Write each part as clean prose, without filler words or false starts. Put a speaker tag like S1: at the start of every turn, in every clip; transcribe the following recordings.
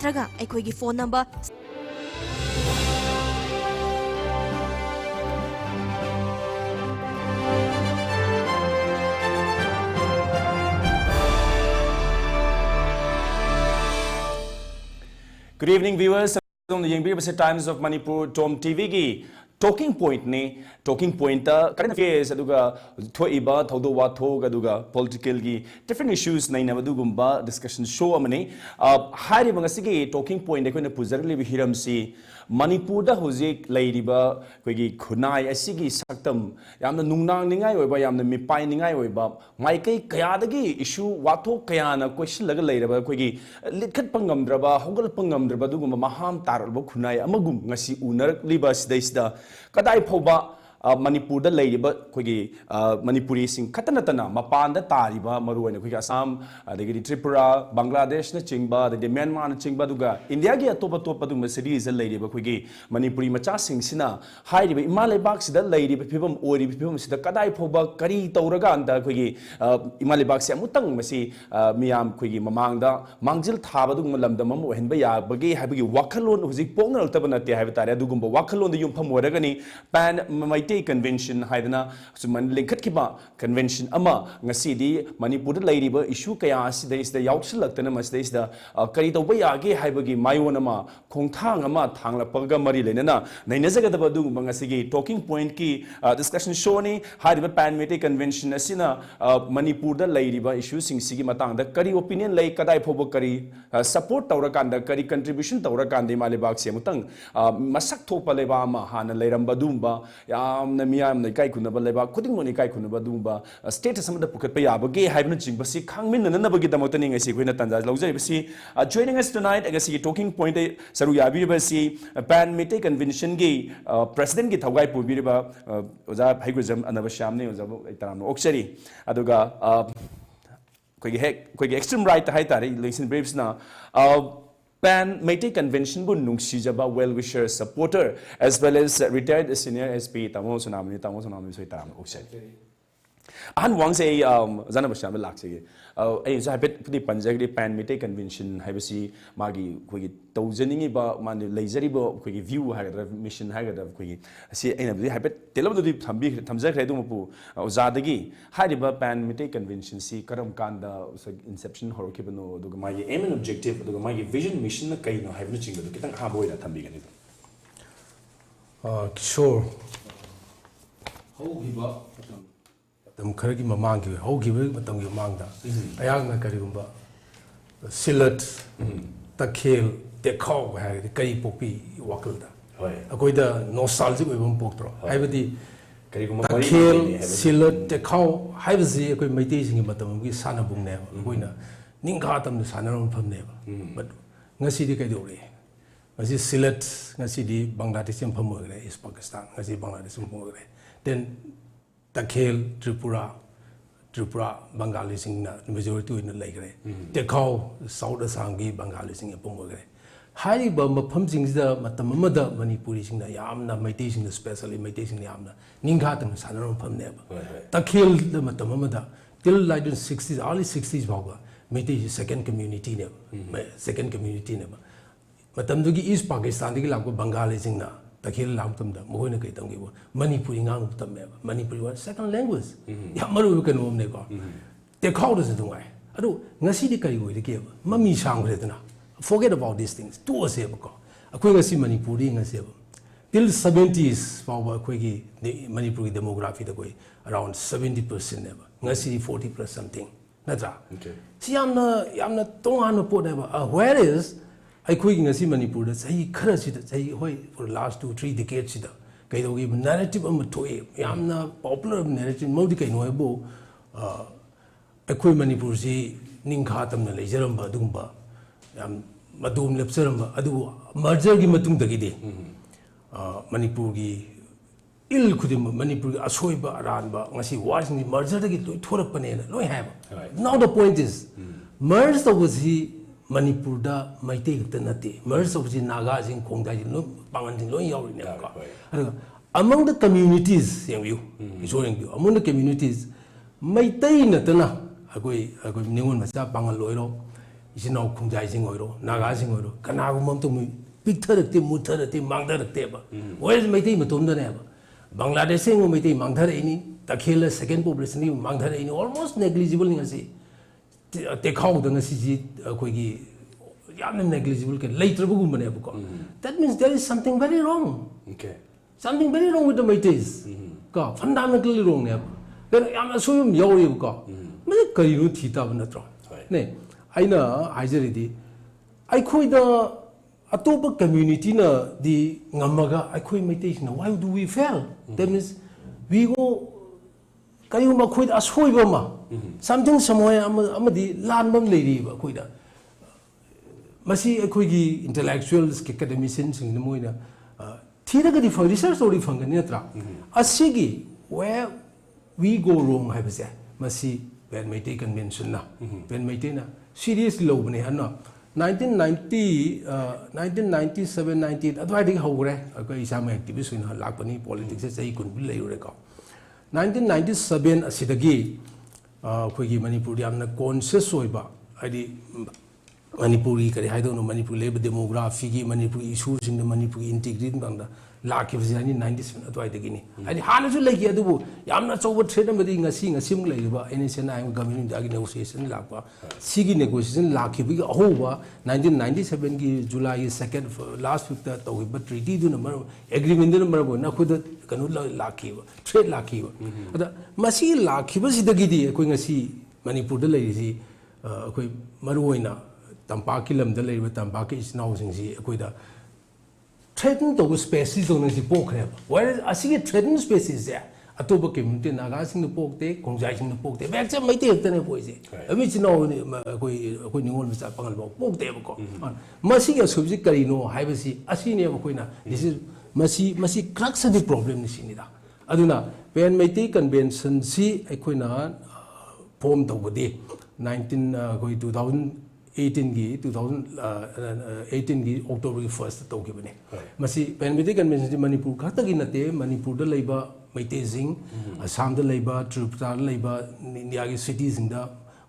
S1: natraga aikoigi phone number
S2: Good evening, viewers. On the Young Times of Manipur Tom TV ki talking point ne talking point current affairs aduga thoiba thodo wa thog aduga political gi different issues nai na badugumba discussion show amane hari bangasigi talking point ekoi na puzarli bi hiram si Manipur da hojik lairiba koigi khunai asigi saktam yamna nungnang ningai oiba yamna mipai ningai oiba maikai kaya dagi issue watho kaya na question laga lairaba koigi likhat pangamdraba hogal pangamdraba dugumba maham taralba khunai amagum ngasi unarak liba sidaisda kadai phoba Manipur da lairiba koigi Manipuri sing khatanatana mapanda tariba maruaina koigi Assam adagi Tripura Bangladesh na chingba the Myanmar na chingba duga India gi atopa topa du cities lairiba koigi Manipuri macha sing sina hairiba Imalai bak sida lairiba phibam ori phibam sida kadai phoba kari tauraga anda koigi Imalai bak se amutang masi miyam koigi mamangda mangjil thaba du lamda mam ohenba ya bagi habigi wakalon hujik pongal tabana te haiba tare dugumba wakalon de yum phamoragani pan Meetei convention haidana suman linkat kiba convention ama ngasi di Manipur da lairiba issue kaya sida isda yauthlaktana masda isda kari tawba yage haibagi mayon ama khongthang ama thangla paga mari lenana nainajaga da badu ngasi talking point ki discussion show ni hariba pan Meetei convention asina Manipur da lairiba issue sing sigi matang da kari opinion lai kadai phobo kari support tawrakanda kari contribution tawrakanda malibak se mutang masak thopa leba ama hana lairamba dumba na miyam na kai kunaba leba kuding mo ni kai kunaba dumba status amada pukat pa yabage haibna jingbasi khangmin na nabagi damotani ngasi koina tanja laujai basi joining us tonight agasi talking point saru yabi basi pan Meetei convention gi president gi thawgai pubiriba oja haigujam anaba shamne oja itaram oksari aduga koigi extreme right hai tare election braves na Pan Meetei convention bu nungsijaba well-wisher supporter as well as retired senior SP tamo sunamni soi taram oksai an wang say zana basham lakse ai za bet pudi panjagri Pan Meetei convention haibasi magi kogi tawjaningi ba man leizari ba kogi view haga mission haga kogi asi aina bi habet telabdu thamjakre du mapu ozadagi hariba Pan Meetei convention si karam kanda inception horokibano duga magi aim and objective duga magi vision mission na kaino haibnu chingdu kitang haboida thambigani
S3: sure how giba खरगी ममांग की होगी मतम की मांगदा अयाग ना करीगुंबा सिलट तखेल तेखाव है कई Poppy वकलदा अकोइदा nostalgic ओइबम पोक्त्रो हाइबदी
S2: करीगुंबा
S3: तखेल सिलट तेखाव हाइबजी अकोइ मैतेइ सिंग मतम की साना बुंगने अकोइना निंगा तम सानारम फमने बट ngasi कइदोरे ngasi सिलट ngasi di बांग्लादेश में फमगरे इस पाकिस्तान ngasi बांग्लादेश में फमगरे then Takhel, Tripura, Bengali sing na majority in the lake. They call South Assangi, Bengali sing a pomogre. Hari Bamba pumping the Matamada Manipuri sing the Yamna, Meetei the specially Meetei the Yamna, Ningatam Sanaram Pum never. Takhel the Matamada, till like in 60s, early 60s, Baba, Meetei second community never, second community never. Matamdugi East Pakistan, the Lago Bengali sing na. Takhel lamtam da mohina kai tangi bo Manipuri ngang tam me Manipuri was second language ya maru kan om ne ko te khaw de dungai adu ngasi di kai goi de ke mami sang re dana forget about these things to se ko akoi ngasi Manipuri ngasi till 70s for koi gi Manipuri demography da koi around 70% never ngasi 40% something natra okay si yamna tongan po ne ba whereas I quit in a Manipur, say, say, for the last 2-3 decades, Kaido narrative of Toy, Yamna, popular narrative, Modica Noebo, a quit Manipur, Ninkatam, Lajaram Badumba, Madum Lepserum, Adu, Marja Gimatum Dagide, Manipurgi, ill could Manipur, Asoiba, Aranba, Masi, watching the Marja to Torapanena, no have. Now the point is, Merza was he. Manipur da Meetei Tanati, Mers of the Nagas in Konga, among the communities, showing you, among the communities, Meetei Natana, a good new one, Masa Bangaloiro, इसिनाउ खुंजाइसिंग ओइरो नागासिंग ओइरो कनागुमम तो पिक्थरक्ते मुथरते मांगदरक्ते बा veg मैते मतोमदने बा बांग्लादेश से मैते मांगधरैनी तखेल second population मांगधरैनी almost negligible ngasi तेखाउ दंगसी जी अखोगी यामन नेग्लिजिबल के लेत्रबगुमने बको that means there is something very wrong.
S2: Okay.
S3: Something very wrong with the Meiteis. Ka fundamentally wrong ne. Then yam asuyum yauri ko. Mane karinu thita ba natro. Ne aina hajaridi ai khoi da atopa community na di ngamaga ai khoi Meiteis na why do we fail? That means we go kayu ma khoi asoi ba ma something somewhere amadi lan bam leiri ba khoi da masi khoi gi intellectuals ke academicians sing na moina thiragadi for research ori fangani natra asigi where we go wrong haibase masi when Meitei convention na when Meitei na serious low bane anna 1997 98 adwai dik hogre ko isa ma activist na lakpani politics se sai kun bi leure ko 1997 asidagi khoi gi manipur yamna conscious oiba adi Manipuri kari haidon no Manipur labor demography ki Manipur issues in the Manipur integrity bangda laki vizani 97 atwai degini ani hana su lagi adubu yamna chowa thread amadi ngasim laiba NSNI government agi negotiation lakpa sigi negotiation laki bi ahoba 1997 ki July 2nd last week ta to but treaty du number agreement du number na khud kanu laki ba thread laki ba ada masi laki ba sidagi di koi ngasi Manipur da lai si koi maruoina Tampaki lam da leiba Tampaki is now singsi akoida threatened to species on the pork whereas I see a threatened species there atoba community naga sing the pork te kongjai sing the pork te back me te tane poise which no koi ningol misa pangal bo pork te ko masi ga subject kari no haibasi asine koina this is masi crux of the problem ni sinida aduna pen Meitei convention si akoina form to bodi 2018 की 2018 की October 1st तो के बने मसी pen Meitei convention Manipur खातर की नते Manipur the लेबा Meitei Singh Assam the लेबा Tripura the लेबा इंडिया की सिटीज इंदा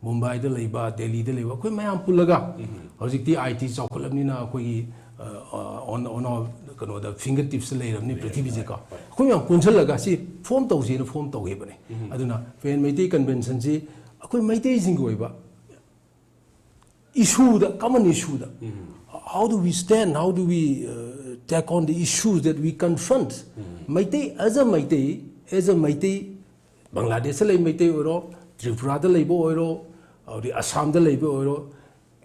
S3: मुंबई द लेबा दिल्ली द लेबा कोई मैं पुलगा हजिकती IT चौकलमनी ना कोई on कनो द फिंगर टिप्स लेरमनी पृथ्वी जे का कोई मैं कुंचल लगा सी फॉर्म तो जी फॉर्म तो के बने अदुना पेन Meitei convention जी कोई Meitei सिंह को इबा issue the common issue how do we stand how do we take on the issues that we confront Meitei as a Meitei Bangladesh lai Meitei oro Tripura da lai bo oro the Assam da lai bo oro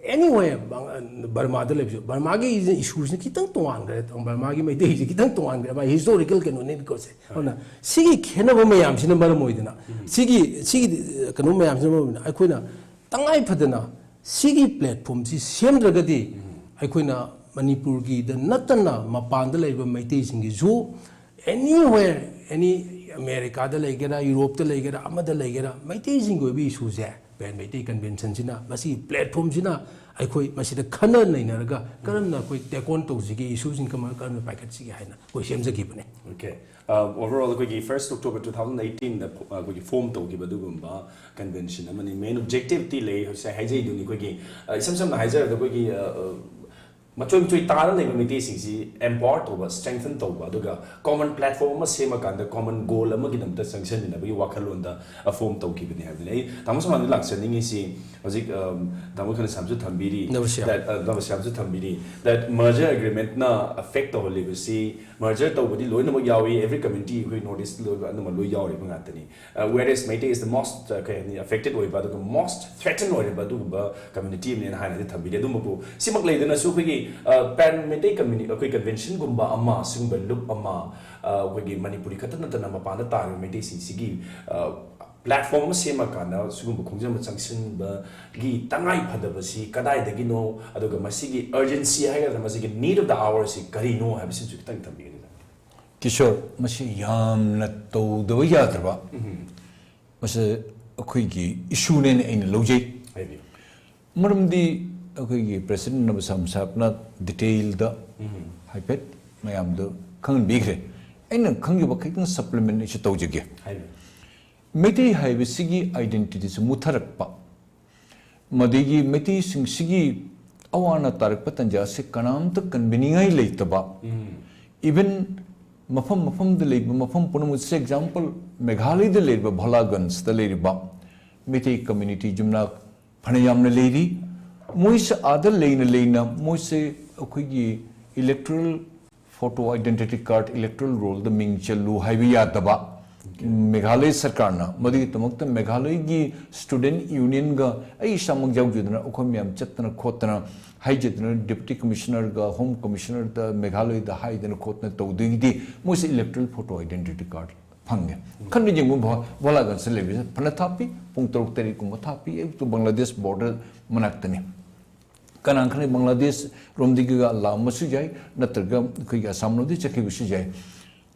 S3: anywhere Burma da lai Burma gi issues ni kitang toan gre Burma gi Meitei ji kitang toan gre by historical kanu ne ko se ona sigi khena bo mayam sin bar moidina sigi kanu mayam sin mo akoina tangai phadana Sigi platform si siem dragadi aikoina Manipur ki the natana mapanda laiba Meitei singi zo anywhere any America da laigera Europe da laigera amada laigera Meitei singo bi issue se pen Meitei convention sina masi platform sina aikoi masi da khana nainaraga karamna koi tekon to sigi issue sing kama kan packet sigi haina koi siem jagi bane
S2: okay overall koi 1st October 2018 da koi form to gi badugumba convention amani main objective ti le sai haijai duni koi sam na haijar da koi Macam tara lagi Meitei singsi empower to ba strengthen to ba aduga common platform ma sema kanda common goal ama gi damta sanction ni na bi wakalon da a form to ki bini habni ai tamu sama ni laksan ni si hojik tamu khana samju thambiri that samju thambiri that merger agreement na affect to le si merger to bodi loina mo yawi every community we notice lo na mo lo yawi ba tani whereas Meitei is the most affected way ba the most threatened way ba du ba community ni na hana thambiri du mo simak le dana su khigi Pan Meitei community convention gumba ama singba loop ama wagi Manipuri kata na tanama panda tayo Meitei sigi platform sema kana sugumba khongjam sanction ba gi tangai phadaba si kadai dagi no aduga masigi urgency haga masigi need of the hour si kari no ha bisin chu tang tambi
S1: Kishore masi yam na to do yadraba masi akhoi gi issue ne ain lojai maramdi अखोई president नब समसापना detail the हाइपेट ma'am the खंग बिग्रे ऐन खंग ब खैतन supplement इस तौजगे Meitei highway सिगी identity से मुथरकपा मदगी मिति सिंगसिगी अवाना तारक पतंजा से कनाम तक convening लेतबा इवन मफम मफम द लेब मफम पुनम से एग्जांपल मेघालय द लेब भलागंज द लेबा मिति कम्युनिटी जुमना फणयाम न लेरी मोइस आदर लेना मोइसे अखोगी electoral photo identity card electoral roll द मिंग चलू हाइवे यादबा मेघालय सरकार ना मदी तमक्त मेघालय की स्टूडेंट यूनियन गा आई सामक जाउजुदना अखोम याम चतना खोतना हाइजतना डिप्टी कमिश्नर गा होम कमिश्नर द मेघालय द हाइदना खोतना तौदगी मोइस इलेक्ट्रल फोटो आइडेंटिटी कार्ड फंगे खन्ने जिंगु भलागन से लेबे फना थापी पुंग तरुक तरी कुम थापी एक तो बांग्लादेश बॉर्डर मनाक्तने कनां खने बांग्लादेश रोमदिगी गा लामसु जाय नत्रगा खैगा सामनोदि चखिबसु जाय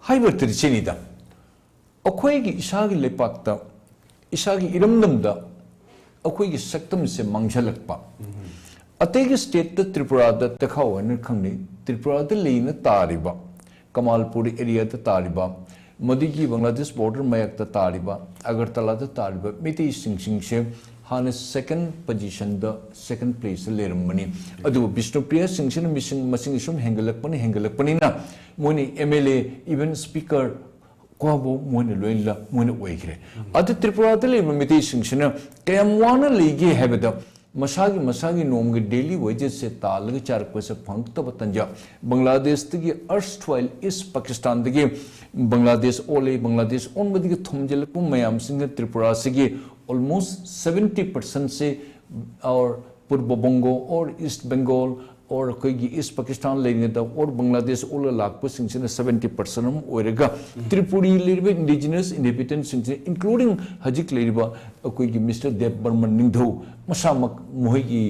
S1: हाइबर त्रिचेनिदा अखोई की इसागी लेपाकता इसागी इरमदमदा अखोई की सक्तम से मांगझलकपा अतेगी स्टेट द त्रिपुरा द तखावन खंगने त्रिपुरा द लेना तारिबा कमालपुर एरिया द तारिबा मदिगी बांग्लादेश बॉर्डर मयक द तारिबा अगरतला द तारिबा मिति सिंग से हाने सेकंड पोजीशन द सेकंड प्लेस लेरमनी अदु विष्णुप्रिया सिंह मिसिंग मसिंग सुम हेंगलकपनी ना मोनी एमएलए इवन स्पीकर कोबो मोने लोइला मोने ओइग्रे अदु त्रिपुरा द लेम मिति सिंह कयम वाना लेगे हैबदा मसागी नोम के डेली वेजेस से तालग चारक से फंगतब तंजा बांग्लादेश तगी अर्स्टवाइल इस पाकिस्तान तगी बांग्लादेश ओले बांग्लादेश ओन बदी थुमजलक मयाम सिंह त्रिपुरा से ऑलमोस्ट 70% से और पूर्व बंगो और ईस्ट बंगाल और कोई ईस्ट पाकिस्तान लेने और बांग्लादेश ओला लाख 70% होएगा त्रिपुरी लेरिबे इंडिजिनस इनहेबिटेंट इंक्लूडिंग हजिक लेरिबा कोई मिस्टर देव बर्मन निंधौ मसामक मोहिगी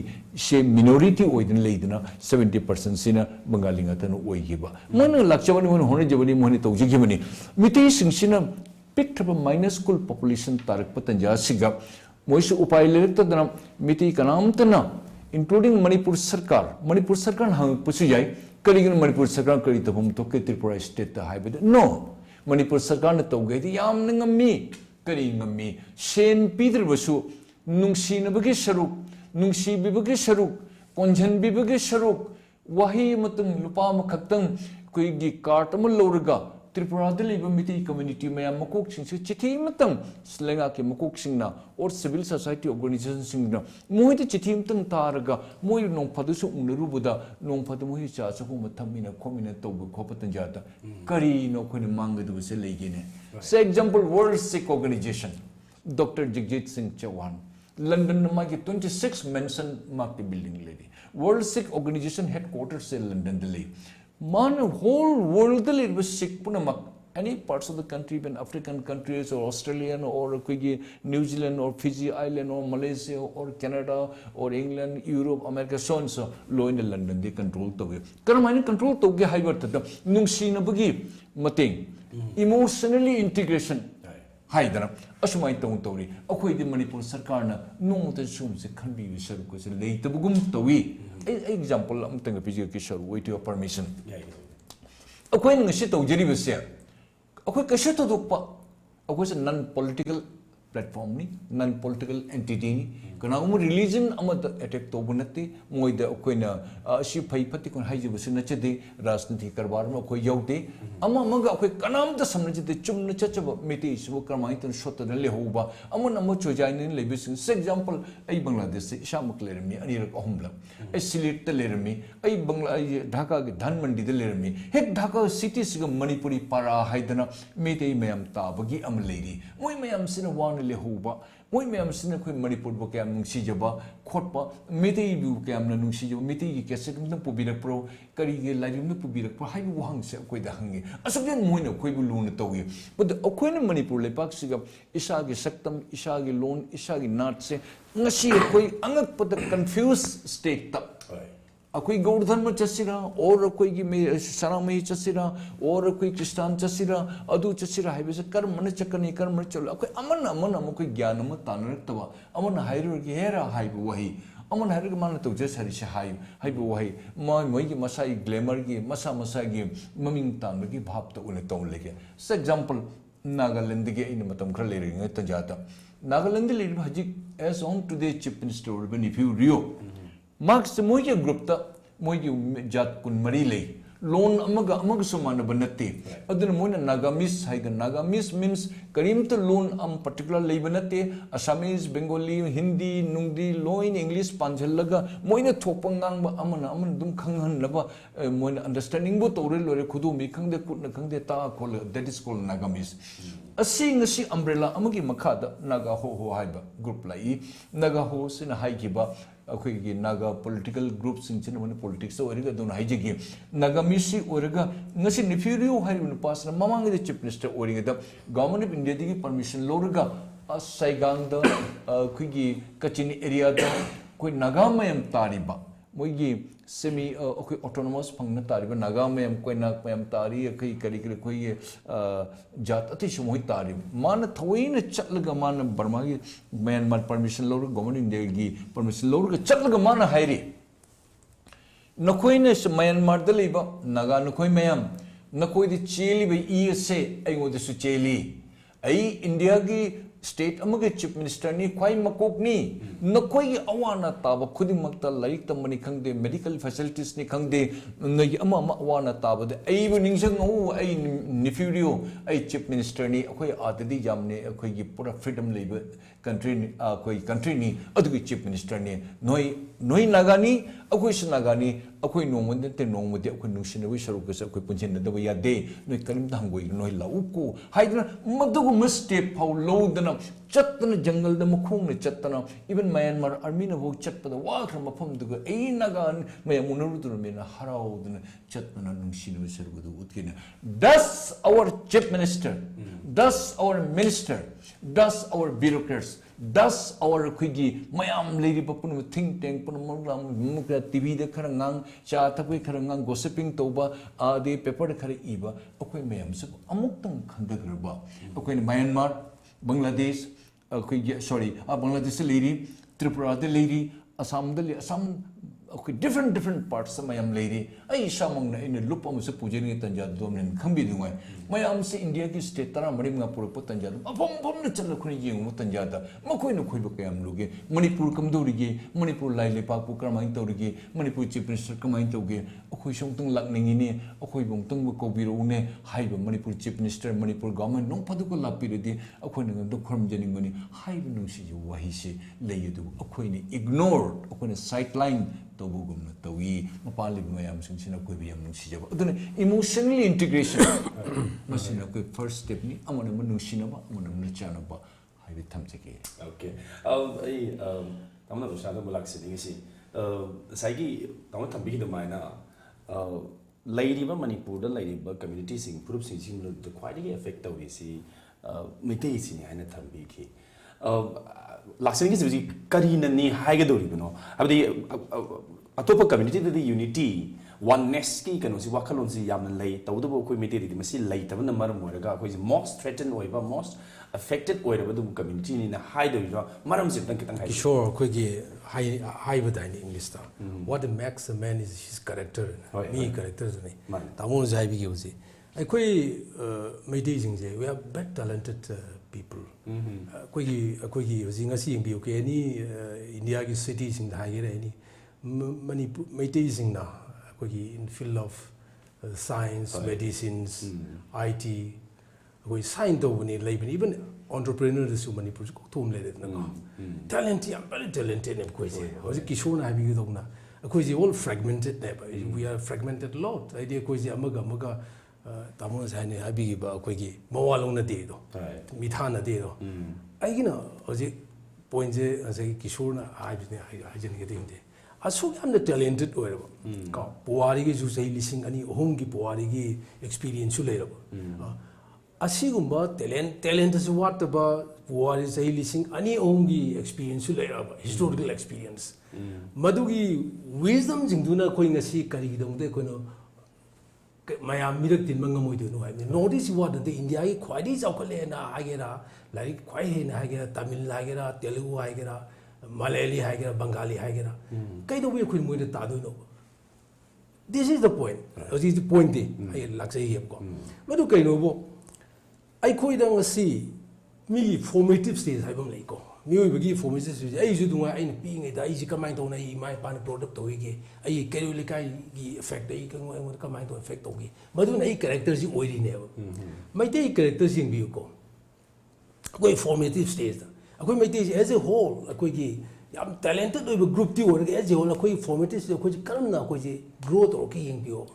S1: से मिनोरिटी ओइदन लेदना 70% सिना बंगाली ngatan ओइगिबा मन लाक्चबनि मन होने जबनि मोहनि तौजिगिबनि मिति सिंसिना पिक्थब माइनस स्कूल पॉपुलेशन तारक पतंजा सिगा मोइस उपाय लेरतदना मिति कनामतना इंक्लूडिंग मणिपुर सरकार हंग पुसु जाय करिगन मणिपुर सरकार करी तबम तो के त्रिपुरा स्टेट हाइबद नो मणिपुर सरकार न तौगैदि याम नंगमी करी ngami सेन पीद्रबसु नुंगसीनबगे सरुक नुंगसीबिबगे सरुक कोंझनबिबगे सरुक वही मतंग लुपा मखतंग कोई कार्ट अम लौरगा त्रिपुरा मिति कम्युनिटी मैम मकोक चिठी स्लेंगा के मकोक और सिविल सोसाइटी ऑर्गेनाइजेशन मोहद चिठी तारगा मोई नों फदसु उनरुबद नों फद मोहि चासु मथमीन खोमिन तब खोप तंजाता करी नो खोन मांगदुबसे लेगेने से example World Sikh Organization doctor Jagjit Singh Chauhan London मा की 26 मेंशन मा की बिल्डिंग लेडी वर्ल्ड सिक ऑर्गेनाइजेशन हेडक्वार्टर से London Delhi Man, whole world the little sick punamak. Any parts of the country, even African countries or Australian or New Zealand or Fiji Island or Malaysia or Canada or England, Europe, America, so and so, low in London, they control the way. Karamani control the way high water, Nungsina Bugi, Mating, emotionally integration. Hi, there. Ashumai Tontori, Akoi the Manipur Sarkarna, no the Shums, can be with late the Bugum Tawi. Example, I'm thinking of physical wait your permission. A queen shit of Jerry was here. A quick shit of a was a non-political platform, non-political entity. Can our religion among the attack to Bunati, Moida Oquina, she pay particular high was in a chede, Rasnati Karbarma, Koyote, among a quick canam the summit the chum church of Meetei, Wokamite and shot the Lehoba, among a mucho giant labels. For example, a Bangladesh, Shamak Lermi, a near Hombla, a Silit the Lermi, a Bangla Dhaka, Dhanmandi the Lermi, Heck Dhaka cities Manipuri para Haidana, Meetei Mayam Tabagi am lady, Moy Mayam Sinawan Lehoba. Moi मैम सिने कोई मणिपुर बो क्या नुंसी जबा खोटपा मितेई बु क्या हमने नुंसी जबा मितेई की कैसे तुम पुबिरक प्रो करी के लाइव में पुबिरक प्रो हाई वो हंग से कोई दहंगे असुबियन मोइन कोई बु लून तोगे बट कोई ने मणिपुर ले पाक सिगा ईशा के सक्तम ईशा के लोन ईशा के नाट से ngasi कोई अंगक पद कंफ्यूज स्टेट तक अकोई गौड़ धर्म चसिरा और कोई की में सनामी चसिरा और कोई क्रिस्तान चसिरा अदु चसिरा है वैसे कर्म मन चकनी कर्म चलो अकोई अमन कोई ज्ञान म तानरतवा अमन हाइरो की हेरा हाइबो वही अमन हाइरो के मान तो जे सरी से हाइबो वही मोई की मसाई ग्लैमर की मसा की ममिंग तान की भाव तो उन्हें तो लेके फॉर एग्जांपल नागालैंड के इन मतम खर ले रही है तंजाता Nagaland Hajik as on today Chief Minister Urban if you Rio. Marks the Moya group the Moyu Jat Kun Marile. Loan Amaga Amagasumana Banati. Other Mona Nagamis, Hagan Nagamis means Karim to loan particular Labanate, Assamese, Bengali, Hindi, Nungdi, Loin, English, Panjalaga, Moina Topangang, Amana, Amandum Kangan Lava, Moina understanding both Orel or Kudumi, Kang de Kutna de Ta, that is called Nagamis. A seeing a sea umbrella, Amagi Makada, Naga Ho Haiba, group Lai, Naga Hos in a Haikiba. Naga political groups in China politics so Origa don't hijack Nagamisi Origa Nasi Nifurio had in the past Mamang the Chief Minister Origa Government of India permission Loriga Saigang the Quigi Kachini area the Quid Nagamayam Tariba Moigi semi autonomous Pangna Tariba Nagamayam Quena Pam Tari a Kari Jat Atishu Tari Man Thawin a Chatlagaman Burmagi man permission lower government in the permission lower Chatlagamana Hairi Nokoines Mayan Mardaliba Naga Nokoi Mayam Nokoi the Chili by ESA I want the Sucheli I India State Amaga Chief Minister ni Kwai Makok ni Nakoi Awana Taba Kudimakta like the money kang de medical facilities ni kang de Ama Awana Taba the evening oh I Nifurio I Chief Minister ni Akoi Atadi Jamne Akoi put freedom labor country country ni Adu Chief Minister ni Noi Nagani Akoi Nagani Akoi no one that no one that could notion of Sharukas Akoi Punchin the way a day no Kalim Tangway no Lauko Hydra Madu mistake how low than Chatana jungle the Mukung Chatana even Myanmar Armina who chat for the water from the Nagan Mayamunuru Mina Harao than Chatana Nushin with the Woodkin. Thus our Chief Minister, thus our Minister, thus our bureaucrats, thus our Quigi, Mayam Lady Papun think tank Punamam TV the Karangang, Chataway Karangang, gossiping Toba, the paper the Kariba, okay Mayam, so Amuktum Kandagraba, okay Myanmar, Bangladesh, Bangladesh lady, Tripura the lady, Assam the Assam, okay, different parts of Mayam lady. I shamong in a loop of Pujani Tanja Domin Kambi Dunga. Mayam say India ki state Tara Marima Purpotanja, upon the Chalakuni Mutanjata, Makoino Quibukam Lugi, Manipur Kamdurigi, Manipur Laili Papu Kamaintorigi, Manipur Chief Minister Kamaintogi, Okushung Lakningini, Okubung Kobirone, Haiba, Manipur Chief Minister, Manipur government, no particular period, Aquaning the Kurm Jeningoni, Haiba Nushi, Wahishi, Layudu, Aquini, ignored, Aquina sightline. Tawi, Mapali Mayam Sinsina Kubiam Nusija. Emotionally integration. Masina first step ni Amana Manushinaba, Amanam Chanaba, I will Tamsaki.
S2: Okay. I'm not a shadow Malak sitting. Saigi, I want to be the mina. Lady Manipur, the lady communities improves in similar to quite effective. We see Meetei in Anatambiki. Lakshanik is Karina ni Hagadori, you know. Have the Atopa community the unity, one neski can see Wakalonsi Yaman lay, Taudo committee, the Massi later when the Maramuraga, who is most threatened or most affected or the community in a high Maram Zitan.
S3: Sure, quickly high English. What makes a man is his character, me characters. Tamon Zaibi Yuzi. I quite Meetei, we are very talented people. Quiggy was in a seeing be okay, any India cities in the higher any many Meetei now, Quiggy in field of science, medicines, IT, we signed over in labor, even entrepreneurs who many projects to talented, I'm very talented and Quizzy. Was it Kishona having you dogna? A Quizzy all fragmented, we are fragmented a lot. Idea Quizzy Amaga. Tamons and I be about Quiggy, Moalona Dedo, Mitana Dedo. I know, as it points as a Kishona, I didn't get in there. I saw I'm the talented wherever. Puarigi, you say, listening any hongi Puarigi experience later. I see talent is what about Puari say, listening any hongi experience later, historical experience. Madugi wisdom Jinduna going a sea Karidom de Kono. Mayam Mirak Mangamudu. I mean, notice what the India quite is Okalena Hagera, like Quahin Hagera, Tamil Hagera, Telugu Hagera, Malayali Hagera, Bengali Hagera. Kind of way could move the Taduno. This is the point. This is the point. I like say here. But okay, no, I quite don't see me formative stage hai bam lai ko me bagi formative stage ai ju dunga ai pi ngai da ai ji kamai to na ai mai pan product to ge ai career likai gi effect ai kan ai kamai to effect to ge madu na ai character ji oi ri ne mai te character sing bi ko koi formative stage da koi mai te as a whole koi gi yam talented oi group ti or ge as a whole koi formative stage koi karam na koi ji growth or ki ying bi o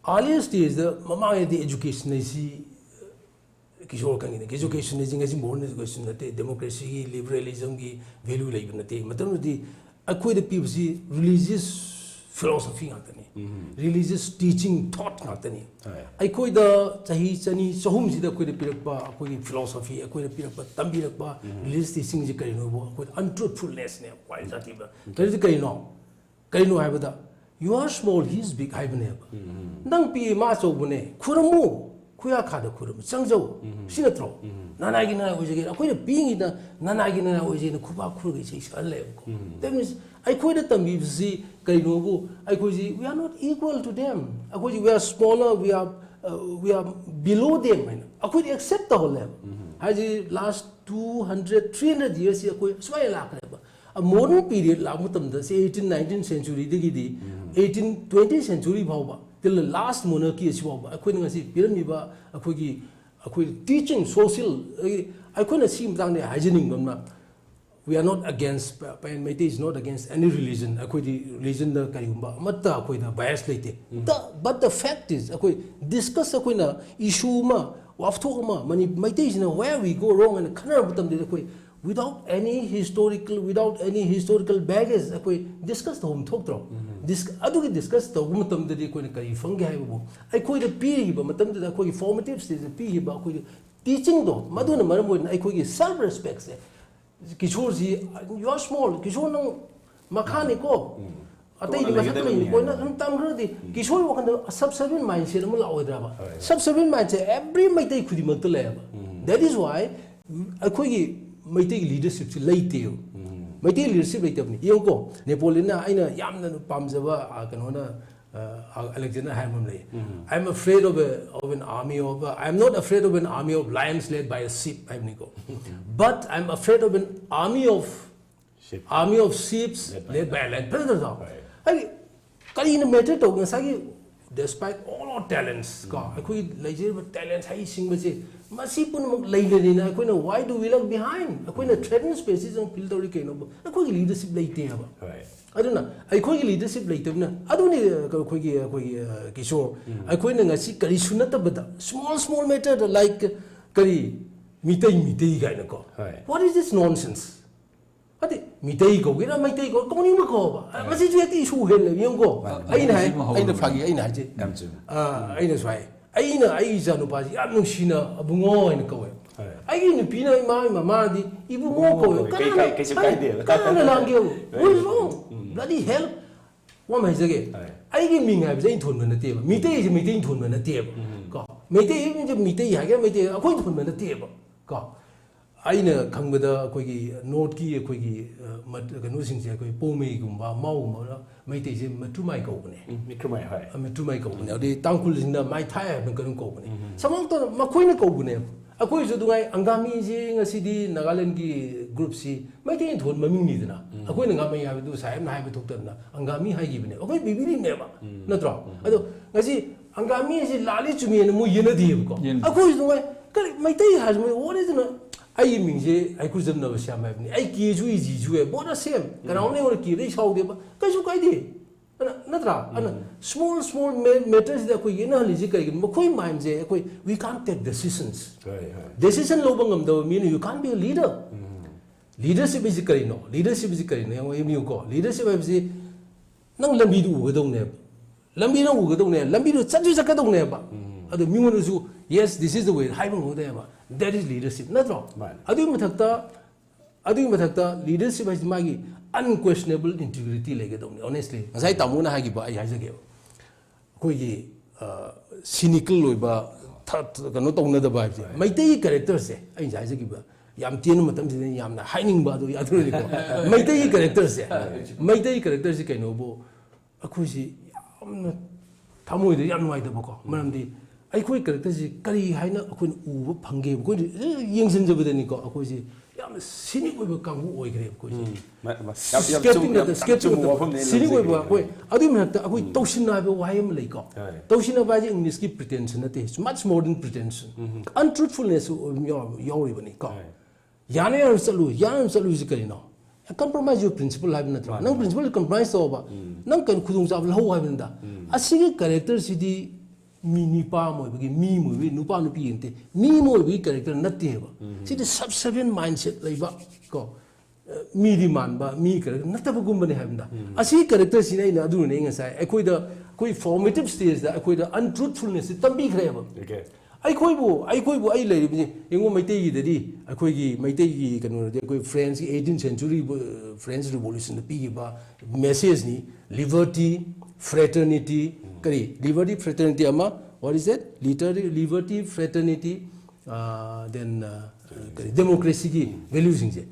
S3: earlier stage da mama the education is kishore kangi education is ingasi modern education nate democracy ki liberalism ki value lai nate matlab di akoi the people si religious philosophy ngatani religious teaching thought ngatani akoi da chahi chani chahum si da akoi the pirakpa akoi philosophy akoi the pirakpa tambirakpa religious teaching ji karino bo akoi untruthfulness ne kwai jati ba kari karino haibada you are small he is big haibane nang pi ma chobune khuramu kuya khada khurum changjo sinatro nanagi na oje ge akoi being ida nanagi na oje na khuba khur ge sei sale ko that means akoi da tambi si kaino bu akoi ji we are not equal to them akoi ji we are smaller we are below them akoi accept the whole level haji last 200 300 years akoi swai la ba a modern period la mutam da say 18 19th century digi di 18 20th century bhawba till the last monarchy is bhawba akoi ngasi pyramid ba akoi teaching social akoi na sim dang ne hygienic gamna we are not against pan Meitei is not against any religion akoi di religion da karigumba matta akoi da bias leite but the fact is akoi discuss akoi na issue ma wafto ma mani Meitei is na where we go wrong and khana butam de akoi without any historical baggage akoi discuss the home talk tro adugi discuss the matam de koi kari fang ga bo akoi the pi ba matam de akoi formative stage pi ba akoi teaching do maduna maram bo akoi gi self respect se kishore ji you are small kishore no makhani ko atai ni masak ni ko na tam ro di kishore wa kan subservient mindset mo la odra ba subservient mindset every Meitei khudi mak le ba that is why akoi gi Meitei leadership si leite yo Meitei leadership leite apni yong ko Napoleon na aina yamna pamjaba kano na Alexander Hamilton lay I'm afraid of an army of I'm not afraid of an army of lions led by a sheep ko but I'm afraid of an army of sheep led by a lion predator ai kali na matter to ngasagi despite all our talents ka akoi leisure talent hai sing ba che masi pun lailani na akoi na why do we lag behind akoi na threatened species ang feel tori kaino ba akoi leadership laite ba aduna akoi leadership laite na aduni akoi kishore akoi na ngasi kari sunata bada small matter like kari Meetei ga na ko what is this nonsense ati Meetei ko gira Meitei ko koni ma ko ba masi ju ati issue hel le yong ko aina phagi aina je aina swai ai janu ba ji am sina abungo aina ko ai ni pina mama di ibungo ko kana lang ge what is wrong bloody hell wa mai je ge ai ge ming hai ba thon na te ba Meitei je Meitei thon na te ba ko Meitei je Meitei ha ge Meitei akoi thon na te ba ko aina khangbada akoi gi note ki akoi gi kanu sing se akoi pomei gumba mau ma Meitei je matumai ko ne matumai ko ne ade tangkul sing na mai thai ban kan ko ne samang to makoi na ko ne akoi ju dungai angami je ngasi di Nagaland gi group si Meitei thon maming ni dana akoi na ngamai ha du sai na hai ba thok tan na angami hai gi bne akoi bibiri ne ba natro ado ngasi angami je lali chumi ne mo yena di ko akoi ju dungai Meitei has me what is no ai mingje ai ku jam na ba sha mai ni ai ki ju ji ju e bona sem ground ne or ki dei sau de ba ka ju kai de natra ana small matters da ko yena hali ji kai mo khoi mind je ko we can't take decisions decision lo bangam do mean you can't be a leader leadership is kai no yang em ko leadership is nang lambi du ga dong ne lambi na u ga dong ne lambi du chat ju chat ka dong ne ba adu mi mo ju yes this is the way hai bang ho de ba that is leadership natro adu mathakta leadership is magi unquestionable integrity lege dong honestly ngai tamuna hagi ba ai haje ge koi gi cynical loiba that kano tongna da ba Meitei character se ai haje gi ba yam tien matam se yam na haining ba do ya thro ko Meitei character se kaino bo akoi si yam thamoi de yam nwai da ba ko maram di ꯑꯩꯈꯣꯏ ꯀꯦꯔꯦꯛꯇꯔꯁꯤ ꯀꯔꯤ ꯍꯥꯏꯅ ꯑꯩꯈꯣꯏꯅ ꯎꯕ ꯐꯪꯒꯦ ꯑꯩꯈꯣꯏꯅ ꯌꯦꯡꯁꯤꯟꯖꯕꯗꯅꯤꯀꯣ ꯑꯩꯈꯣꯏꯁꯤ ꯌꯥꯝꯅ scenic ꯑꯣꯏꯕ ꯀꯥꯡꯕꯨ ꯑꯣꯏꯈ꯭ꯔꯦ ꯑꯩꯈꯣꯏꯁꯤ ꯁꯤꯅꯤꯛ ꯑꯣꯏꯕ ꯑꯩꯈꯣꯏ ꯑꯗꯨꯒꯤ ꯃꯊꯛꯇ ꯑꯩꯈꯣꯏ ꯇꯧꯁꯤꯟꯅ ꯍꯥꯏꯕ ꯋꯥꯍꯩ ꯑꯃ ꯂꯩꯀꯣ ꯇꯧꯁꯤꯟꯅꯕ ꯍꯥꯏꯁꯦ ꯏꯪꯂꯤꯁꯀꯤ ꯄ꯭ꯔꯤꯇꯦꯟꯁꯟ ꯅꯠꯇꯦ ꯃꯆ ꯃꯣꯔ ꯗꯦꯟ ꯄ꯭ꯔꯤꯇꯦꯟꯁꯟ ꯑꯟꯇ꯭ꯔꯨꯊꯐꯨꯜꯅꯦꯁꯁꯨ ꯌꯥꯎꯔꯤꯕꯅꯤ ꯀꯣ ꯌꯥꯅ ꯌꯥꯅ ꯆꯠꯂꯨꯁꯤ ꯀꯔꯤꯅꯣ compromise your principle 하면 ꯅꯠꯇ꯭ꯔꯣ ꯅꯪ principle compromise ꯇꯧꯕ ꯅꯪ ꯀꯩ ꯈꯨꯗꯣꯡꯆꯥꯕ ꯂꯧ ꯍꯥꯏꯕꯅꯤꯗ ꯑꯁꯤꯒꯤ ꯀꯦꯔꯦꯛꯇꯔꯁꯤꯗꯤ ꯃꯤ ꯅꯤꯄꯥ ꯑꯣꯏꯕꯒꯤ ꯃꯤ ꯑꯣꯏꯕꯒꯤ ꯅꯨꯄꯥ ꯅꯨꯄꯤ ꯌꯦꯡꯇꯦ ꯃꯤ ꯑꯣꯏꯕꯒꯤ ꯀꯦꯔꯦꯛꯇꯔ ꯅꯠꯇꯦꯕ ꯁꯤꯗꯤ ꯁꯕꯁꯔꯚꯤꯌꯟ ꯃꯥꯏꯟꯁꯦꯠ ꯂꯩꯕ ꯀꯣ ꯃꯤꯗꯤ ꯃꯥꯟꯕ ꯃꯤ ꯀꯦꯔꯦꯛꯇꯔ ꯅꯠꯇꯕꯒꯨꯝꯕꯅꯤ ꯍꯥꯏꯕꯅꯤꯗ ꯑꯁꯤꯒꯤ ꯀꯦꯔꯦꯛꯇꯔꯁꯤꯅ ꯑꯩꯅ ꯑꯗꯨꯅꯅꯦ ꯉꯁꯥꯏ ꯑꯩꯈꯣꯏ ꯐꯣꯔꯃꯦꯇꯤቭ ꯁ꯭ꯇꯦꯖꯇ ꯑꯩꯈꯣꯏꯗ ꯑꯟꯇ꯭ꯔꯨꯊꯐꯨꯜꯅꯦꯁꯁꯤ ꯇꯝꯕꯤꯈ꯭ꯔꯦꯕ ꯑꯩꯈꯣꯏꯕꯨ ꯑꯩ ꯂꯩꯔꯤꯕꯁꯤ ꯌꯦꯡꯉꯣ ꯃꯩꯇꯩꯒꯤꯗꯗꯤ ꯑꯩꯈꯣꯏꯒꯤ ꯃꯩꯇꯩꯒꯤ ꯀꯩꯅꯣꯗꯤ ꯑꯩꯈꯣꯏ ꯐ꯭ꯔꯦꯟꯁꯀꯤ 18th century ꯐ꯭ꯔꯦꯟꯁ ꯔꯤꯚꯣꯂꯨꯁꯟꯗ ꯄꯤꯈꯤꯕ ꯃꯦꯁꯦꯖꯅꯤ ꯂꯤꯕꯔꯇꯤ ꯐ꯭ꯔꯦꯇꯔꯅꯤꯇꯤ ꯀꯔꯤ ꯂꯤꯕꯔꯇꯤ ꯐ꯭ꯔꯦꯇꯔꯅꯤꯇꯤ ꯑꯃ what is that liberty fraternity then kari democracy ki values sing je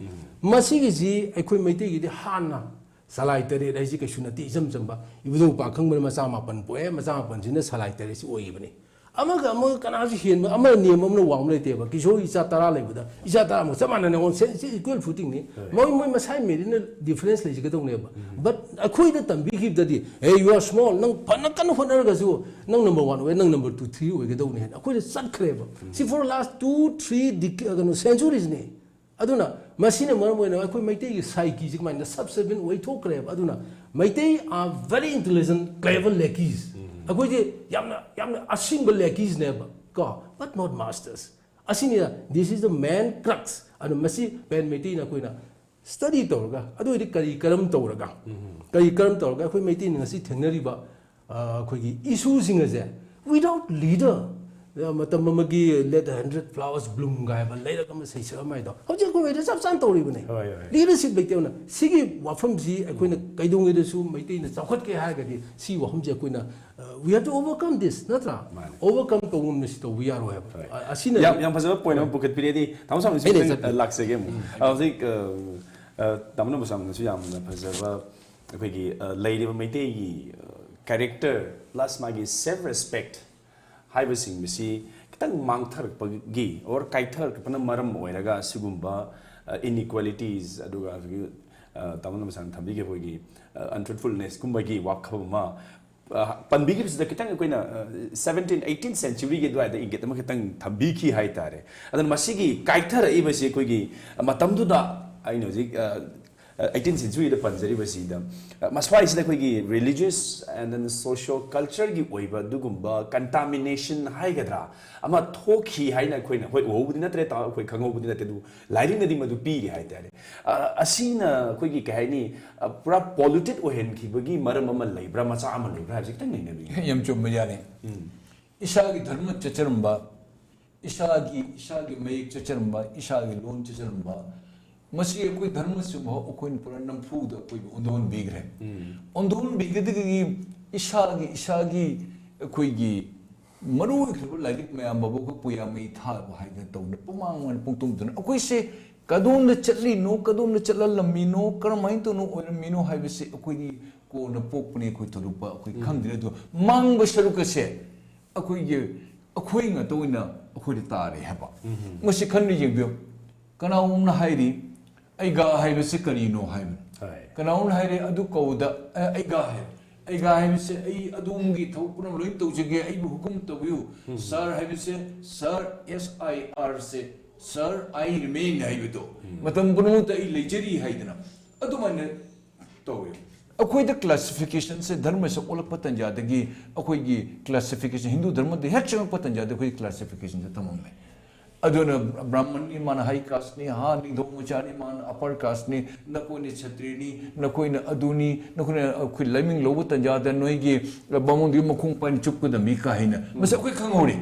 S3: masigi ji aikoi maitai gi hanna salai tare dai ji kaishu nati jam jamba ibudo pa khang ma cha ma pan poe ma cha ma pan jina salai tare si oi bani amaga kana ji hen ama niyam amna wang lai te ba kisho isa tara lai buda isa tara mo samana ne on equal footing ni moi masai meri na difference lai ji ga dong ne ba but akoi da tambi gi da di hey you are small nang pan kan honar ga su nang number 1 we nang number 2 3 we ga dong ne akoi da sat khre ba see for last 2-3 centuries ne aduna masina maram we na akoi maitai gi psyche ji ma na subservient way thok khre ba aduna maitai are very intelligent clever lackeys akoi je yamna asimba lackeys ne ba ko but not masters asini this is the man crux adu masi pen maitai na koi na study tawga adu ri kari karam tawraga akoi maitai na si thengnari ba akoi gi issue sing ase without leader matam magi let 100 flowers bloom ga ba leira kam sei sa mai do hojik ko wei sab san tawri bane leadership bai teuna sigi wafam ji akoi na kaidong ge su maitai na chawkhat ke ha ga di si wafam ji akoi na we have to overcome this natra overcome tawum ni to we are have asina
S2: yang phasa point of bucket period di tamsam si lakse ge mu hojik tamna busam su yam phasa ba akoi gi lady ba maitai gi character plus magi self respect haibasing misi kitang mangthar pagi or kaithar kapana maram oiraga sigumba inequalities aduga tamna masang thambi ge hoigi untruthfulness kumba gi wakhama panbi gi sida kitang koina 17th 18th century ge dwa da inget ma kitang thambi ki hai tare adan masigi kaithar ibasi koigi matamdu da aino ji 18th century da panjari basi da maswai sida koigi religious and then social culture gi oiba dugumba contamination haigadra ama thoki haina koina hoi obudi natre ta koi khangobudi nate du lighting nadi madu pi ri hai tare asina koigi ka haini pura polluted ohen khibagi maram ama leibra macha ama leibra hajik tang nei nabi
S1: yam chum majane ishagi dharma chacharamba ishagi mayik chacharamba ishagi lon chacharamba मसी कोई धर्म से कोई पुरान नमफूद कोई उन्दोन बिगरे उन्दोन बिगदे की इशागी कोई की मरु खबर लाइक मैं बाबू को पुया में था भाई ने तो न पुमांग वन पुंगतुम तो कोई से कदों न चली नो कदों न चला लम्मी नो करमाइन तो नो और मीनो हाईवे से कोई को न पोपने कोई तो रूपा कोई खम दिले तो मांग बशरु कसे कोई न तो इना कोई तारे है बा मसी खन्नी जिबियो कनाउम न हाईरी aiga haibe se karino haibe kanaun haire adu kauda aiga haibe se ai adum gi thopuna loi tawjege ai bu hukum tabiu sir haibe se sir SIR se sir I remain haibe to matam bunu ta ai lejeri haidana adu man tawi akoi da classification se dharma se olak patan jadagi akoi gi classification hindu dharma de hek chang patan jadagi akoi classification se tamam me aduna brahman ni man high caste ni ha ni dhomachari man upper caste ni nakoi ni kshatri ni nakoi na aduni nakoi na khoi laming lobu tanjada noi gi bamong di makhung pan chup da mi ka hina masa koi khangori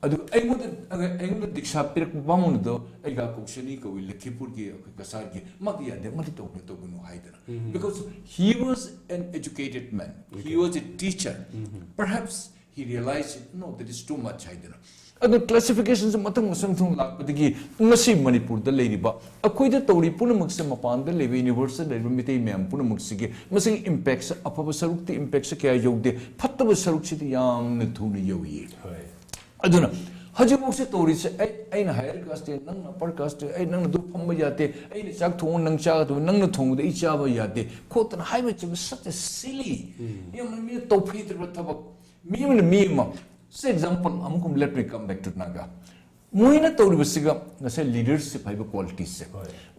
S1: adu aingo diksha pirak bamong do aiga kokshani ko lekhipur gi kasar gi magia de mali to no haidana because he was an educated man he was a teacher perhaps he realized no that is too much haidana अगर classification से मतंग मसंग थों लापदगी ngasi manipur da leiriba akoi da tori punamak se mapan da lebe universal lebe mitei mem punamak sige masing impact sa apaba saruk ti impact sa kya yogde phattaba saruk si yam na thuna yoyi aduna hajibok se tori se ai na higher caste nang upper caste ai nang du phamba yate ai ni chak thong nang cha du nang na thong de I cha ba yate khotna hai ba chim such a silly yam mi to phi de thaba mi ma say example amukum let me come back to naga moina tori basiga ngase leadership hai ba qualities se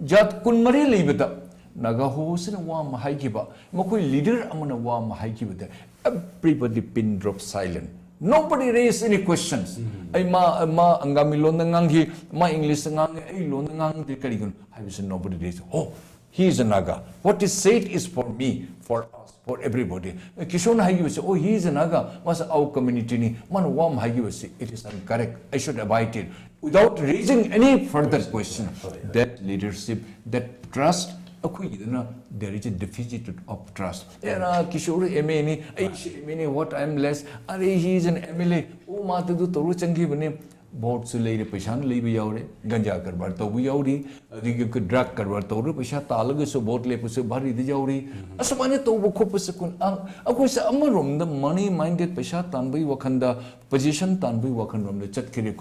S1: jat kun mari leibata naga ho se wa ma hai ki ba makoi leader amana wa ma hai ki ba everybody pin drop silent. Nobody raised any questions. Ay ma angami lon nangangi, ma English nangangi, ay lon nangangi karigun. I was nobody raised. Oh, he is a Naga. What is said is for me, for us, for everybody. Kishon hagi was oh he is a Naga. Mas our community ni man wam hagi was it is incorrect. I should abide it without raising any further question. That leadership, that trust. There is a deficit of trust. Kishore MA, what I am less. He is an MLA. Oh, Matadu Toru Changi Bane. Board to lay the Pishan Libi Yaure, Ganja Karbarto, we Yauri, the drug Karbarto, Pisha Talaga, so boat lepus, Bari the Yauri. Asamana Tobu Kopasakun, of course, Amarum, the money minded Pisha Tanbi Wakanda, position Tanbi Wakanum, the Chatkiri,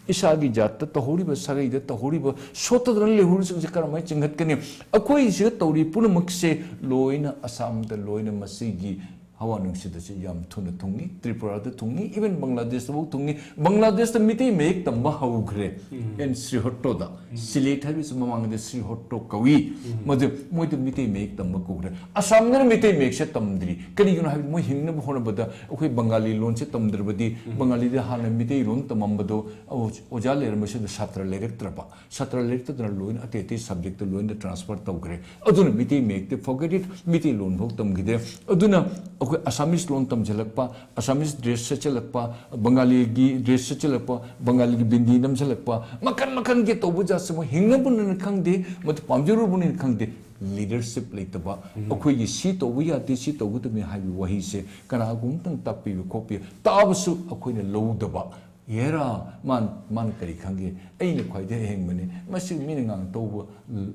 S1: Ishagi Jata, the Horiba Sari, the Horiba, shorter than Lehurs of the Karamachin Hatkani. A quasi Tori Punamakse, Loina Assam, the Loina Masigi. Hawanung sida si yam thuna thungi Tripura the thungi even Bangladesh wo thungi Bangladesh the Meetei make the mahugre and Sri Hotto da Silet habis mamang the Sri Hotto kawi madu moi the Meetei make the makugre Assam ne Meetei make se tamdri kani guna habi moi hingna bhona bada okoi Bengali lon se tamdr badi Bengali de hana Meetei lon tamambado oja ler me se satra lerek tra loin atete subject loin the transfer tawgre aduna Meetei make the forget it Meetei lon bhok tamgide aduna Assamese loan tam jalakpa, Assamese dress se chalakpa, Bengali gi dress se chalakpa, Bengali gi bindi nam chalakpa, makan ge tobu jasamo hingna bun khangde, mat pamjuru bun khangde leadership leitaba, akoi gi si tobu ya ti si tobu to me habi wahi se kana gum tang tapi copy tabasu akoi ne lodaba. Yera man kari khange ai ne khwai de heng mane masi meaning ang to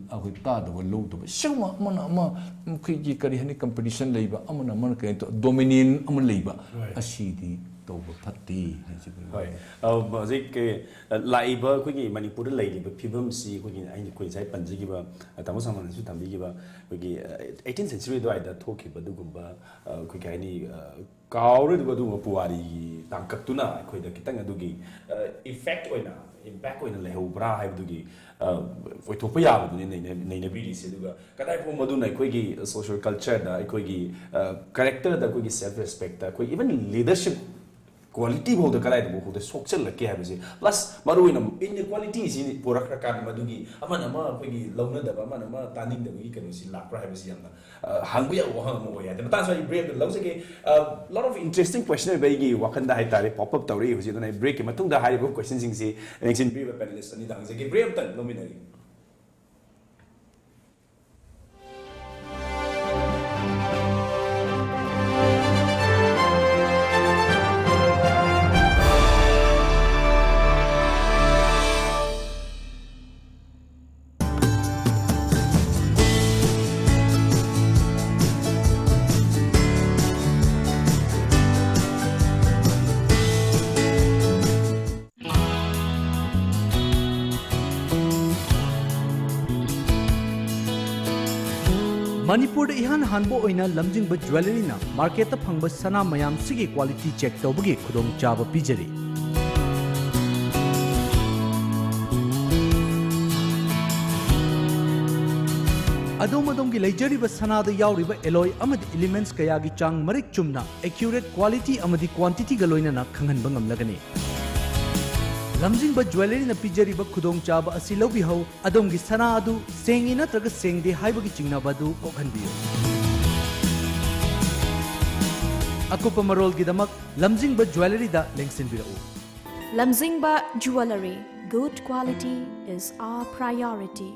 S1: akoi ta da low to shima man khoi gi kari hani competition leiba amana man kai to dominant am leiba asidi to phatti
S2: hoi mazik ke laiba khoi gi manipur leiba phibam si khoi gi ai khoi sai panji gi ba tamo saman su tambi gi ba khoi gi 18th century do ai da thoki ba du gumba khoi kai ni kaure du du puari tangkatuna khoi da kitang adugi effect oina impact oina lehubra haibugi foi thopa yabu nei na bidi se duga kadai pho madu nai khoi gi social culture da khoi gi character da khoi gi self respect da khoi even leadership quality bo da kadai bo ho da social la ke habisi plus maru ina inequality si porak kan madugi amana ma khoi gi launa da ba amana ma taning da gi kanu si lakra habisi yamna hangbu ya wa mo ya da ta so I break the lose ke lot of interesting question ba gi wakanda hai tare pop up tawri hosi da break ke matung da hai bo question sing si election brief panelist ani dang se ke break tan nominally
S4: Manipur ihan hanbo oina lamjingba jewelry na market ta phangba sana mayam sigi quality check tawbagi khudong chaba pijari adom gi leijariba sana da yauriba alloy amadi elements kaya gi chang marik chumna accurate quality amadi quantity ga loina na khanghan bangam lagani lamjingba jewelry na pijariba khudong chaba asi lobi hau adom gi sana adu sengi na traga sengde haibagi chingna badu kokhanbiyo akupa marol gi damak lamjingba jewelry da lengsin birau
S5: Lamjingba jewelry, good quality is our priority.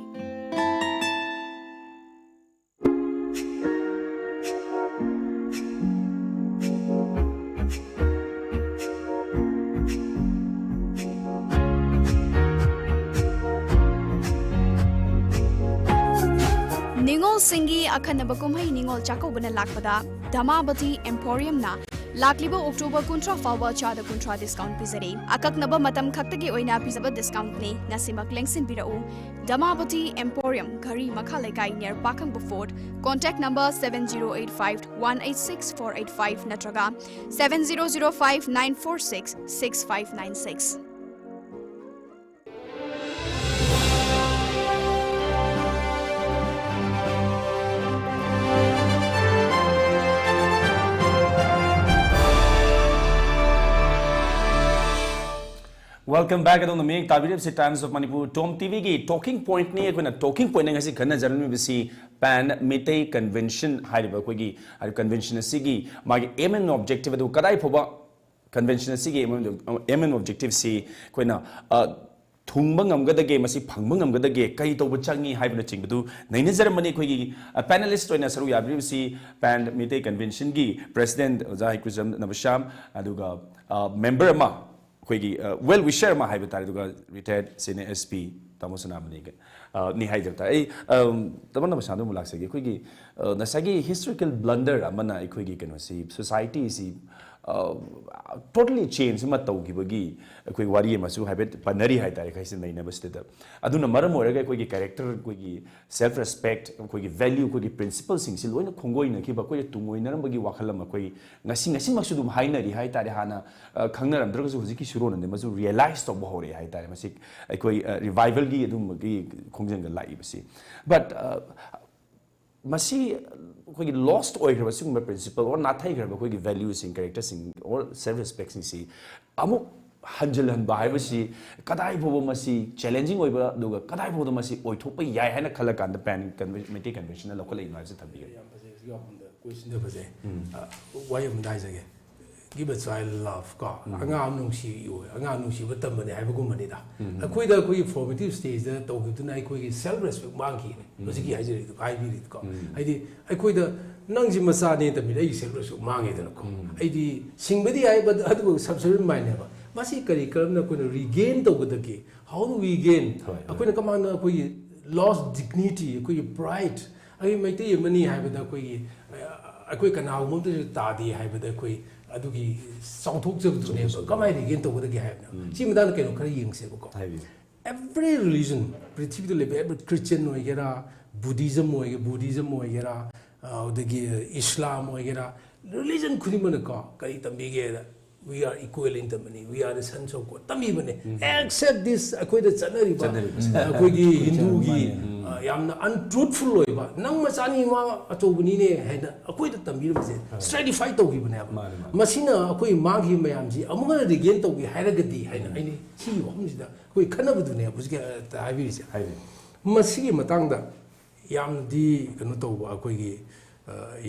S5: Ningol Singi Akanabakumai Ningol Jakobana Lakpada, Damabati Emporium na
S6: लाक्लिबो October 19 फाउबा चादा 19 discount पिजरे अककनबा मतम खक्तगी ओइना पिजबा discount ने ngasimak lengsin birau Damavati Emporium Gari Makha Lekai near Pakangbu Fort. Contact number 7085-186-485 natraga 7005-946-6596.
S2: Welcome back at the Meetei Times of Manipur Tom TV ki talking point ni ekona talking point ngasi khana jarmi bisi pan Meetei convention hariba koi gi convention asigi magi aim and objective adu kadai phoba convention asigi aim and objective si koina thungba ngamgadage masi phangba ngamgadage kai to changi haibna chingdu naina jarmani koi gi panelist oina saru yabri bisi pan Meetei convention gi president Zahid Kuzam Nabasham aduga member ma well wisher ma haiba tare duga retired senior SP Tamusana Maniga ni haidata ai tamana basando mulak sagi koigi nasagi historical blunder amana ikoigi kano si society si totally change ma tawgi bagi koi wari ma su haiba panari haidare kaisi naina basteda aduna maram oraga koigi character koigi self respect koigi value koigi principles sing si loina khongoi na kiba koi tungoi na bagi wakhalam koi ngasi maksu dum hainari haitare hana khangnaram draga hujiki shuro na masu realize to bahore haitare masi koi revival gi adum gi khongjang ga lai basi but masi koi lost oigra basi ma principle or nathai gra koi values in characters in or self respect sing si amu hanjalan bai basi kadai bobo masi challenging oiba duga kadai bobo masi oithopa yai haina khala kan the pan Meetei convention la local invites thabi
S3: ga question de base why am dai sage give a child love ka angam nung si yo angam nung si batam bane hai bagum mani da akoi da koi formative stage da to gi tunai koi self respect mang ki ne basi ki haje ri ai bi ri ko ai di akoi da nang ji masa ne ta mi ai self respect mang e da ko ai di singbadi ai ba adu subservient mind ne ba masi kari karam na ko regain to ga da ki how do we gain akoi na kaman na koi lost dignity koi pride ai Meitei mani hai ba da koi akoi kana mo ta ta di hai ba da koi adugi sauthok jab dune kamai regain to ga hai na chi madan ke no khari ying se ko every religion prithvi to lebe every Christian no gera Buddhism mo gera odagi Islam mo gera religion khudi man ko kari tambi ge we are equal in the money we are the sons of God tambi bane except this akoi da chanari ba akoi gi Hindu gi yamna untruthful loiba nang machani ma atobuni ne haina akoi da tambi ba se stratify to gi bane ba masina akoi ma gi mayam ji amunga regain to gi hairagati haina aini si hom si da akoi khana bu ne bu ge ta habi se masi gi matang da yamna di kanu to ba akoi gi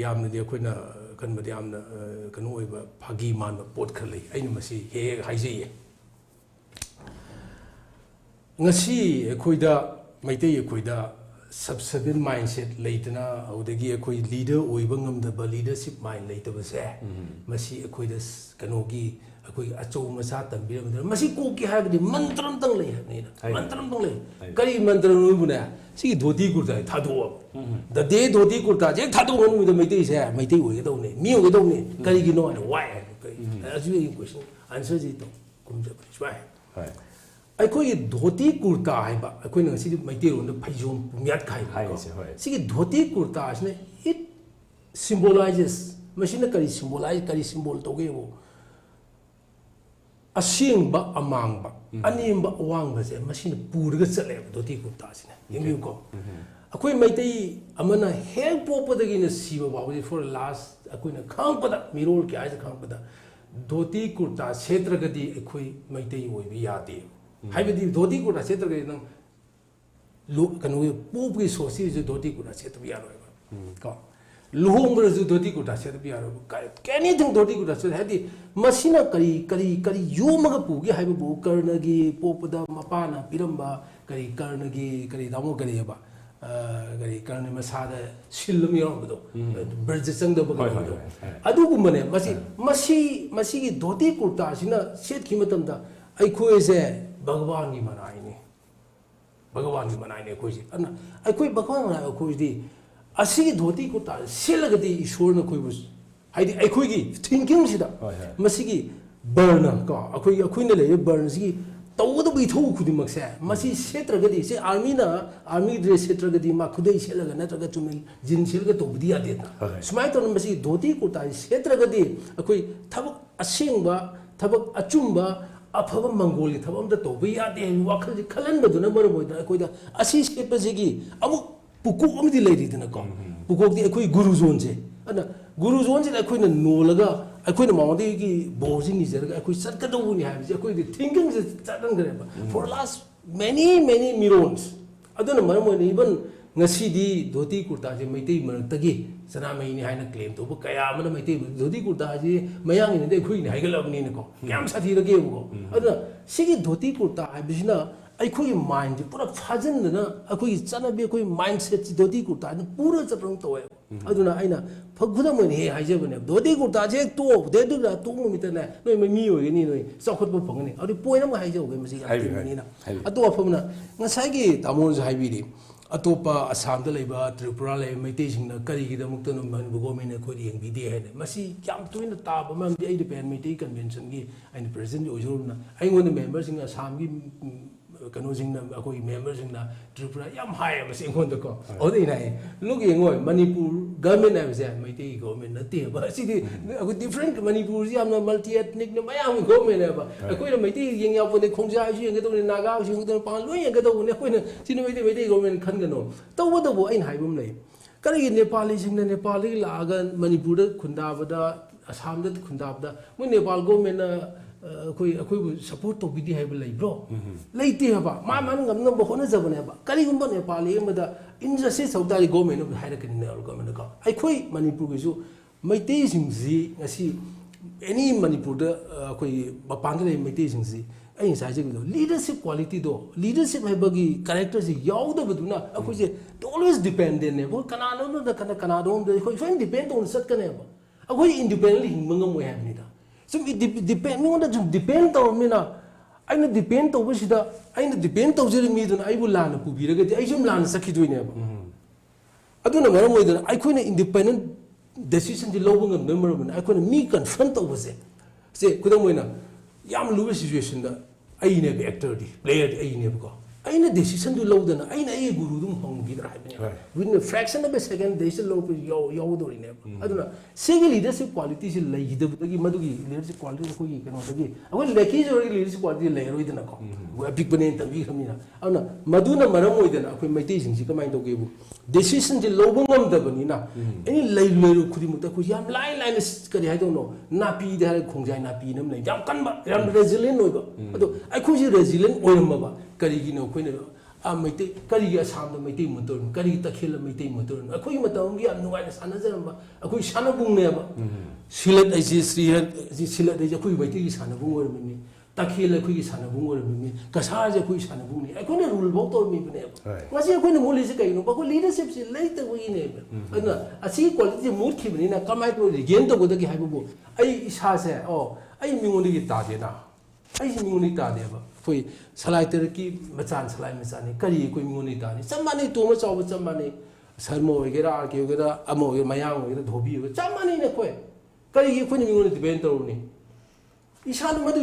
S3: yamna di akoi na kan ma yamna kanu oiba phagi man pot khali aini masi he haije ye ngasi akoi da Meitei akoi da subservient mindset leitana audagi akoi leader oiba ngamdaba leadership mind leitaba se masi akoi da kanu gi akoi achou masa tambiram masi ko ki habdi mantram tang lei ne mantram tang lei kari mantram nu buna si dhoti kurta thado the day dhoti kurta je thado ngonu da Meitei se Meitei oi da ne mi oi da ne kari gi no why as you question answer ji to kumja why akoi dhoti kurta hai ba akoi na si Meitei ron da phaijom myat khai si dhoti kurta asne it symbolizes machine kari symbol to ge wo asing ba amang ba anim ba wang ba se machine purga chale dhoti kurta asne yemi ko akoi Meitei amana hel popa da gi na siba ba for last akoi na khang pa da mirol ke ai khang pa da dhoti kurta kshetra gadi akoi Meitei oi bi yade haibadi dhoti kurta kshetra gadi nang lo kanu pop gi sosi je dhoti kurta kshetra bi yaro ko luhong ber ju dhoti kurta kshetra bi yaro anything dhoti kurta kshetra hadi masina kari yoma ga pu gi haibu bu karna gi pop da mapana piramba karna gi damo kari ba gari karna masada silum yoro do berje sang da ba adu gu mane masi gi dhoti kurta sina set ki matam da ai khoi se bhagwan gi manai ne khoi ji ana ai khoi bhagwan na khoi di asigi dhoti kurta silagadi ishwar na khoi bus हाइदि अखोइगी thinking सिदा मसिगी burn को अखोइना ले burn सिगी तौद बिथौ खुदिमक से मसी सेत्रगदी से army dress सेत्रगदी मा खुदै सेलगा नत्रगा चुमिल जिन सेलगा तोबदी यादे सुमाय तो मसी धोती कुर्ता सेत्रगदी अखोइ थबक असेंगबा थबक अचुंबा अफब मंगोली थबक अमदा तोबी यादे वाखल खलन बदुना मर मोइदा अखोइदा असि सेपजिगी अमु पुकु अमदि लेरिदना को पुकोदी अखोइ गुरु जोन से अना गुरु जोन से अखोइना नोलगा अखोइना माउदी की बोर्जी निजरगा अखोइ सटकदौनी हाबिजे अखोइदि थिंकिंग से चटन गरेबा फॉर लास्ट मेनी मिलियंस अदुना मरम Moina even ngasi dhoti kurta je Meitei maratagi sanamai ni haina claim to kaya amana Meitei dhoti kurta je mayang ni de khui ni haigalabni ne ko kyam sathi rage ko aduna sigi dhoti kurta habisna अखोई mind पूरा फाजन अखोई चनबी अखोई mindset dhoti kurta पूरा चप्रंग तोए अदुना आइना फगुदा मन हे हाइजबने धोती कुर्ता जे तो देदुला तो मितने नोय मी होयनि नोय चौखत फंगनि अदु पोइन म हाइजोगे मसी हाइबिना अदु अफमना ngसाइगी तामोल हाइबिरि अतोपा असम लेबा त्रिपुरा ले मैतेई सिंगना करिगिदमुक्त मन गवर्नमेंट अखोई यंगबिदे हैने मसी क्याम तुइन ताब ममदि आई डिपेंड मैतेई कन्वेंशन की आइन प्रेसिडेंट ओजोरना आइगोन मेंबर सिंग असम की कनोजिंगना अखोई मेंबर सिंगना त्रिपुरा याम हाय मसी इंगोंदको ओदि नाय लुक येंगोय मणिपुर गवर्नमेंट हैबसे मैतेई गवर्नमेंट नते बा सिदि अखोई डिफरेंट मणिपुर जी याम मल्टी एथनिक न मयाम गवर्नमेंट हैबा अखोई मैतेई येंग यापने खोंजा जी येंगदो नागा जी येंगदो पान लोय येंगदो ने अखोई सिन मैतेई गवर्नमेंट खनगनो तौबदबो आइन हाइबम लै करिगि नेपाली सिंगना नेपाली लागा मणिपुर खुंदाबदा असम द खुंदाबदा मो नेपाल गवर्नमेंट अखोई सपोर्ट तो बिदि हाइब लैब्रो लैते हबा मा मान गमन बखोन जबने हबा करिगुम नेपाली मदा इनजस्टिस सौदारी गवर्नमेंट हाइरकनि ने गवर्नमेंट को अखोई Manipur गिसु Meitei Singhji ngasi any Manipur the अखोई मपान ले Meitei Singhji ai sai je leadership quality do leadership haibagi character ji yaudabaduna akhoi je always dependent ne bo kanano no da kana do akhoi fan depend on sat kane ba akhoi independently hingmanga mo habni da so depend no da depend to mina aina depend to sida aina depend to jeri mi dun ai bu lana pu biraga di ai jum lana sakhi doine ba aduna maram moi da ai khoina independent decision di lobung ngam number ban ai khoina mi confront to base se kudam moina yam लुबे situation दा आइने बे actor दी player दी आइने बको आइने decision दु लौदना आइने आई गुरु दुम होंग गिदरा हाइबने win the fraction of a second they say लो यो दोरिने अदुना सेगी लीडरशिप क्वालिटी से लैगिदबदगी मदुगी लीडरशिप क्वालिटी को गी कनो दगी अगो लेकी जोरी लीडरशिप क्वालिटी लैरोइदना को वो एपिक बने तंगी खमिना अदुना मदुना मरम ओइदना अखोइ मैतेई सिंग सि कमाइ तोगेबु डिसीजन जे लोबो ngमदबनिना एनी लैलुलेरु खुदिमुता खु याम लाइन लाइन करि हाइदोनो नापी दे हारे खोंजाय नापी नम नै याम कनबा याम रेजिलिएंट ओइबा अदो अखोइ जे रेजिलिएंट ओइरमबा करिगिनो अखोइना आ मैतेई करिगी असम द मैतेई मोटर करिगी तखेल मैतेई मोटर अखोइ मतम गी याम नुगाइना सानजरमबा अखोइ सानबुंगनेबा सिलत आइजि श्रीहन जि सिलत आइजि अखोइ मैतेई सानबुंग ओइरमनि तखेल अखोइ सानबुंग ओइरमनि कसार जे अखोइ सानबुंगनि अखोइना रूल बौ तो मी बने ngasi अखोइना मोलिसे कइनो बखो लीडरशिप से लैत वइने अदना असि क्वालिटी मूड खिबनिना कमाइ तो रिगेन तो गोदगी हाइबो आई इसा से ओ आई मिंगोनि तादेना आई मिंगोनि तादेबा कोई सलाइतर की मचान सलाई मचाने करी कोई मिंगोनि ताने चमाने तो म चाव चमाने शर्मो वगैरह आर के वगैरह अमो मयां वगैरह धोबी वगैरह चमाने ने कोई करी कोई मिंगोनि डिपेंड तोनी इसान मदु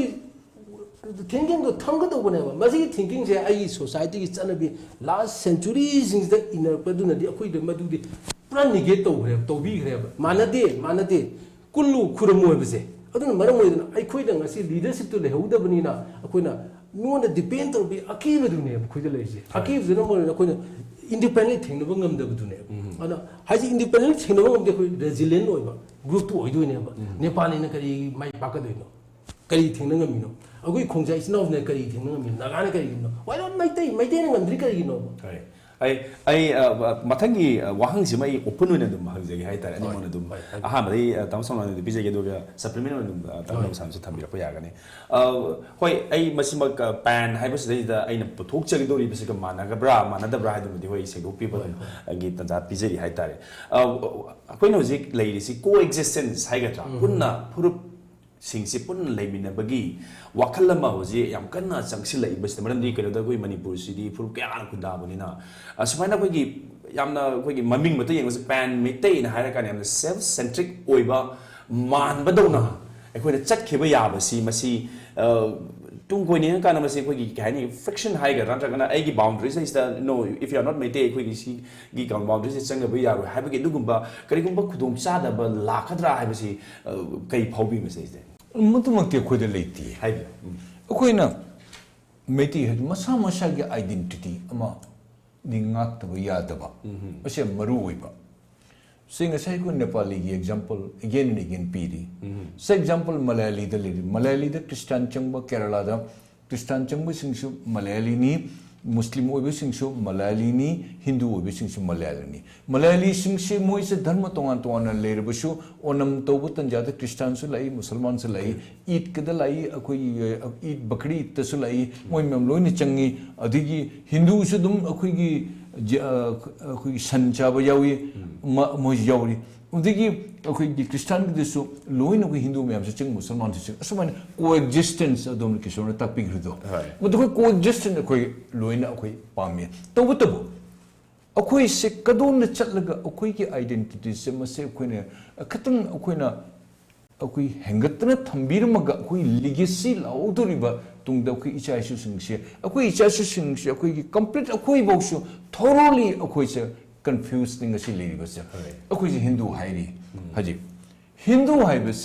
S3: थिंकिंग तो थंग तो बने मसी थिंकिंग से आई सोसाइटी की चनबी last century since the inner पदुना दि अखोइ द मदु दि पूरा निगेट तो रे तो बी रे मानदे कुल्लु खुरमो बसे अदुना मरम ओइदना अखोइ द ngasi लीडरशिप तो लेहौदबनिना अखोइना मिङोन डिपेंड तो बी अकीब दुने अखोइ द लेजे अकीब जन मोन अखोइना इंडिपेंडेंट थिंगनब ngमदबदुने अना हाजि इंडिपेंडेंट थिंगनब ngमदे अखोइ रेजिलिएंट ओइबा ग्रुप तो ओइदोइने नेपालीना करी माइ पाकदोइनो करी थिंगनगमिनो अगुई खोंजा इस्नोव ने करी थिंगनगमि नागाने करीगिनो वाइ नॉट मैतेई ने ngमद्रि करीगिनो
S2: आई मथंगी वाहंग सिम आई ओपन ओइना दुम हंगजेगे हाइ तारे निमोन दुम आहा मदि तामसोन ने बिजेगे दोगा सप्लीमेंट दुम ताम सामसे थम्बिरप यागने होय आई मसिमक पैन हाइबस दैदा आइना पुथोक चगे दोरि बिसे क मानागब्रा मानदब्रा हाइदुमदि होय सेगो पीपल गी तंजा पिजेरि हाइ तारे अखोइनो जिक लैरिसि को एक्जिस्टेंस हाइगत्रा पुन्ना फुरुप सिंगसि पुन लेमिनबगी वाखल अमा होजे याम कन्ना चंगसिल इबस मरमदि करेदा कोइ मणिपुर सिदी फुरु क्या खुदाबनिना असुमाइना कोइगी यामना कोइगी ममिंग मते यंगस पैन मेतै न हायरा काने याम सेल्फ सेंट्रिक ओइबा मान बदौना अखोइना चटखिबा याबसी मसी tung koi ni kana masi koi gi kai ni friction high ga ranta kana ai gi boundaries is the no if you are not Meitei koi gi si gi kan boundaries is chang ba ya ro ha ba gi dugumba kari gumba khudong cha da ba la khadra ha ba si kai phaubi message de
S1: mutumak te khoi de leiti
S2: hai
S1: koi na Meitei ha masa masa gi identity ama ningak ta ba ya da ba ase maru oi ba Sing a second Nepali example again and again piri. Say example Malayali the lady. Malayali the Christian Changba Kerala the Christian Changba sings Malayali ni Muslim obi sings Malayali ni Hindu obi sings Malayali ni. Malayali sings mo is a dharma tongan toana later bashu onam tobutan jada Christian sulai Musliman sulai eat kadalai akoi eat bakri tasulai moi memlo ni changi adigi Hindu sudum akoi अखोई सन चाब यावी मोज यावी उनकी अखोई Christian की जो lion अखोई हिंदू में हमसे चिंग मुसलमान से चिंग असमान कोएग्जिस्टेंस अदोम किशोर ने तापी घृतो मतलब कोई कोएग्जिस्टेंस अखोई लोइन अखोई पामे तो वो तब अखोई से कदों ने चल लगा अखोई की आइडेंटिटी से मसे अखोई ने खतन अखोई ना अखोई हैंगत ने थंबीर मगा अखोई लिगेसी लाओ तो रिबा तुंग दो कोई इच्छा इशू सिंगसे अखोई इच्छा इशू सिंगसे अखोई की कंप्लीट अखोई बॉक्सो thoroughly अखोई से confused थिंग ऐसी लेरी बस अखोई से हिंदू हाईरी हजी हिंदू हाई बस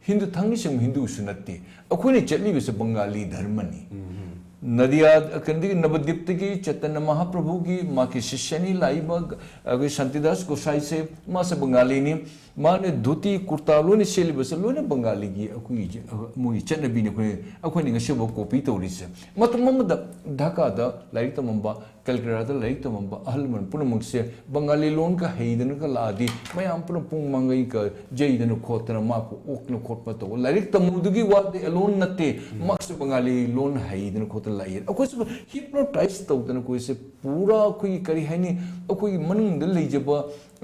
S1: हिंदू थंगी से हिंदू सुनती अखोई ने चली बस बंगाली धर्मनी नदिया कंदी नवद्वीप की चैतन्य महाप्रभु की माँ की शिष्यनी लाई बग अगर शांतिदास गोसाई से माँ से बंगाली ने माँ ने धोती कुर्ता लोने शेली बस लोने बंगाली की अकुई मुई चन्ने भी ने कोई अकुई ने गशे वो कॉपी तोड़ी से मतलब मम्मा ढाका दा लाइक तो मम्बा कलकत्ता दा लाइक तो मम्बा अहलमन पुनः मुझसे बंगाली लोन का है इधर का लादी मैं हम पुनः पुंग मंगई का जय इधर खोतना माँ को ओकने खोट पतो लाइक तो मुद्दगी वाद लोन नते मक्स बंगाली लोन है इधर खोत लाइए अकुई से hypnotize तो उधर कोई से पूरा कोई करी है नहीं कोई मन दिल ले जब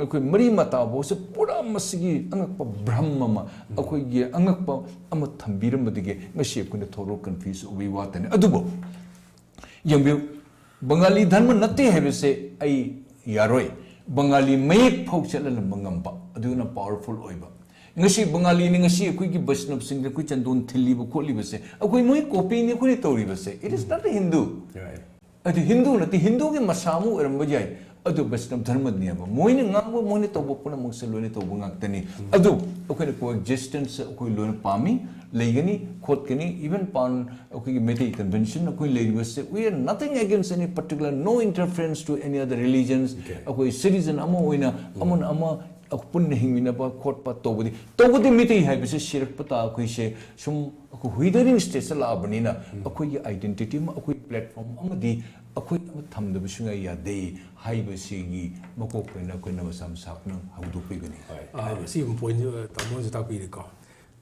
S1: कोई मरी मता वो से पूरा मस्गी अंगक पर ब्रह्म मा कोई ये अंगक पर अम थंबीरम बदिगे मशीब को ने थोरो कंफ्यूज हुई बात है अदुबो यंग बंगाली धर्म नते है वैसे आई यारोय बंगाली मयक फौक चलन बंगम्बा अदुना powerful ओइबा ngasi bangali ni ngasi akoi ki vaishnava singh akoi chandon thilli bu kholi base akoi moi copy ni akoi tori base it is not a hindu adi hindu nati hindu ki masamu eramba jai adu vaishnava dharma ni aba moi ni ngam moi ni tobo puna mongse lone tobo ngaktani adu akoi ni coexistence akoi lone pami leigani khotkani even pan akoi ki Meitei convention akoi leiri base we are nothing against any particular no interference to any other religions akoi citizen ama oina amon ama अकुपन हिंगिना बा खोट पा तोबदी मिते है बिसे शिरक पता कोई से सुम अकु हुइदरिंग stage ला बनिना अकु ये आइडेंटिटी म अकु प्लेटफॉर्म अमदी अकु थमद बिसुंगा यादे हाई बसिगी मको कोइना कोइना मसम सापन हउदु पिगनी
S3: सी पॉइंट तमो जता पिरिको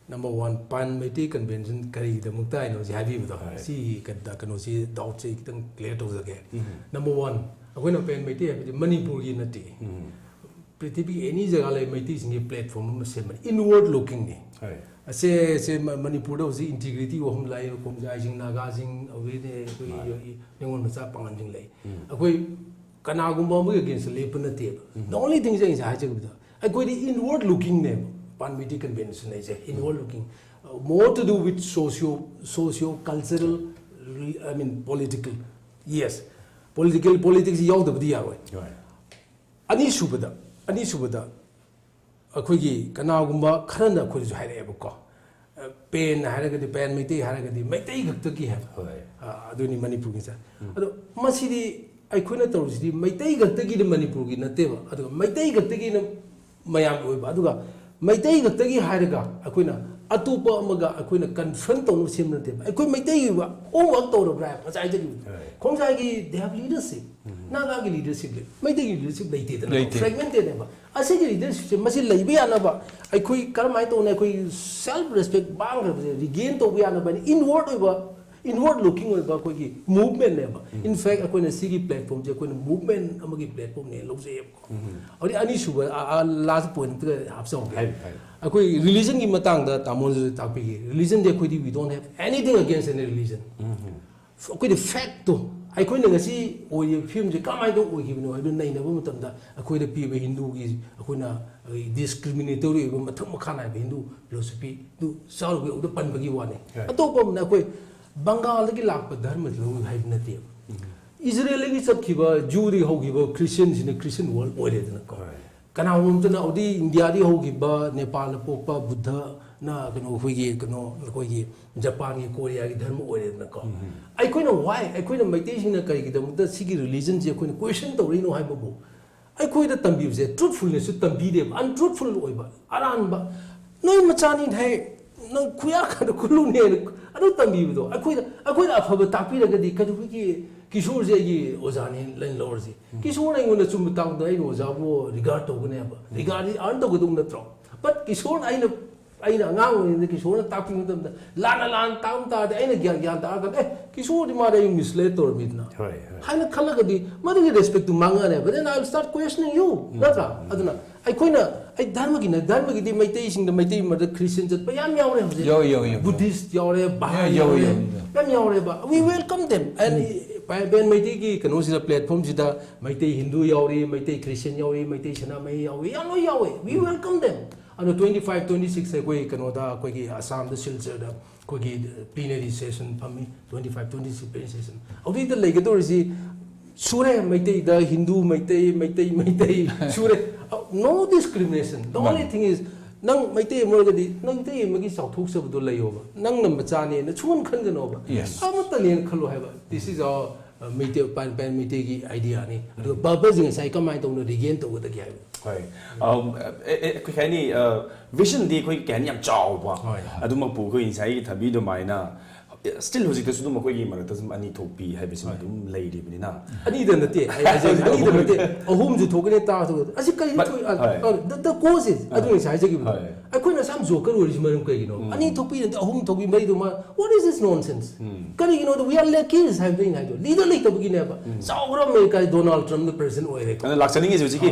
S3: नंबर 1 पान Meitei कन्वेंशन करी द मुक्ता नो जी हाबी बतो सी कदा कनो सी डाउट से कितन क्लियर तो जगे नंबर 1 अकोइना पेन Meitei है मणिपुर की नती पृथ्वी एनी जगह ले Meitei सिंह प्लेटफॉर्म में से इनवर्ड लुकिंग ने से मणिपुर से इंटीग्रिटी वो हम लाई कोमजाई सिंह नागा सिंह अवे ने कोई नेवन मचा पांगन सिंह लाई अकोई कनागुम्बा में अगेंस्ट लेप नते द ओनली थिंग इज हाई जग अकोई द इनवर्ड लुकिंग ने पान Meitei कन्वेंशन है inward looking more to do with socio cultural I mean political yes politics यावदबदी यारोय अनीसुबदा अखोगी कनागुम्बा खरना अखोजु हाइरेबको पेन हाइरगदि पेन Meitei हाइरगदि Meitei गक्तकी है अदुनि मणिपुर की अदो मसिदि अखोना तौरसिदि Meitei गक्तकी द मणिपुर की नतेबा अदो Meitei गक्तकी न मयाम ओइबा अदुगा Meitei गक्तकी हाइरगा अखोना अतुपा अमगा अखोना कन्फ्रंट तौनु सेमनतेबा अखोय Meitei वा ओ वर्क तौरब्रा मचाइ जगी खोंजागी दे हैव लीडरशिप नागा की लीडरशिप Meitei की लीडरशिप लेते फ्रेगमेंटेड है असे की लीडरशिप से मसी लइबे यानाबा अखोई करमाय तौने अखोई सेल्फ रेस्पेक्ट बांग रिगेन तो यानाबा इनवर्ड लुकिंग ओइबा अखोई की मूवमेंट ने इन फैक्ट अखोइना सी की प्लेटफॉर्म जे अखोइना मूवमेंट अमगी प्लेटफॉर्म ने लौजे और अनि सुबा लास्ट पॉइंट हाफसो अखोई रिलीजन की मतंग दा तामोन जे तापी रिलीजन दे अखोई we don't have anything against any religion अखोई द फैक्ट तो ꯑꯩꯈꯣꯏꯅ ꯉꯁꯤ ꯑꯣꯏꯔꯤꯕ ꯐꯤꯕꯝꯁꯦ ꯀꯃꯥꯏꯅ ꯑꯣꯏꯈꯤꯕꯅꯣ ꯍꯥꯏꯕꯗꯨ ꯅꯩꯅꯕ ꯃꯇꯝꯗ ꯑꯩꯈꯣꯏꯗ ꯄꯤꯕ ꯍꯤꯟꯗꯨꯒꯤ ꯑꯩꯈꯣꯏꯅ ꯗꯤꯁꯀ꯭ꯔꯤꯃꯤꯅꯦꯇꯣꯔꯤ ꯑꯣꯏꯕ ꯃꯊꯛ ꯃꯈꯥ ꯅꯥꯏꯕ ꯍꯤꯟꯗꯨ ꯐꯤꯂꯣꯁꯣꯐꯤꯗꯨ ꯆꯥꯎꯔꯒ ꯄꯟꯕꯒꯤ ꯋꯥꯅꯤ ꯑꯇꯣꯞꯄ ꯑꯃꯅ ꯑꯩꯈꯣꯏ ꯕꯪꯒꯥꯜꯗꯒꯤ ꯂꯥꯛꯄ ꯙꯔꯃ ꯂꯧꯏ ꯍꯥꯏꯕ ꯅꯠꯇꯦꯕ ꯏꯖꯔꯦꯜꯗꯒꯤ ꯆꯠꯈꯤꯕ ꯖꯨꯗꯒꯤ ꯍꯧꯈꯤꯕ ꯈ꯭ꯔꯤꯁꯇꯤꯌꯟꯁꯤꯅ ꯈ꯭ꯔꯤꯁꯇꯤꯌꯟ ꯋꯥꯔꯜ ꯑꯣꯏꯔꯦꯗꯅꯀꯣ ꯀꯅꯥꯒꯨꯝꯕꯗꯅ ꯑꯧꯗꯤ ꯏꯟꯗꯤꯌꯥꯗꯒꯤ ꯍꯧꯈꯤꯕ ꯅꯦꯄꯥꯜꯗ ꯄꯣꯛꯄ ꯕꯨද්ධꯅ ꯑꯩꯈꯣꯏꯒꯤ ꯖꯄꯥꯟꯒꯤ ꯀꯣꯔꯤꯌꯥꯒꯤ ꯙꯔꯃ ꯑꯣꯏꯔꯦꯗꯅꯀꯣ ꯑꯩꯈꯣꯏꯅ ꯋꯥꯏ ꯑꯩꯈꯣꯏꯅ ꯃꯩꯇꯩꯁꯤꯡꯅ ꯀꯔꯤꯒꯤꯗꯃꯛꯇ ꯁꯤꯒꯤ ꯔꯤꯂꯤꯖꯟꯁꯦ ꯑꯩꯈꯣꯏꯅ ꯀ꯭ꯋꯦꯁꯟ ꯇꯧꯔꯤꯅꯣ ꯍꯥꯏꯕꯕꯨ ꯑꯩꯈꯣꯏꯗ ꯇꯝꯕꯤꯕꯁꯦ ꯇ꯭ꯔꯨꯊꯐꯨꯜꯅꯦꯁꯁꯨ ꯇꯝꯕꯤꯗꯦꯕ ꯑꯟꯇ꯭ꯔꯨꯊꯐꯨꯜ ꯑꯣꯏꯕ ꯑꯔꯥꯟꯕ ꯅꯣꯏ ꯃꯆꯥꯅꯤ ꯍꯥꯏ ꯅꯪ ꯈꯨꯌꯥꯈꯥꯗ ꯈꯨꯜꯂꯨꯅꯦ ꯑꯗꯨ ꯇꯝꯕꯤꯕꯗꯣ ꯑꯩꯈꯣꯏꯗ ꯑꯐꯕ ꯇꯥꯛꯄꯤꯔꯒꯗꯤ ꯀꯩꯗꯧꯕꯒꯤ ꯀꯤꯁꯣꯔꯁꯦ ꯑꯩꯒꯤ ꯑꯣꯖꯥꯅꯤ ꯂꯩ ꯂꯧꯔꯁꯤ ꯀꯤꯁꯣꯔꯅ ꯑꯩꯉꯣꯟꯗ ꯆꯨꯝꯕ ꯇꯥꯛꯄꯗ ꯑꯩꯅ ꯑꯣꯖꯥꯕꯨ ꯔꯤꯒꯥꯔꯗ ꯇꯧꯒꯅꯦꯕ ꯔꯤꯒꯥꯔꯗꯤ ꯑꯥꯔꯟ ꯇꯧꯒꯗꯧ ꯅꯠꯇ꯭ꯔꯣ ꯕꯠ ꯀꯤꯁꯣꯔꯅ ꯑꯩꯅ ꯑꯉꯥꯡ ꯑꯣꯏꯔꯤꯉꯩꯗ ꯀꯤꯁꯣꯔꯅ ꯇꯥꯛꯄꯤ ꯃꯇꯝꯗ ꯂꯥꯟꯅ ꯇꯥꯛꯄ ꯇꯥꯔꯗꯤ ꯑꯩꯅ ꯒ꯭ꯌꯥꯟ ꯇꯥꯔꯒ ꯀꯤꯁꯣꯔꯗꯤ ꯃꯥꯗꯤ ꯑꯩ ꯃꯤꯁꯂꯦꯠ ꯇꯧꯔꯝꯃꯤꯗꯅ ꯍꯥꯏꯅ ꯈꯜꯂꯒꯗꯤ ꯃꯗꯨꯒꯤ ꯔꯦꯁꯄꯦꯛꯇꯨ ꯃꯥꯡꯉꯅꯦꯕ ꯗꯦꯟ ꯑꯥꯏ ꯋꯤꯜ ꯁ꯭ꯇꯥꯔꯠ ꯀ꯭ꯋꯦꯁꯅꯤꯡ ꯌꯨ ꯅꯠꯇ꯭ꯔꯥ ꯑꯗꯨꯅ ꯑꯩꯈꯣꯏꯅ ꯑꯩ ꯙꯔꯃꯒꯤꯗꯤ ꯃꯩꯇꯩꯁꯤꯡꯗ ꯃꯩꯇꯩ ꯃꯔꯛꯇ ꯈ꯭ꯔꯤꯁꯇꯤꯌꯟ ꯆꯠꯄ ꯌꯥꯝ ꯌꯥꯎꯔꯦ ꯍꯧꯖꯤꯛ ꯕꯨddhist ꯌꯥꯎꯔꯦ ꯕꯍꯥꯏ ꯌꯥꯎꯔꯦ ꯌꯥꯝ ꯌꯥꯎꯔꯦꯕ ꯋꯤ ꯋꯦꯜꯀꯝ ꯗꯦꯝ ꯕꯦꯟ ꯃꯩꯇꯩꯒꯤ ꯀꯩꯅꯣꯁꯤꯗ ꯄ꯭ꯂꯦꯠꯐꯣꯝꯁꯤꯗ ꯃꯩꯇꯩ ꯍꯤꯟꯗꯨ ꯌꯥꯎꯔꯤ ꯃꯩꯇꯩ ꯈ꯭ꯔꯤꯁꯇꯤꯌꯟ ꯌꯥꯎꯔꯤ ꯃꯩꯇꯩ ꯁꯅꯥꯃꯍꯤ ꯌꯥꯎꯔꯤ ꯌꯥꯝ ꯂꯣꯏ ꯌꯥꯎꯋꯦ ꯋꯤ ꯋꯦꯜꯀꯝ ꯗꯦꯝ ꯑꯗꯣ 25, 26 ꯑꯩꯈꯣꯏ ꯀꯩꯅꯣꯗ ꯑꯩꯈꯣꯏꯒꯤ ꯑꯁꯥꯝꯗ ꯁꯤꯜꯆꯔꯗ ꯑꯩꯈꯣꯏꯒꯤ ꯄ꯭ꯂꯤꯅꯔꯤ ꯁꯦꯁꯟ ꯐꯝꯃꯤ 25, 26 ꯄ꯭ꯂꯤꯅꯔꯤ ꯁꯦꯁꯟ ꯑꯗꯨꯗ ꯂꯩꯒꯗꯧꯔꯤꯁꯤ ꯁꯨꯔꯦ ꯃꯩꯇꯩꯗ ꯍꯤꯟꯗꯨ ꯃꯩꯇꯩ ꯁꯨꯔꯦ ꯅꯣ ꯗꯤꯁꯀ꯭ꯔꯤꯃꯤꯅꯦꯁꯟ ꯗ ꯑꯣꯟꯂꯤ ꯊꯤꯡ ꯏꯁ ꯅꯪ ꯃꯩꯇꯩ ꯑꯃ ꯑꯣꯏꯔꯒꯗꯤ ꯅꯪ ꯃꯩꯇꯩ ꯑꯃꯒꯤ ꯆꯥꯎꯊꯣꯛꯆꯕꯗꯣ ꯂꯩꯌꯣꯕ ꯅꯪꯅ ꯃꯆꯥꯅꯦꯅ ꯁꯨꯡꯈꯟ ꯈꯟꯒꯅꯣꯕ ꯑꯃꯠꯇꯅꯦꯅ ꯈꯜꯂꯣ ꯍꯥꯏꯕ ꯗꯤꯁ ꯏज ꯑꯋꯔ ꯃꯩꯇꯩꯒꯤ ꯑꯥꯏꯗꯤꯌꯥꯅꯤ ꯑꯗꯨꯒ ꯄꯔꯄꯁꯁꯤ ꯉꯁꯥꯏ ꯀꯃꯥꯏꯅ ꯇꯧꯅ ꯔꯤꯒꯦꯟ ꯇꯧꯒꯗꯒꯦ ꯍꯥꯏꯕ
S2: ꯍꯣꯏ ꯑꯩꯈꯣꯏ ꯀꯩ ꯍꯥꯏꯅꯤ ꯚꯤꯖꯟꯗꯤ ꯑꯩꯈꯣꯏ ꯀꯩ ꯍꯥꯏꯅꯤ ꯌꯥꯝ ꯆꯥꯎꯕ ꯑꯗꯨꯃꯛꯄꯨ ꯑꯩꯈꯣꯏ ꯉꯁꯥꯏꯒꯤ ꯊꯕꯤ ꯑꯗꯨꯃꯥꯏꯅ ꯁ꯭ꯇꯤꯜ ꯍꯧꯖꯤꯛꯇꯁꯨ ꯑꯗꯨꯝ ꯑꯩꯈꯣꯏꯒꯤ ꯃꯔꯛꯇ ꯁꯨꯝ ꯑꯅꯤ ꯊꯣꯛꯄꯤ ꯍꯥꯏꯕꯁꯤꯃ ꯑꯗꯨꯝ ꯂꯩꯔꯤꯕꯅꯤꯅ
S3: ꯑꯅꯤꯗ ꯅꯠꯇꯦ ꯑꯅꯤꯗ ꯅꯠꯇꯦ ꯑꯍꯨꯝꯁꯨ ꯊꯣꯛꯀꯅꯤ ꯇꯔꯥ ꯊꯣꯛꯀꯅꯤ ꯑꯁꯤ ꯀꯔꯤ ꯊꯣꯛꯏ ꯗ ꯀꯣዝ ꯏꯁ ꯑꯗꯨ ꯉꯁꯥꯏ ꯍꯥꯏꯖꯈꯤꯕꯗꯣ ꯑꯩꯈꯣꯏꯅ ꯁꯝ ꯖꯣꯀꯔ ꯑꯣꯏꯔꯤꯁꯤ ꯃꯔꯝ ꯀꯩꯒꯤꯅꯣ ꯑꯅꯤ ꯊꯣꯛꯄꯤ ꯅꯠꯇꯦ ꯑꯍꯨꯝ ꯊꯣꯛꯄꯤ ꯃꯔꯤꯗꯣ ꯋꯥꯠ ꯏꯁ ꯗꯤꯁ ꯅꯣꯟꯁꯦꯟꯁ ꯀꯔꯤꯒꯤꯅꯣꯗ ꯋꯤ ꯑꯥꯔ ꯂꯦꯀꯤꯁ ꯍꯥꯏꯕꯗꯣ ꯑꯩꯅ ꯍꯥꯏꯗꯣ ꯂꯤꯗꯔ ꯂꯩꯇꯕꯒꯤꯅꯦꯕ ꯆꯥꯎꯈ꯭ꯔ ꯑꯃꯦꯔꯤꯀꯥꯒꯤ ꯗꯣꯅꯥꯜꯗ ꯇ꯭ꯔꯝꯞꯅ ꯄ꯭ꯔꯦꯁꯤꯗꯦꯟꯠ ꯑꯣꯏꯔꯦ
S2: ꯑꯗꯨꯅ ꯂꯥꯛꯆꯅꯤꯡꯉꯤꯁꯦ ꯍꯧꯖꯤꯛꯀꯤ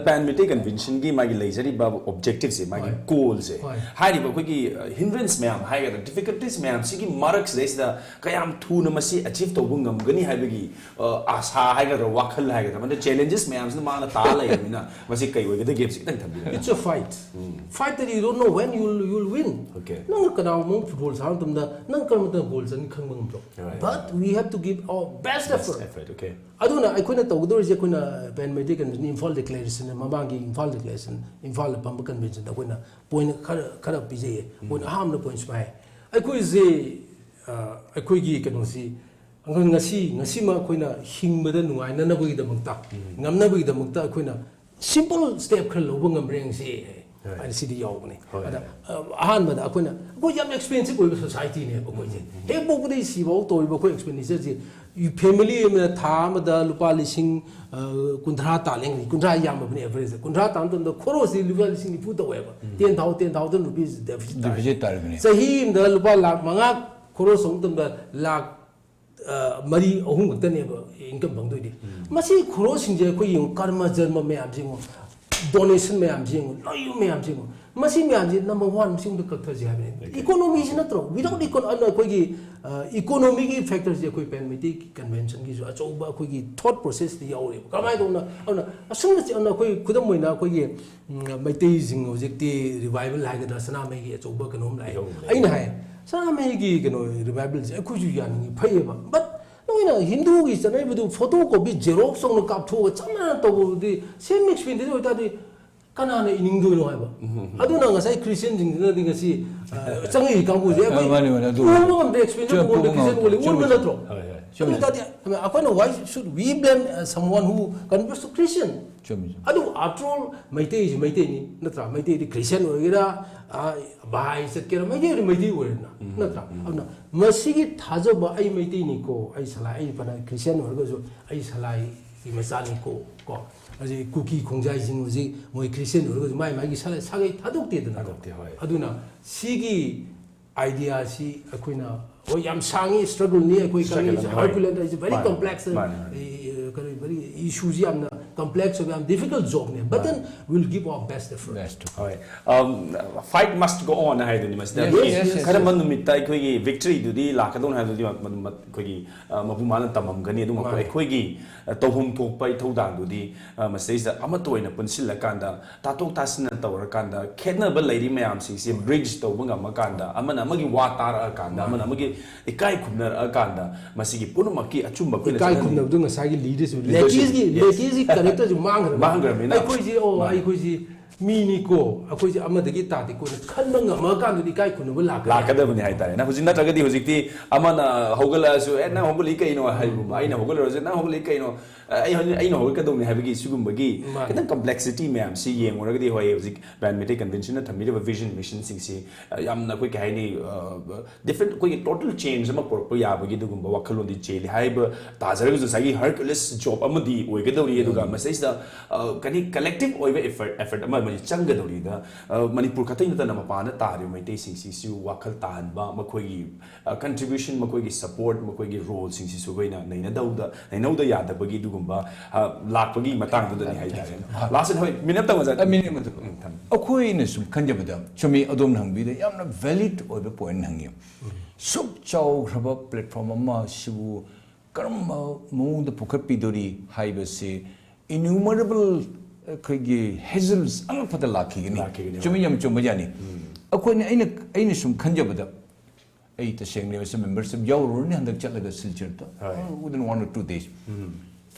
S2: ꯄꯦꯟ ꯃꯤꯇꯩ ꯀꯟꯚꯦꯟꯁꯟꯒꯤ ꯃꯥꯒꯤ ꯂꯩꯖꯔꯤꯕ ꯑꯣꯕꯖꯦꯛꯇꯤꯚꯁꯦ ꯃꯥꯒꯤ ꯒꯣꯜꯁꯦ ꯍꯥꯏꯔꯤꯕ ꯑꯩꯈꯣꯏꯒꯤ ꯍꯤꯟꯗ꯭ꯔꯦꯟꯁ ꯃꯌꯥꯝ ꯍꯥꯏꯒꯗ꯭ꯔꯥ ꯗꯤꯐꯤꯀꯜꯇꯤꯁ ꯃꯌꯥꯝ ꯁꯤꯒꯤ ꯃꯔꯛꯁꯤꯗꯩꯁꯤꯗ ꯀꯌꯥꯝ ꯊꯨꯅ ꯃꯁꯤ ꯑꯆꯤꯞ ꯇꯧꯕ ꯉꯝꯒꯅꯤ ꯍꯥꯏꯕꯒꯤ ꯑꯥꯁꯥ ꯍꯥꯏꯒꯗ꯭ꯔꯥ ꯋꯥꯈꯜ ꯍꯥꯏꯒꯗ꯭ꯔꯥ ꯃꯗ ꯆꯦꯂꯦꯟꯖꯦꯁ ꯃꯌꯥꯝꯁꯤꯅ ꯃꯥꯅ ꯇꯥ ꯂꯩꯔꯕꯅꯤna ꯃꯁꯤ ꯀꯩ ꯑꯣꯏꯒꯗꯒꯦ ꯈꯤꯇꯪ ꯊꯝꯕꯤꯌꯨ
S3: It's a fight. Fight that you don't know when you'll win.
S2: Okay.
S3: Nang kanaw football sa tumda nang karamata goals ani khangba ngam But we have to give our best effort.
S2: Okay.
S3: Aduna aikoina tawgdorisi aikoina pen meeting kan Imphal declaration mamangi Imphal declaration Imphal pamba convention aikoina point khara pijay point ahamna points bai aikoi je aikoi gi kanosi angang ngasi ma aikoina hingbada nuaina na bagi damakta ngamna bagi damakta aikoina simple step khar lobo ngamreng si and city yawni ada ahanbada akoina ko yam expensive oiba society ne ko je he bokudi sibo to iba ko expenditure ji family me tha amada lupa lising kundra taleng kundra yam bane average kundra tam tam khoro si lupa lising fu to weba 10,000 rupees deficit
S1: tarbani
S3: sahi da lupa lakh manga khoro song tam da lakh mari ahum gakta ne income bangdoi di masi khoro singje ko yung karma jarma me amjing donation me amjing loyu me amjing masi me amjing number 1 sing the kakta ji habe economy is not wrong without economy ko gi economic factors je ko pen meeting convention gi jo achoba ko gi thought process di yaure kamai dona ana asung ji ana ko khudam moina ko gi meitei jing objecti revival haga sana me gi achoba kanom lai aina hai sana me gi kano revival je ko ju yani phaiba but noina hindu gi sanai budu photocopy xerox song kap tho chamana to di same experience oi ta di kanana ining do no haiba aduna ngasai christian jing na di ngasi changi kangbu je ko
S1: mani adu
S3: mo ngam de experience ko de christian ko le won na tro akona why should we blame someone who converts to christian adu after all maitei ni natra maitei di christian oira bai sakera maitei oira natra aduna masigi thajaba ai maitei ni ko ai salai ai pana christian orga jo ai salai ki masani ko aje kuki khongjai jing uji moi christian orga mai gi salai sagai thadok te dana aduna sigi idea si akoina o yam sangi struggle ni akoi kami herculean is very complex very issue ji amna complex or difficult job ne, but then we'll give our best effort.
S2: Fight must go on hai duni mas da kada man numit tai khoi gi victory du di la ka don ha du di khoi gi mapu man tamam gani du ma khoi gi tawhum thok pai thodang du di masai sa ama toina punsil la kanda ta tok ta sin ta wara kanda khedna ba lady mayam sing si bridge to bunga ma kanda amana magi wa tar a kanda amana magi ikai khumnar a kanda masigi punuma ki achumba ko
S3: ikai khumnar du ngasai gi leadership lekis gi character ju mangra me ai khoi ji o ai khoi ji mini ko akoi ji amadagi tadi ko khanba ngama kan du kai khunu la
S2: ka da bani hai tare na hujin na tagadi hujikti amana hogala su na hoguli kai no hai bu ai na hogala ro na hoguli kai no ai no hogol ka dong ne habigi sugum bagi kadang complexity me am si yeng ora gadi hoi hujik band meeting convention na thammi ba vision mission sing si yam na koi kai ni different koi total change ma por ya bagi du gumba wakhalon di cheli hai ba tajar ju sagi hercules job amadi oi gadori edu ga message da kani collective oi effort ama changadori da manipur khatai na mapana tari Meitei sing si su wakhal tan ba makoi contribution makoi support makoi role sing si su goina naina dauda naina da yada bagi du gumba lakpagi matang du ni hai tare last hoi minute ta maja
S1: minute akoi ne sum khanjabada chumi adom nangbi da yamna valid oiba point nangi sub chaw khaba platform amma sibu karam mung da pukhat pidori haiba se innumerable khagi hazels ang pata lakhi ni chumi yam chum bajani akoi ne aina sum khanjabada ai ta sengni was membership yawru ni handak chalaga silchar ta within 1 or 2 days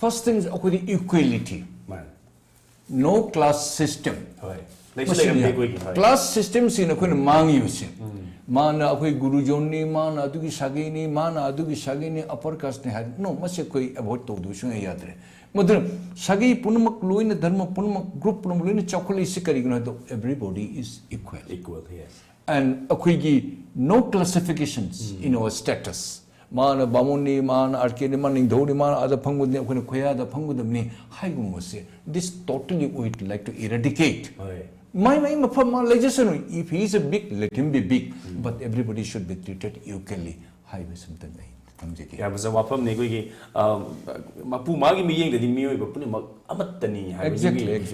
S1: first thing is akoi equality no class system class system sin akoi mang use mana akoi guru jonni mana adugi sagini mana adugi sagini upper caste ne had no mase koi avoid to do shun yadre madra sagi punumak loina dharma punumak group punum loina chakuli sikari guna to everybody is equal
S2: yes
S1: and akoi no classifications in our status mana bamuni mana arkeni mana indhori mana ada phangudne akoi khoya da phangudamni haigumose this totally we would like to eradicate my mafam legislation if he is a big let him be big but everybody should be treated equally high something like
S2: ya baza wapam ne goi gi mapu magi mi yeng de mi oi ba puni amatani ha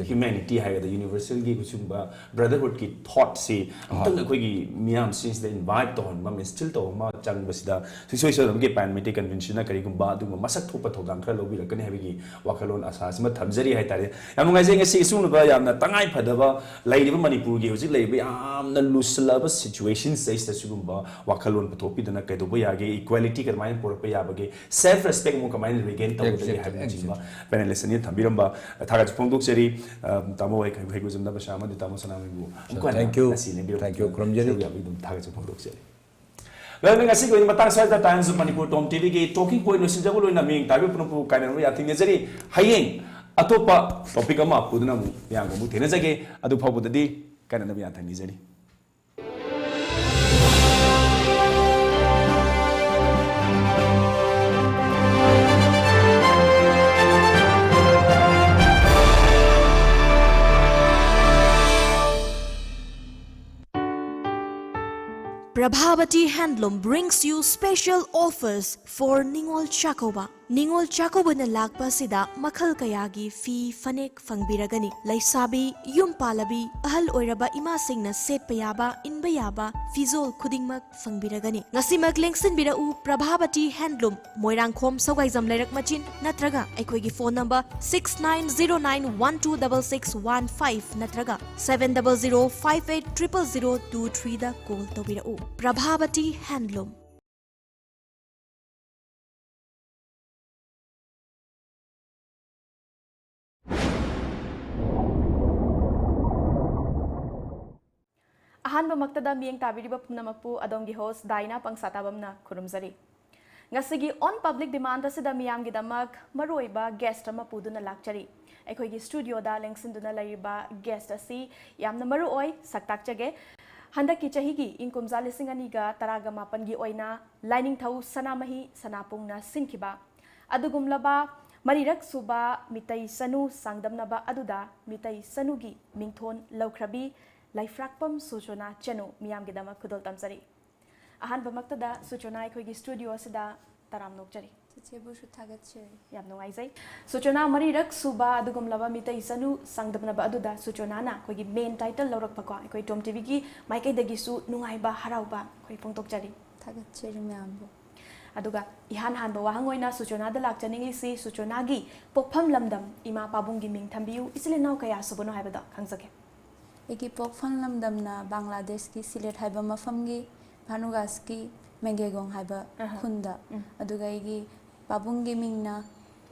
S2: humanity ha the universal gi kusumba brotherhood ki thought se amtang koi gi miam since the invite to hon ma still to ma chang basida soi so ge pan meeting convention na kari gum ba du masak thopa thodam khra lobi ra kani ha gi wakhalon asa sima thamjari hai tare yam ngai je ngasi isu ba yamna tangai phadaba lairiba manipur gi hojik laiba yamna luslaba situation se sta sugumba wakhalon pathopi dana kai do ba ya ge equality ka por pa yabage self respect mo kamai regain to the have jima panelist ni thambiramba thaga phongdok cheri tamo wai kai go jumda ba shama di tamo sana mi
S1: thank you kromjeri
S2: dum thaga phongdok cheri learning asi ko matang sa the times of manipur tom tv ge talking point no sinjago loina ming tabi punupu kainano ya thing jeri hayeng atopa topic ama puduna mu yang mu thena jage adu phobudadi kainano ya thani jeri
S5: Prabhavati Handloom brings you special offers for Ningol Chakoba. Ningol Chakoba na lakpa sida makhal kayagi fi fanek fangbiragani. Laisabi, yum palabi, ahal oiraba ima singna set payaba, inbayaba, fizol kudingmak fangbiragani. Ngasi maglengsin bira u Prabhavati Handloom. Moirang khom sawgaizam lairak machin natraga. Aikoigi phone number 6909126615 natraga 700580023 da call tawira u. Prabhavati Handloom.
S7: Ahanba maktada miyang tabiriba pumnamapu adongi host Daina pangsatabamna kurumzari. Ngasigi on public demand asida miyamgi damak maroiba guest ama puduna lakchari. Aikoigi studio da lengsinduna laiba guest asi yamna maroi saktakchage. Handaki chahigi inkumza lisinganiga taraga mapangi oina lining thau sanamahi sanapungna sinkiba. Adugumlaba marirak suba Meetei sanu sangdamnaba aduda Meetei sanugi mingthon laukrabi Laifrakpam Suchona Chenu Miyam Gidama Kudol Tamsari. Ahan Bamaktada Suchona Kogi Studio Sida Taram Nokchari.
S8: ꯆꯦꯕꯨꯁꯨ ꯊꯥꯒꯠꯆꯔꯤ
S7: ꯌꯥꯝ ꯅꯨꯡꯉꯥꯏꯖꯩ ꯁꯨꯆꯣꯅꯥ ꯃꯔꯤꯔꯛ ꯁꯨꯕ ꯑꯗꯨꯒꯨꯝꯂꯕ ꯃꯤꯇꯩ ꯆꯅꯨ ꯁꯪꯗꯝꯅꯕ ꯑꯗꯨꯗ ꯁꯨꯆꯣꯅꯥꯅ ꯑꯩꯈꯣꯏꯒꯤ main title ꯂꯧꯔꯛꯄꯀꯣ ꯑꯩꯈꯣꯏ ꯇꯣꯝ ꯇꯤꯚꯤꯒꯤ ꯃꯥꯏꯀꯩꯗꯒꯤꯁꯨ ꯅꯨꯡꯉꯥꯏꯕ ꯍꯔꯥꯎꯕ ꯑꯩꯈꯣꯏ ꯐꯣꯡꯗꯣꯛꯆꯔꯤ
S8: ꯊꯥꯒꯠꯆꯔꯤ ꯃꯌꯥꯝꯕꯨ
S7: ꯑꯗꯨꯒ ꯏꯍꯥꯟ ꯍꯥꯟꯕ ꯋꯥꯍꯪ ꯑꯣꯏꯅ ꯁꯨꯆꯣꯅꯥꯗ ꯂꯥꯛꯆꯅꯤꯡꯂꯤꯁꯤ ꯁꯨꯆꯣꯅꯥꯒꯤ ꯄꯣꯛꯐꯝ ꯂꯝꯗꯝ ꯏꯃꯥ ꯄꯥꯕꯨꯡꯒꯤ ꯃꯤꯡ ꯊꯝꯕꯤꯌꯨ ꯏꯆꯤꯜ ꯏꯅꯥꯎ ꯀꯌꯥ ꯁꯨꯕꯅꯣ ꯍꯥꯏꯕꯗꯣ ꯈꯪꯖꯒꯦ
S8: ꯑꯩꯒꯤ ꯄꯣꯛꯐꯝ ꯂꯝꯗꯝꯅ ꯕꯪꯒ꯭ꯂꯥꯗꯦꯁꯀꯤ ꯁꯤꯂꯦꯠ ꯍꯥꯏꯕ ꯃꯐꯝꯒꯤ ꯚꯥꯅꯨꯒꯥꯁꯀꯤ ꯃꯦꯡꯒꯦꯒꯣꯡ ꯍꯥꯏꯕ ꯈꯨꯟꯗ ꯑꯗꯨꯒ ꯑꯩꯒꯤ ꯄꯥꯕꯨꯡꯒꯤ ꯃꯤꯡꯅ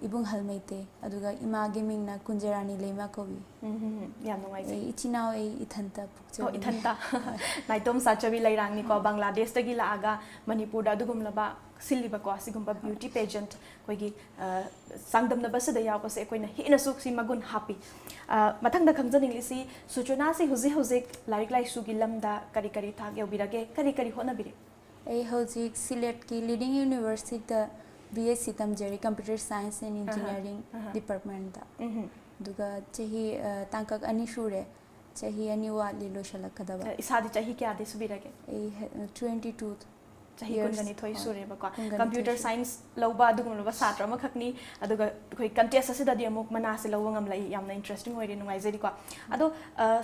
S8: ꯏꯕꯨꯡꯍꯜ ꯃꯩꯇꯩ ꯑꯗꯨꯒ ꯏꯃꯥꯒꯤ ꯃꯤꯡꯅ ꯀꯨꯟꯖꯔꯥꯅꯤ ꯂꯩꯃ ꯀꯧꯏ
S7: ꯌꯥꯝ ꯅꯨꯡꯉꯥꯏꯖꯩ
S8: ꯏꯆꯤꯟꯅꯥꯎ ꯑꯩ ꯏꯊꯟꯇ ꯄꯣꯛꯆꯕꯅꯤ
S7: ꯏꯊꯟꯇ ꯅꯥꯏꯇꯣꯝ ꯁꯥꯆꯕꯤ ꯂꯩꯔꯥꯡꯅꯤꯀꯣ ꯕꯪꯒ꯭ꯂꯥꯗꯦꯁꯇꯒꯤ ꯂꯥꯛꯑꯒ ꯃꯅꯤꯄꯨꯔꯗ ꯑꯗꯨꯒꯨꯝꯂꯕ ꯁꯤꯜꯂꯤꯕꯀꯣ ꯑꯁꯤꯒꯨꯝꯕ ꯕ꯭ꯌꯨꯇꯤ ꯄꯦꯖꯦꯟꯠ ꯑꯩꯈꯣꯏꯒꯤ ꯆꯥꯡꯗꯝꯅꯕꯁꯤꯗ ꯌꯥꯎꯕꯁꯦ ꯑꯩꯈꯣꯏꯅ ꯍꯦꯟꯅꯁꯨ ꯁꯤ ꯃꯒꯨꯟ ꯍꯥꯞꯄꯤ ꯃꯊꯪꯗ ꯈꯪꯖꯅꯤꯡꯂꯤꯁꯤ ꯁꯨꯆꯣꯅꯥꯁꯤ ꯍꯧꯖꯤꯛ ꯍꯧꯖꯤꯛ ꯂꯥꯏꯔꯤꯛ ꯂꯥꯏꯁꯨꯒꯤ ꯂꯝꯗ ꯀꯔꯤ ꯀꯔꯤ ꯊꯥꯛ ꯌꯧꯕꯤꯔꯒꯦ ꯀꯔꯤ ꯀꯔꯤ ꯍꯣꯠꯅꯕꯤꯔꯤ
S8: ꯑꯩ ꯍꯧꯖꯤꯛ ꯁꯤꯂꯦꯠꯀꯤ ꯂꯤꯗꯤꯡ ꯌꯨꯅꯤꯚꯔꯁꯤꯇꯤꯗ BSc ꯇꯝꯖꯔꯤ ꯀꯝꯄ꯭ꯌꯨꯇꯔ ꯁꯥꯏꯟꯁ ꯑꯦꯟ ꯏꯟꯖꯤꯅꯤꯌꯥꯔꯤꯡ ꯗꯤꯄꯥꯔꯠꯃꯦꯟꯇ ꯑꯗꯨꯒ ꯆꯍꯤ ꯇꯥꯡꯀꯛ 2 ꯁꯨꯔꯦ ꯆꯍꯤ 2 ꯋꯥꯠꯂꯤ ꯂꯣꯏꯁꯤꯜꯂꯛꯀꯗꯕ
S7: ꯏꯁꯥꯗꯤ ꯆꯍꯤ ꯀꯌꯥꯗꯤ ꯁꯨꯕꯤꯔꯒꯦ
S8: ꯑꯩ 22
S7: ꯆꯍꯤ 22 ꯁꯨꯔꯦꯕꯀꯣ ꯀꯝꯄ꯭ꯌꯨꯇꯔ ꯁꯥꯏꯟꯁ ꯂꯧꯕ ꯑꯗꯨꯒꯨꯝꯂꯕ ꯁꯥꯇ꯭ꯔ ꯑꯃꯈꯛꯅꯤ ꯑꯗꯨꯒ ꯑꯩꯈꯣꯏ ꯀꯟꯇꯦꯁ ꯑꯁꯤꯗꯗꯤ ꯑꯃꯨꯛ ꯃꯅꯥꯁꯦ ꯂꯧꯕ ꯉꯝꯂꯛꯏ ꯌꯥꯝꯅ ꯏꯟꯇꯔꯦꯁꯇꯤꯡ ꯑꯣꯏꯔꯦ ꯅꯨꯡꯉꯥꯏꯖꯔꯤꯀꯣ ꯑꯗꯣ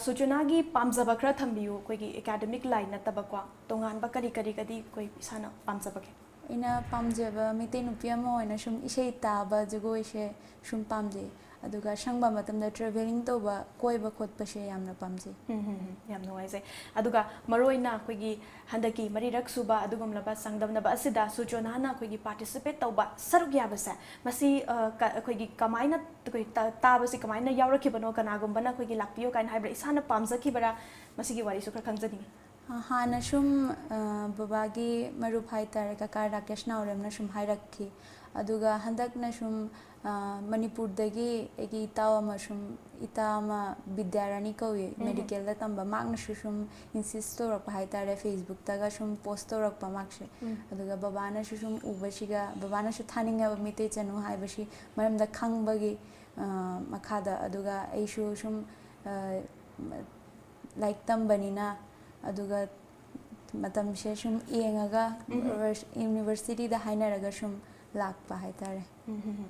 S7: ꯁꯨꯆꯣꯅꯥꯒꯤ ꯄꯥꯝꯖꯕ ꯈꯔ ꯊꯝꯕꯤꯌꯨ ꯑꯩꯈꯣꯏꯒꯤ ꯑꯦꯀꯥꯗꯦꯃꯤꯛ ꯂꯥꯏꯟ ꯅꯠꯇꯕꯀꯣ ꯇꯣꯉꯥꯟꯕ ꯀꯔꯤꯒꯗꯤ ꯑꯩꯈꯣꯏ ꯏꯁꯥꯅ ꯄꯥꯝꯖꯕꯒꯦ
S8: ꯑꯩꯅ ꯄꯥꯝꯖꯕ ꯃꯩꯇꯩ ꯅꯨꯄꯤ ꯑꯃ ꯑꯣꯏꯅ ꯁꯨꯝ ꯏꯁꯩ ꯇꯥꯕ ꯖꯒꯣꯏꯁꯦ ꯁꯨꯝ ꯄꯥꯝꯖꯩ ꯑꯗꯨꯒ ꯁꯪꯕ ꯃꯇꯝꯗ ꯇ꯭ꯔꯦꯚꯦꯂꯤꯡ ꯇꯧꯕ ꯀꯣꯏꯕ ꯈꯣꯠꯄꯁꯦ ꯌꯥꯝꯅ ꯄꯥꯝꯖꯩ
S7: ꯌꯥꯝ ꯅꯨꯡꯉꯥꯏꯖꯩ ꯑꯗꯨꯒ ꯃꯔꯨꯑꯣꯏꯅ ꯑꯩꯈꯣꯏꯒꯤ ꯍꯟꯗꯛꯀꯤ ꯃꯔꯤꯔꯛ ꯁꯨꯕ ꯑꯗꯨꯒꯨꯝꯂꯕ ꯆꯥꯡꯗꯝꯅꯕ ꯑꯁꯤꯗ ꯁꯨꯆꯣꯅꯥꯅ ꯑꯩꯈꯣꯏꯒꯤ ꯄꯥꯔꯇꯤꯁꯤꯄꯦꯠ ꯇꯧꯕ ꯁꯔꯨꯛ ꯌꯥꯕꯁꯦ ꯃꯁꯤ ꯑꯩꯈꯣꯏꯒꯤ ꯀꯃꯥꯏꯅ ꯇꯥꯕꯁꯤ ꯀꯃꯥꯏꯅ ꯌꯥꯎꯔꯛꯈꯤꯕꯅꯣ ꯀꯅꯥꯒꯨꯝꯕꯅ ꯑꯩꯈꯣꯏꯒꯤ ꯂꯥꯛꯄꯤꯌꯣ ꯀꯥꯏꯅ ꯍꯥꯏꯕ꯭ꯔꯥ ꯏꯁꯥꯅ ꯄꯥꯝꯖꯈꯤꯕꯔꯥ ꯃꯁꯤꯒꯤ ꯋꯥꯔꯤꯁꯨ ꯈꯔ ꯈꯪꯖꯅꯤꯡꯉꯤ
S8: ꯍꯥꯟꯅ ꯁꯨꯝ ꯕꯕꯥꯒꯤ ꯃꯔꯨꯞ ꯍꯥꯏꯇꯥꯔꯦ ꯀꯀꯥ ꯔꯥꯀꯦꯁ ꯅꯥꯎꯔꯦꯝꯅ ꯁꯨꯝ ꯍꯥꯏꯔꯛꯈꯤ ꯑꯗꯨꯒ ꯍꯟꯗꯛꯅ ꯁꯨꯝ ꯃꯅꯤꯄꯨꯔꯗꯒꯤ ꯑꯩꯒꯤ ꯏꯇꯥꯎ ꯑꯃ ꯕꯤꯗ꯭ꯌꯥꯔꯥꯅꯤ ꯀꯧꯏ ꯃꯦꯗꯤꯀꯦꯜꯗ ꯇꯝꯕ ꯃꯥꯛꯅꯁꯨ ꯁꯨꯝ ꯏꯟꯁꯤꯁ ꯇꯧꯔꯛꯄ ꯍꯥꯏꯇꯥꯔꯦ ꯐꯦꯁꯕꯨꯛꯇꯒ ꯁꯨꯝ ꯄꯣꯁ ꯇꯧꯔꯛꯄ ꯃꯥꯛꯁꯦ ꯑꯗꯨꯒ ꯕꯕꯥꯅꯁꯨ ꯁꯨꯝ ꯎꯕꯁꯤꯒ ꯕꯕꯥꯅꯁꯨ ꯊꯥꯅꯤꯡꯉꯕ ꯃꯤꯇꯩ ꯆꯅꯨ ꯍꯥꯏꯕꯁꯤ ꯃꯔꯝꯗ ꯈꯪꯕꯒꯤ ꯃꯈꯥꯗ ꯑꯗꯨꯒ ꯑꯩꯁꯨ ꯁꯨꯝ ꯂꯥꯏꯔꯤꯛ ꯇꯝꯕꯅꯤꯅ ꯑꯗꯨꯒ ꯃꯇꯝꯁꯦ ꯁꯨꯝ ꯌꯦꯡꯉꯒ ꯌꯨꯅꯤꯚꯔꯁꯤꯇꯤꯗ ꯍꯥꯏꯅꯔꯒ ꯁꯨꯝ ꯂꯥꯛꯄ ꯍꯥꯏꯇꯥꯔꯦ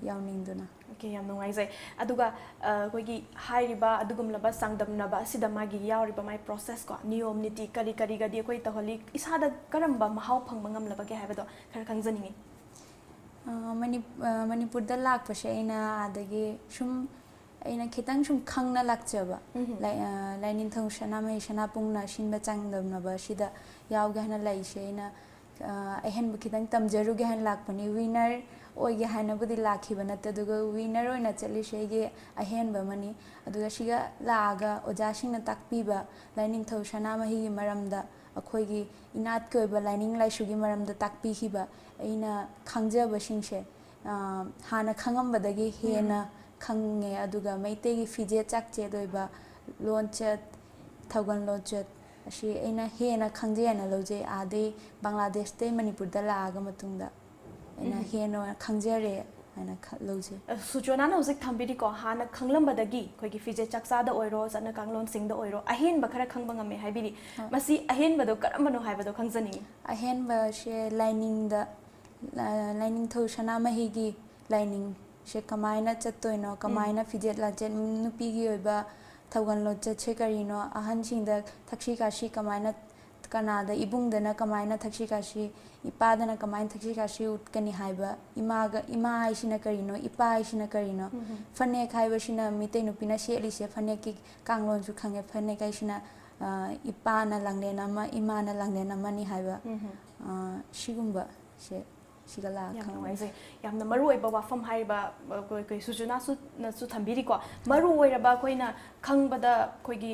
S8: ꯌꯥꯎꯅꯤꯡꯗꯨꯅ
S7: ꯑꯣꯀꯦ ꯌꯥꯝ ꯅꯨꯡꯉꯥꯏꯖꯩ ꯑꯗꯨꯒ ꯑꯩꯈꯣꯏꯒꯤ ꯍꯥꯏꯔꯤꯕ ꯑꯗꯨꯒꯨꯝꯂꯕ ꯆꯥꯡꯗꯝꯅꯕ ꯑꯁꯤꯗ ꯃꯥꯒꯤ ꯌꯥꯎꯔꯤꯕ ꯃꯥꯏ ꯄ꯭ꯔꯣꯁꯦꯁ ꯀꯣ ꯅꯤꯌꯣꯝ ꯅꯤꯇꯤ ꯀꯔꯤꯒꯗꯤ ꯑꯩꯈꯣꯏ ꯇꯧꯍꯜꯂꯤ ꯏꯁꯥꯗ ꯀꯔꯝꯕ ꯃꯍꯥꯎ ꯐꯪꯕ ꯉꯝꯂꯕꯒꯦ ꯍꯥꯏꯕꯗꯣ ꯈꯔ ꯈꯪꯖꯅꯤꯡꯉꯤ
S8: ꯃꯅꯤꯄꯨꯔꯗ ꯂꯥꯛꯄꯁꯦ ꯑꯩꯅ ꯑꯗꯒꯤ ꯁꯨꯝ ꯑꯩꯅ ꯈꯤꯇꯪ ꯁꯨꯝ ꯈꯪꯅ ꯂꯥꯛꯆꯕ ꯂꯥꯏꯅꯤꯡꯊꯧ ꯁꯅꯥꯃꯍꯤ ꯁꯅꯥꯄꯨꯡꯅ ꯁꯤꯟꯕ ꯆꯥꯡꯗꯝꯅꯕ ꯑꯁꯤꯗ ꯌꯥꯎꯒꯦ ꯍꯥꯏꯅ ꯂꯩꯁꯦ ꯑꯩꯅ ꯑꯍꯦꯟꯕ ꯈꯤꯇꯪ ꯇꯝꯖꯔꯨꯒꯦ ꯍꯥꯏꯅ ꯂꯥꯛꯄꯅꯤ ꯋꯤꯅꯔ ꯑꯣꯏꯒꯦ ꯍꯥꯏꯅꯕꯨꯗꯤ ꯂꯥꯛꯈꯤꯕ ꯅꯠꯇꯦ ꯑꯗꯨꯒ ꯋꯤꯅꯔ ꯑꯣꯏꯅ ꯆꯠꯂꯤꯁꯦ ꯑꯩꯒꯤ ꯑꯍꯦꯟꯕ ꯑꯃꯅꯤ ꯑꯗꯨꯒ ꯁꯤꯒ ꯂꯥꯛꯑꯒ ꯑꯣꯖꯥꯁꯤꯡꯅ ꯇꯥꯛꯄꯤꯕ ꯂꯥꯏꯅꯤꯡꯊꯧ ꯁꯅꯥꯃꯍꯤꯒꯤ ꯃꯔꯝꯗ ꯑꯩꯈꯣꯏꯒꯤ ꯏꯅꯥꯠꯀꯤ ꯑꯣꯏꯕ ꯂꯥꯏꯅꯤꯡ ꯂꯥꯏꯁꯨꯒꯤ ꯃꯔꯝꯗ ꯇꯥꯛꯄꯤꯈꯤꯕ ꯑꯩꯅ ꯈꯪꯖꯕꯁꯤꯡꯁꯦ ꯍꯥꯟꯅ ꯈꯪꯉꯝꯕꯗꯒꯤ ꯍꯦꯟꯅ ꯈꯪꯉꯦ ꯑꯗꯨꯒ ꯃꯩꯇꯩꯒꯤ ꯐꯤꯖꯦꯠ ꯆꯥꯛꯆꯦꯠ ꯑꯣꯏꯕ ꯂꯣꯟꯆꯠ ꯊꯧꯒꯜ ꯂꯣꯟꯆꯠ ꯑꯁꯤ ꯑꯩꯅ ꯍꯦꯟꯅ ꯈꯪꯖꯩ ꯍꯥꯏꯅ ꯂꯧꯖꯩ ꯑꯥꯗꯩ ꯕꯪꯒ꯭ꯂꯥꯗꯦꯁꯇꯩ ꯃꯅꯤꯄꯨꯔꯗ ꯂꯥꯛꯑꯒ ꯃꯇꯨꯡꯗ ꯑꯩꯅ ꯍꯦꯟꯅ ꯈꯪꯖꯔꯦ ꯍꯥꯏꯅ ꯂꯧꯖꯩ
S7: ꯁꯨꯆꯣꯅꯥꯅ ꯍꯧꯖꯤꯛ ꯊꯝꯕꯤꯔꯤꯀꯣ ꯍꯥꯟꯅ ꯈꯪꯂꯝꯕꯗꯒꯤ ꯑꯩꯈꯣꯏꯒꯤ ꯐꯤꯖꯦꯠ ꯆꯥꯛꯆꯥꯗ ꯑꯣꯏꯔꯣ ꯆꯠꯅ ꯀꯥꯡꯂꯣꯟꯁꯤꯡꯗ ꯑꯣꯏꯔꯣ ꯑꯍꯦꯟꯕ ꯈꯔ ꯈꯪꯕ ꯉꯝꯃꯦ ꯍꯥꯏꯕꯤꯔꯤ ꯃꯁꯤ ꯑꯍꯦꯟꯕꯗꯣ ꯀꯔꯝꯕꯅꯣ ꯍꯥꯏꯕꯗꯣ ꯈꯪꯖꯅꯤꯡꯉꯤ
S8: ꯑꯍꯦꯟꯕꯁꯦ ꯂꯥꯏꯅꯤꯡꯗ ꯂꯥꯏꯅꯤꯡꯊꯧ ꯁꯅꯥꯃꯍꯤꯒꯤ ꯂꯥꯏꯅꯤꯡꯁꯦ ꯀꯃꯥꯏꯅ ꯆꯠꯇꯣꯏꯅꯣ ꯀꯃꯥꯏꯅ ꯐꯤꯖꯦꯠ ꯂꯥꯆꯦꯠ ꯅꯨꯄꯤꯒꯤ ꯑꯣꯏꯕ ꯊꯧꯒꯜ ꯂꯣꯟꯆꯠꯁꯦ ꯀꯔꯤꯅꯣ ꯑꯍꯟꯁꯤꯡꯗ ꯊꯛꯁꯤ ꯈꯥꯁꯤ ꯀꯃꯥꯏꯅ ꯀꯅꯥꯗ ꯏꯕꯨꯡꯗꯅ ꯀꯃꯥꯏꯅ ꯊꯛꯁꯤ ꯈꯥꯁꯤ ꯏꯄꯥꯗꯅ ꯀꯃꯥꯏꯅ ꯊꯛꯁꯤ ꯈꯥꯁꯤ ꯎꯠꯀꯅꯤ ꯍꯥꯏꯕ ꯏꯃꯥ ꯍꯥꯏꯁꯤꯅ ꯀꯔꯤꯅꯣ ꯏꯄꯥ ꯍꯥꯏꯁꯤꯅ ꯀꯔꯤꯅꯣ ꯐꯅꯦꯛ ꯍꯥꯏꯕꯁꯤꯅ ꯃꯤꯇꯩ ꯅꯨꯄꯤꯅ ꯁꯦꯠꯂꯤꯁꯦ ꯐꯅꯦꯛꯀꯤ ꯀꯥꯡꯂꯣꯟꯁꯨ ꯈꯪꯉꯦ ꯐꯅꯦꯛ ꯍꯥꯏꯁꯤꯅ ꯏꯄꯥꯅ ꯂꯥꯡꯂꯦꯟ ꯑꯃ ꯏꯃꯥꯅ ꯂꯥꯡꯂꯦꯟ ꯑꯃꯅꯤ ꯍꯥꯏꯕ ꯁꯤꯒꯨꯝꯕꯁꯦ ꯁꯤꯒ ꯂꯥꯛꯑ
S7: ꯌꯥꯝ ꯅꯨꯡꯉꯥꯏꯖꯩ ꯌꯥꯝꯅ ꯃꯔꯨꯑꯣꯏꯕ ꯋꯥꯐꯝ ꯍꯥꯏꯔꯤꯕ ꯑꯩꯈꯣꯏ ꯁꯨꯆꯣꯅꯥꯁꯨ ꯊꯝꯕꯤꯔꯤꯀꯣ ꯃꯔꯨꯑꯣꯏꯔꯕ ꯑꯩꯈꯣꯏꯅ ꯈꯪꯕꯗ ꯑꯩꯈꯣꯏꯒꯤ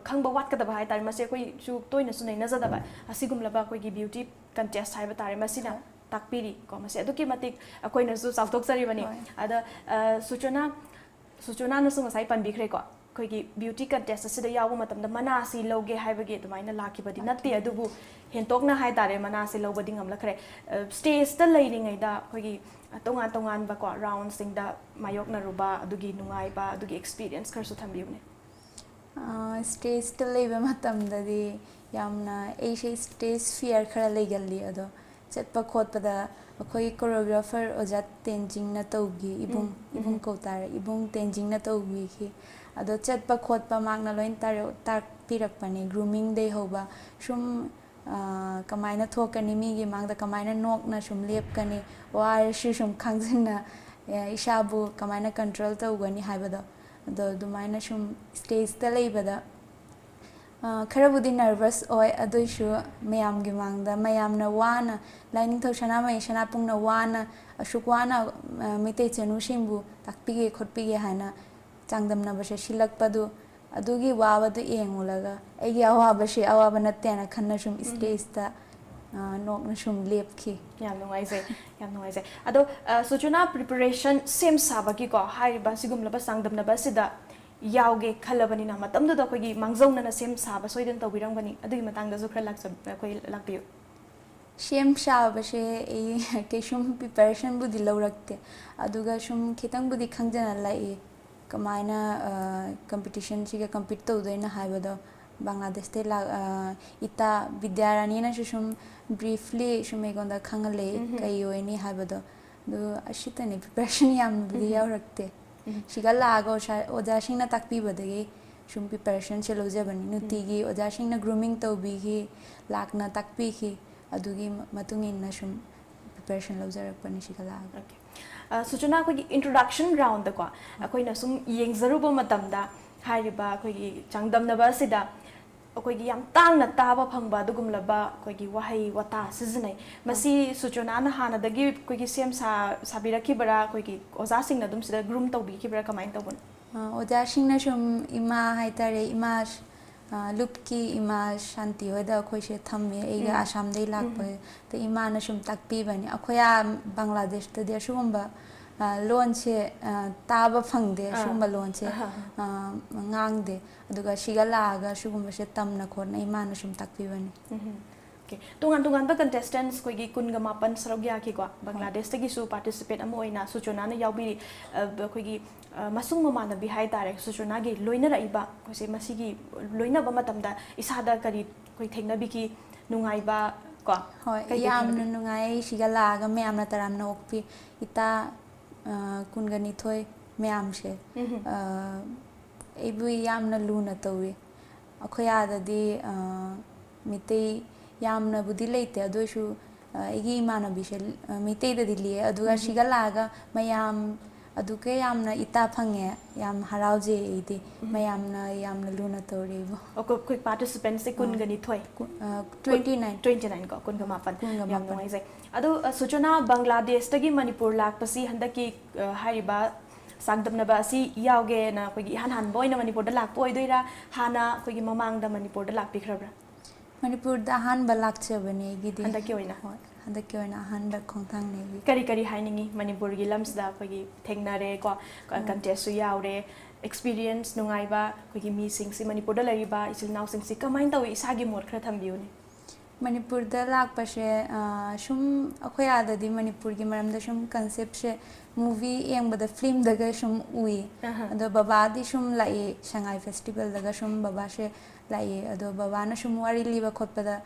S7: ꯈꯪꯕ ꯋꯥꯠꯀꯗꯕ ꯍꯥꯏꯇꯥꯔꯦ ꯃꯁꯤ ꯑꯩꯈꯣꯏꯁꯨ ꯇꯣꯏꯅꯁꯨ ꯅꯩꯅꯖꯗꯕ ꯑꯁꯤꯒꯨꯝꯂꯕ ꯑꯩꯈꯣꯏꯒꯤ ꯕ꯭ꯌꯨꯇꯤ ꯀꯟꯇꯦꯁ ꯍꯥꯏꯕ ꯇꯥꯔꯦ ꯃꯁꯤꯅ ꯇꯥꯛꯄꯤꯔꯤ ꯀꯣ ꯃꯁꯤ ꯑꯗꯨꯛꯀꯤ ꯃꯇꯤꯛ ꯑꯩꯈꯣꯏꯅꯁꯨ ꯆꯥꯎꯊꯣꯛꯆꯔꯤꯕꯅꯤ ꯑꯗ ꯁꯨꯆꯣꯅꯥꯅꯁꯨ ꯉꯁꯥꯏ ꯄꯟꯕꯤꯈ꯭ꯔꯦꯀꯣ ꯑꯩꯈꯣꯏꯒꯤ ꯕ꯭ꯌꯨꯇꯤ ꯀꯟꯇꯦꯁ ꯑꯁꯤꯗ ꯌꯥꯎꯕ ꯃꯇꯝꯗ ꯃꯅꯥꯁꯤ ꯂꯧꯒꯦ ꯍꯥꯏꯕꯒꯤ ꯑꯗꯨꯃꯥꯏꯅ ꯂꯥꯛꯈꯤꯕꯗꯤ ꯅꯠꯇꯦ ꯑꯗꯨꯕꯨ ꯍꯦꯟꯇꯣꯛꯅ ꯍꯥꯏꯇꯥꯔꯦ ꯃꯅꯥꯁꯤ ꯂꯧꯕꯗꯤ ꯉꯝꯂꯛꯈ꯭ರೆ ꯁ꯭ꯇꯦꯖꯇ ꯂꯩꯔꯤꯉꯩꯗ ꯑꯩꯈꯣꯏꯒꯤ ꯇꯣꯉꯥꯟ ꯇꯣꯉꯥꯟꯕꯀꯣ ꯔꯥꯎꯟꯁꯤꯡꯗ ꯃꯥꯌꯣꯛꯅꯔꯨꯕ ꯑꯗꯨꯒꯤ ꯅꯨꯡꯉꯥꯏꯕ ꯑꯗꯨꯒꯤ ꯑꯦꯛꯁꯄꯤꯔꯤꯌꯦꯟꯁ ꯈꯔꯁꯨ ꯊꯝꯕꯤꯌꯨꯅꯦ
S8: ꯁ꯭ꯇꯦꯖꯇ ꯂꯩꯕ ꯃꯇꯝꯗꯗꯤ ꯌꯥꯝꯅ ꯑꯩꯁꯦ ꯁ꯭ꯇꯦꯖ ꯐꯤꯌꯔ ꯈꯔ ꯂꯩꯒꯜꯂꯤ ꯑꯗꯣ ꯆꯠꯄ ꯈꯣꯠꯄꯗ ꯑꯩꯈꯣꯏ ꯀꯣꯔꯤꯌꯣꯒ꯭ꯔꯥꯐꯔ ꯑꯣꯖꯥ ꯇꯦꯟꯖꯤꯡꯅ ꯇꯧꯈꯤ ꯏꯕꯨꯡ ꯀꯧꯇꯥꯔꯦ ꯏꯕꯨꯡ ꯇꯦꯟꯖꯤꯡꯅ ꯇꯧꯕꯤꯈꯤ ꯑꯗꯣ ꯆꯠꯄ ꯈꯣꯠꯄ ꯃꯥꯛꯅ ꯂꯣꯏ ꯇꯥꯛꯄꯤꯔꯛꯄꯅꯤ ꯒ꯭ꯔꯨꯃꯤꯡꯗꯩ ꯍꯧꯕ ꯁꯨꯝ ꯀꯃꯥꯏꯅ ꯊꯣꯛꯀꯅꯤ ꯃꯤꯒꯤ ꯃꯥꯡꯗ ꯀꯃꯥꯏꯅ ꯅꯣꯛꯅ ꯁꯨꯝ ꯂꯦꯞꯀꯅꯤ ꯋꯥꯔꯁꯨ ꯁꯨꯝ ꯈꯪꯖꯟꯅ ꯏꯁꯥꯕꯨ ꯀꯃꯥꯏꯅ ꯀꯟꯇ꯭ꯔꯣꯜ ꯇꯧꯒꯅꯤ ꯍꯥꯏꯕꯗꯣ ꯑꯗꯣ ꯑꯗꯨꯃꯥꯏꯅ ꯁꯨꯝ ꯁ꯭ꯇꯦꯖꯇ ꯂꯩꯕꯗ ꯈꯔꯕꯨꯗꯤ ꯅꯔꯚꯁ ꯑꯣꯏ ꯑꯗꯨꯏꯁꯨ ꯃꯌꯥꯝꯒꯤ ꯃꯥꯡꯗ ꯃꯌꯥꯝꯅ ꯋꯥꯅ ꯂꯥꯏꯅꯤꯡꯊꯧ ꯁꯅꯥꯃꯍꯤ ꯁꯅꯥꯄꯨꯡꯅ ꯋꯥꯅ ꯑꯁꯨꯛ ꯋꯥꯅ ꯃꯩꯇꯩ ꯆꯅꯨꯁꯤꯡꯕు ꯇꯥꯛꯄꯤꯒꯦ ꯈꯣꯠꯄꯤꯒꯦ ꯍꯥꯏꯅ ꯆꯥꯡꯗꯝꯅꯕꯁꯦ ꯁꯤꯜꯂꯛꯄꯗꯨ ꯑꯗꯨꯒꯤ ꯋꯥꯕꯗꯨ ꯌꯦꯡꯉꯨꯔꯒ ꯑꯩꯒꯤ ꯑꯋꯥꯕꯁꯦ ꯑꯋꯥꯕ ꯅꯠꯇꯦꯅ ꯈꯟꯅ ꯁꯨꯝ ꯁ꯭ꯇꯦꯖꯇ ꯅꯣꯛꯅ ꯁꯨꯝ ꯂꯦꯞꯈꯤ
S7: ꯌꯥꯝ ꯅꯨꯡꯉꯥꯏꯖꯩ ꯌꯥꯝ ꯅꯨꯡꯉꯥꯏꯖꯩ ꯑꯗꯣ ꯁꯨꯆꯨꯅꯥ ꯄ꯭ꯔꯤꯄꯦꯔꯦꯁꯟ ꯁꯦꯝ ꯁꯥꯕꯒꯤꯀꯣ ꯍꯥꯏꯔꯤꯕ ꯁꯤꯒꯨꯝꯂꯕ ꯆꯥꯡꯗꯝꯅꯕꯁꯤꯗ ꯌꯥꯎꯒꯦ ꯈꯜꯂꯕꯅꯤꯅ ꯃꯇꯝꯗꯨꯗ ꯑꯩꯈꯣꯏꯒꯤ ꯃꯥꯡꯖꯧꯅꯅ ꯁꯦꯝ ꯁꯥꯕ ꯁꯣꯏꯗꯅ ꯇꯧꯕꯤꯔꯝꯒꯅꯤ ꯑꯗꯨꯒꯤ ꯃꯇꯥꯡꯗꯁꯨ ꯈꯔ ꯑꯩꯈꯣꯏ ꯂꯥꯛꯄꯤꯌꯨ
S8: ꯁꯦꯝ ꯁꯥꯕꯁꯦ ꯑꯩ ꯀꯩꯁꯨꯝ ꯄ꯭ꯔꯤꯄꯦꯔꯦꯁꯟꯕꯨꯗꯤ ꯂꯧꯔꯛꯇꯦ ꯑꯗꯨꯒ ꯁꯨꯝ ꯈꯤꯇꯪꯕꯨꯗꯤ ꯈꯪꯖꯅ ꯂꯥꯛꯏ ꯀꯃꯥꯏꯅ ꯀꯝꯄꯤꯇꯤꯁꯟꯁꯤꯒ ꯀꯝꯄꯤꯠ ꯇꯧꯗꯣꯏꯅꯣ ꯍꯥꯏꯕꯗꯣ ꯕꯪꯒ꯭ꯂꯥꯗꯦꯁꯇꯩ ꯏꯇꯥ ꯕꯤꯗ꯭ꯌꯥꯔꯥꯅꯤꯅꯁꯨ ꯁꯨꯝ ꯕ꯭रीफꯂꯤ ꯁꯨꯝ ꯑꯩꯉꯣꯟꯗ ꯈꯪꯍꯜꯂꯦ ꯀꯩ ꯑꯣꯏꯅꯤ ꯍꯥꯏꯕꯗꯣ ꯑꯗꯨ ꯑꯁꯤꯇꯅꯤ ꯄ꯭रिꯄꯦꯔꯦꯁꯟ ꯌꯥꯝꯅꯕꯨꯗꯤ ꯌꯥꯎꯔꯛꯇꯦ ꯁꯤꯒ ꯂꯥꯛꯑꯒ ꯑꯣꯖꯥꯁꯤꯡꯅ ꯇꯥꯛꯄꯤꯕꯗꯒꯤ ꯁꯨꯝ ꯄ꯭रिꯄꯦꯔꯦꯁꯟꯁꯦ ꯂꯧꯖꯕꯅꯤ ꯅꯨꯡꯇꯤꯒꯤ ꯑꯣꯖꯥꯁꯤꯡꯅ ꯒ꯭ꯔꯨꯃꯤꯡ ꯇꯧꯕꯤꯈꯤ ꯂꯥꯛꯅ ꯇꯥꯛꯄꯤꯈꯤ ꯑꯗꯨꯒꯤ ꯃꯇꯨꯡ ꯏꯟꯅ ꯁꯨꯝ ꯄ꯭रिꯄꯦꯔꯦꯁꯟ ꯂꯧꯖꯔꯛꯄꯅꯤ ꯁꯤꯒ ꯂꯥꯛꯑꯒ
S7: ꯁꯨꯆꯨꯅꯥ ꯑꯩꯈꯣꯏꯒꯤ introduction roundꯗꯀꯣ ꯑꯩꯈꯣꯏꯅ ꯁꯨꯝ ꯌꯦꯡꯖꯔꯨꯕ ꯃꯇꯝꯗ ꯍꯥꯏꯔꯤꯕ ꯑꯩꯈꯣꯏꯒꯤ ꯆꯥꯡꯗꯝꯅꯕ ꯑꯁꯤꯗ ꯑꯩꯈꯣꯏꯒꯤ ꯌꯥꯝ ꯇꯥꯡꯅ ꯇꯥꯕ ꯐꯪꯕ ꯑꯗꯨꯒꯨꯝꯂꯕ ꯑꯩꯈꯣꯏꯒꯤ ꯋꯥꯍꯩ ꯋꯥꯇꯥ ꯁꯤꯖꯤꯟꯅꯩ ꯃꯁꯤ ꯁꯨꯆꯨꯅꯥꯅ ꯍꯥꯟꯅꯗꯒꯤ ꯑꯩꯈꯣꯏꯒꯤ ꯁꯦꯝ ꯁꯥꯕꯤꯔꯛꯈꯤꯕꯔꯥ ꯑꯩꯈꯣꯏꯒꯤ ꯑꯣꯖꯥꯁꯤꯡꯅ ꯑꯗꯨꯝ ꯁꯤꯗ ꯒ꯭ꯔꯨꯝ ꯇꯧꯕꯤꯈꯤꯕꯔꯥ ꯀꯃꯥꯏꯅ ꯇꯧꯕꯅꯣ
S8: ꯑꯣꯖꯥꯁꯤꯡꯅ ꯁꯨꯝ ꯏꯃꯥ ꯍꯥꯏꯇꯥꯔꯦ ꯏꯃꯥ ꯂꯨꯞꯀꯤ ꯏꯃꯥ ꯁꯥꯟꯇꯤ ꯍꯣꯏꯗ ꯑꯩꯈꯣꯏꯁꯦ ꯊꯝꯃꯦ ꯑꯩꯒ ꯑꯁꯥꯝꯗꯩ ꯂꯥꯛꯄ ꯏꯃꯥꯅ ꯁꯨꯝ ꯇꯥꯛꯄꯤꯕꯅꯤ ꯑꯩꯈꯣꯏ ꯕꯪꯒ꯭ꯂꯥꯗꯦꯁꯇꯗꯤ ꯑꯁꯤꯒꯨꯝꯕ ꯂꯣꯟꯁꯦ ꯇꯥꯕ ꯐꯪꯗꯦ ꯑꯁꯤꯒꯨꯝꯕ ꯂꯣꯟꯁꯦ ꯉꯥꯡꯗꯦ ꯑꯗꯨꯒ ꯁꯤꯒ ꯂꯥꯛꯑꯒ ꯑꯁꯤꯒꯨꯝꯕꯁꯦ ꯇꯝꯅ ꯈꯣꯠꯅ ꯏꯃꯥꯅ ꯁꯨꯝ ꯇꯥꯛꯄꯤꯕꯅꯤ
S7: ꯇꯣꯉꯥꯟ ꯇꯣꯉꯥꯟꯕ ꯀꯟꯇꯦꯁꯇꯦꯟꯁ ꯑꯩꯈꯣꯏꯒꯤ 22 ꯁꯔꯨꯛ ꯌꯥꯈꯤꯀꯣ ꯕꯪꯒ꯭ꯂꯥꯗꯦꯁꯇꯒꯤꯁꯨ ꯄꯥꯔꯇꯤꯁꯤꯄꯦꯠ ꯑꯃ ꯑꯣꯏꯅ ꯁꯨꯆꯨꯅꯥꯅ ꯌꯥꯎꯕꯤꯔꯤ ꯑꯩꯈꯣꯏꯒꯤ ꯃꯁꯨꯡ ꯃꯃꯥꯟꯅꯕꯤ ꯍꯥꯏꯇꯥꯔꯦ ꯁꯨꯆꯨꯅꯥꯒꯤ ꯂꯣꯏꯅꯔꯛꯏꯕ ꯑꯩꯈꯣꯏꯁꯦ ꯃꯁꯤꯒꯤ ꯂꯣꯏꯅꯕ ꯃꯇꯝꯗ ꯏꯁꯥꯗ ꯀꯔꯤ ꯑꯩꯈꯣꯏ ꯊꯦꯡꯅꯕꯤꯈꯤ ꯅꯨꯡꯉꯥꯏꯕ ꯀꯣ
S8: ꯍꯣꯏ ꯌꯥꯝꯅ ꯅꯨꯡꯉꯥꯏ ꯁꯤꯒ ꯂꯥꯛꯑꯒ ꯃꯌꯥꯝꯅ ꯇꯔꯥꯝꯅ ꯑꯣꯛꯄꯤ ꯏꯇꯥ 22 ꯃꯌꯥꯝꯁꯦ ꯑꯩꯕꯨ ꯌꯥꯝꯅ ꯂꯨꯅ ꯇꯧꯋꯤ ꯑꯩꯈꯣꯏ ꯑꯥꯗꯗꯤ ꯃꯤꯇꯩ ꯌꯥꯝꯅꯕꯨꯗꯤ ꯂꯩꯇꯦ ꯑꯗꯨꯏꯁꯨ ꯑꯩꯒꯤ ꯏꯃꯥꯟꯅꯕꯤꯁꯦ ꯃꯤꯇꯩꯗꯗꯤ ꯂꯤꯌꯦ ꯑꯗꯨꯒ ꯁꯤꯒ ꯂꯥꯛꯑꯒ ꯃꯌꯥꯝ ꯑꯗꯨꯒ ꯌꯥꯝꯅ ꯏꯇꯥ ꯐꯪꯉꯦ ꯌꯥꯝ ꯍꯔꯥꯎꯖꯩ ꯑꯩꯗꯤ ꯃꯌꯥꯝꯅ ꯌꯥꯝꯅ ꯂꯨꯅ ꯇꯧꯔꯤꯕꯨ
S7: ꯑꯩꯈꯣꯏ ꯄꯥꯔꯇꯤꯁꯤꯄꯦꯟꯁꯦ 22 29 ꯀꯣ 28 ꯌꯥꯝ ꯅꯨꯡꯉꯥꯏꯖꯩ ꯑꯗꯣ ꯁꯨꯆꯨꯅꯥ ꯕꯪꯒ꯭ꯂꯥꯗꯦꯁꯇꯒꯤ ꯃꯅꯤꯄꯨꯔ ꯂꯥꯛꯄꯁꯤ ꯍꯟꯗꯛꯀꯤ ꯍꯥꯏꯔꯤꯕ ꯆꯥꯡꯗꯝꯅꯕ ꯑꯁꯤ ꯌꯥꯎꯒꯦꯅ ꯑꯩꯈꯣꯏꯒꯤ ꯏꯍꯥꯟ ꯍꯥꯟꯕ ꯑꯣꯏꯅ ꯃꯅꯤꯄꯨꯔꯗ ꯂꯥꯛꯄ ꯑꯣꯏꯗꯣꯏꯔꯥ ꯍꯥꯟꯅ ꯑꯩꯈꯣꯏꯒꯤ ꯃꯃꯥꯡꯗ ꯃꯅꯤꯄꯨꯔꯗ ꯂꯥꯛꯄꯤꯈ꯭ꯔꯕ꯭ꯔꯥ
S8: ꯃꯅꯤꯄꯨꯔꯗ ꯑꯍꯥꯟꯕ ꯂꯥꯛꯆꯕꯅꯦ ꯑꯩꯒꯤꯗꯤ
S7: ꯍꯟꯗꯛꯀꯤ ꯑꯣꯏꯅ
S8: ꯍꯣꯏ ꯍꯟꯗꯛꯀꯤ ꯑꯣꯏꯅ ꯑꯍꯥꯟꯕ ꯈꯣꯡꯊꯥꯡꯅꯦ ꯑꯩꯒꯤ
S7: ꯀꯔꯤ ꯀꯔꯤ ꯍꯥꯏꯅꯤꯡꯉꯤ ꯃꯅꯤꯄꯨꯔꯒꯤ ꯂꯝꯁꯤꯗ ꯑꯩꯈꯣꯏꯒꯤ ꯊꯦꯡꯅꯔꯦ ꯀꯣ ꯀꯟꯇꯦꯁꯁꯨ ꯌꯥꯎꯔꯦ ꯑꯦꯛꯁꯄꯤꯔꯤꯌꯦꯟꯁ ꯅꯨꯡꯉꯥꯏꯕ ꯑꯩꯈꯣꯏꯒꯤ ꯃꯤꯁꯤꯡꯁꯤ ꯃꯅꯤꯄꯨꯔꯗ ꯂꯩꯔꯤꯕ ꯏꯆꯤꯜ ꯏꯅꯥꯎꯁꯤꯡꯁꯤ ꯀꯃꯥꯏꯅ ꯇꯧꯏ ꯏꯁꯥꯒꯤ ꯃꯣꯠ ꯈꯔ ꯊꯝꯕꯤꯌꯨꯅꯦ
S8: ꯃꯅꯤꯄꯨꯔꯗ ꯂꯥꯛꯄꯁꯦ ꯁꯨꯝ ꯑꯩꯈꯣꯏ ꯑꯥꯗꯗꯤ ꯃꯅꯤꯄꯨꯔꯒꯤ ꯃꯔꯝꯗ ꯁꯨꯝ ꯀꯟꯁꯦꯞꯁꯦ ꯃꯨꯚꯤ ꯌꯦꯡꯕꯗ ꯐꯤल्मꯗꯒ ꯁꯨꯝ ꯎꯏ ꯑꯗꯣ ꯕꯕꯥꯗꯤ ꯁꯨꯝ ꯂꯥꯛꯏ ꯁꯉꯥꯏ ꯐꯦꯁꯇꯤꯚꯦꯜꯗꯒ ꯁꯨꯝ ꯕꯕꯥꯁꯦ ꯂꯥꯛꯏ ꯑꯗꯣ ꯕꯕꯥꯅ ꯁꯨꯝ ꯋꯥꯔꯤ ꯂꯤꯕ ꯈꯣꯠꯄꯗ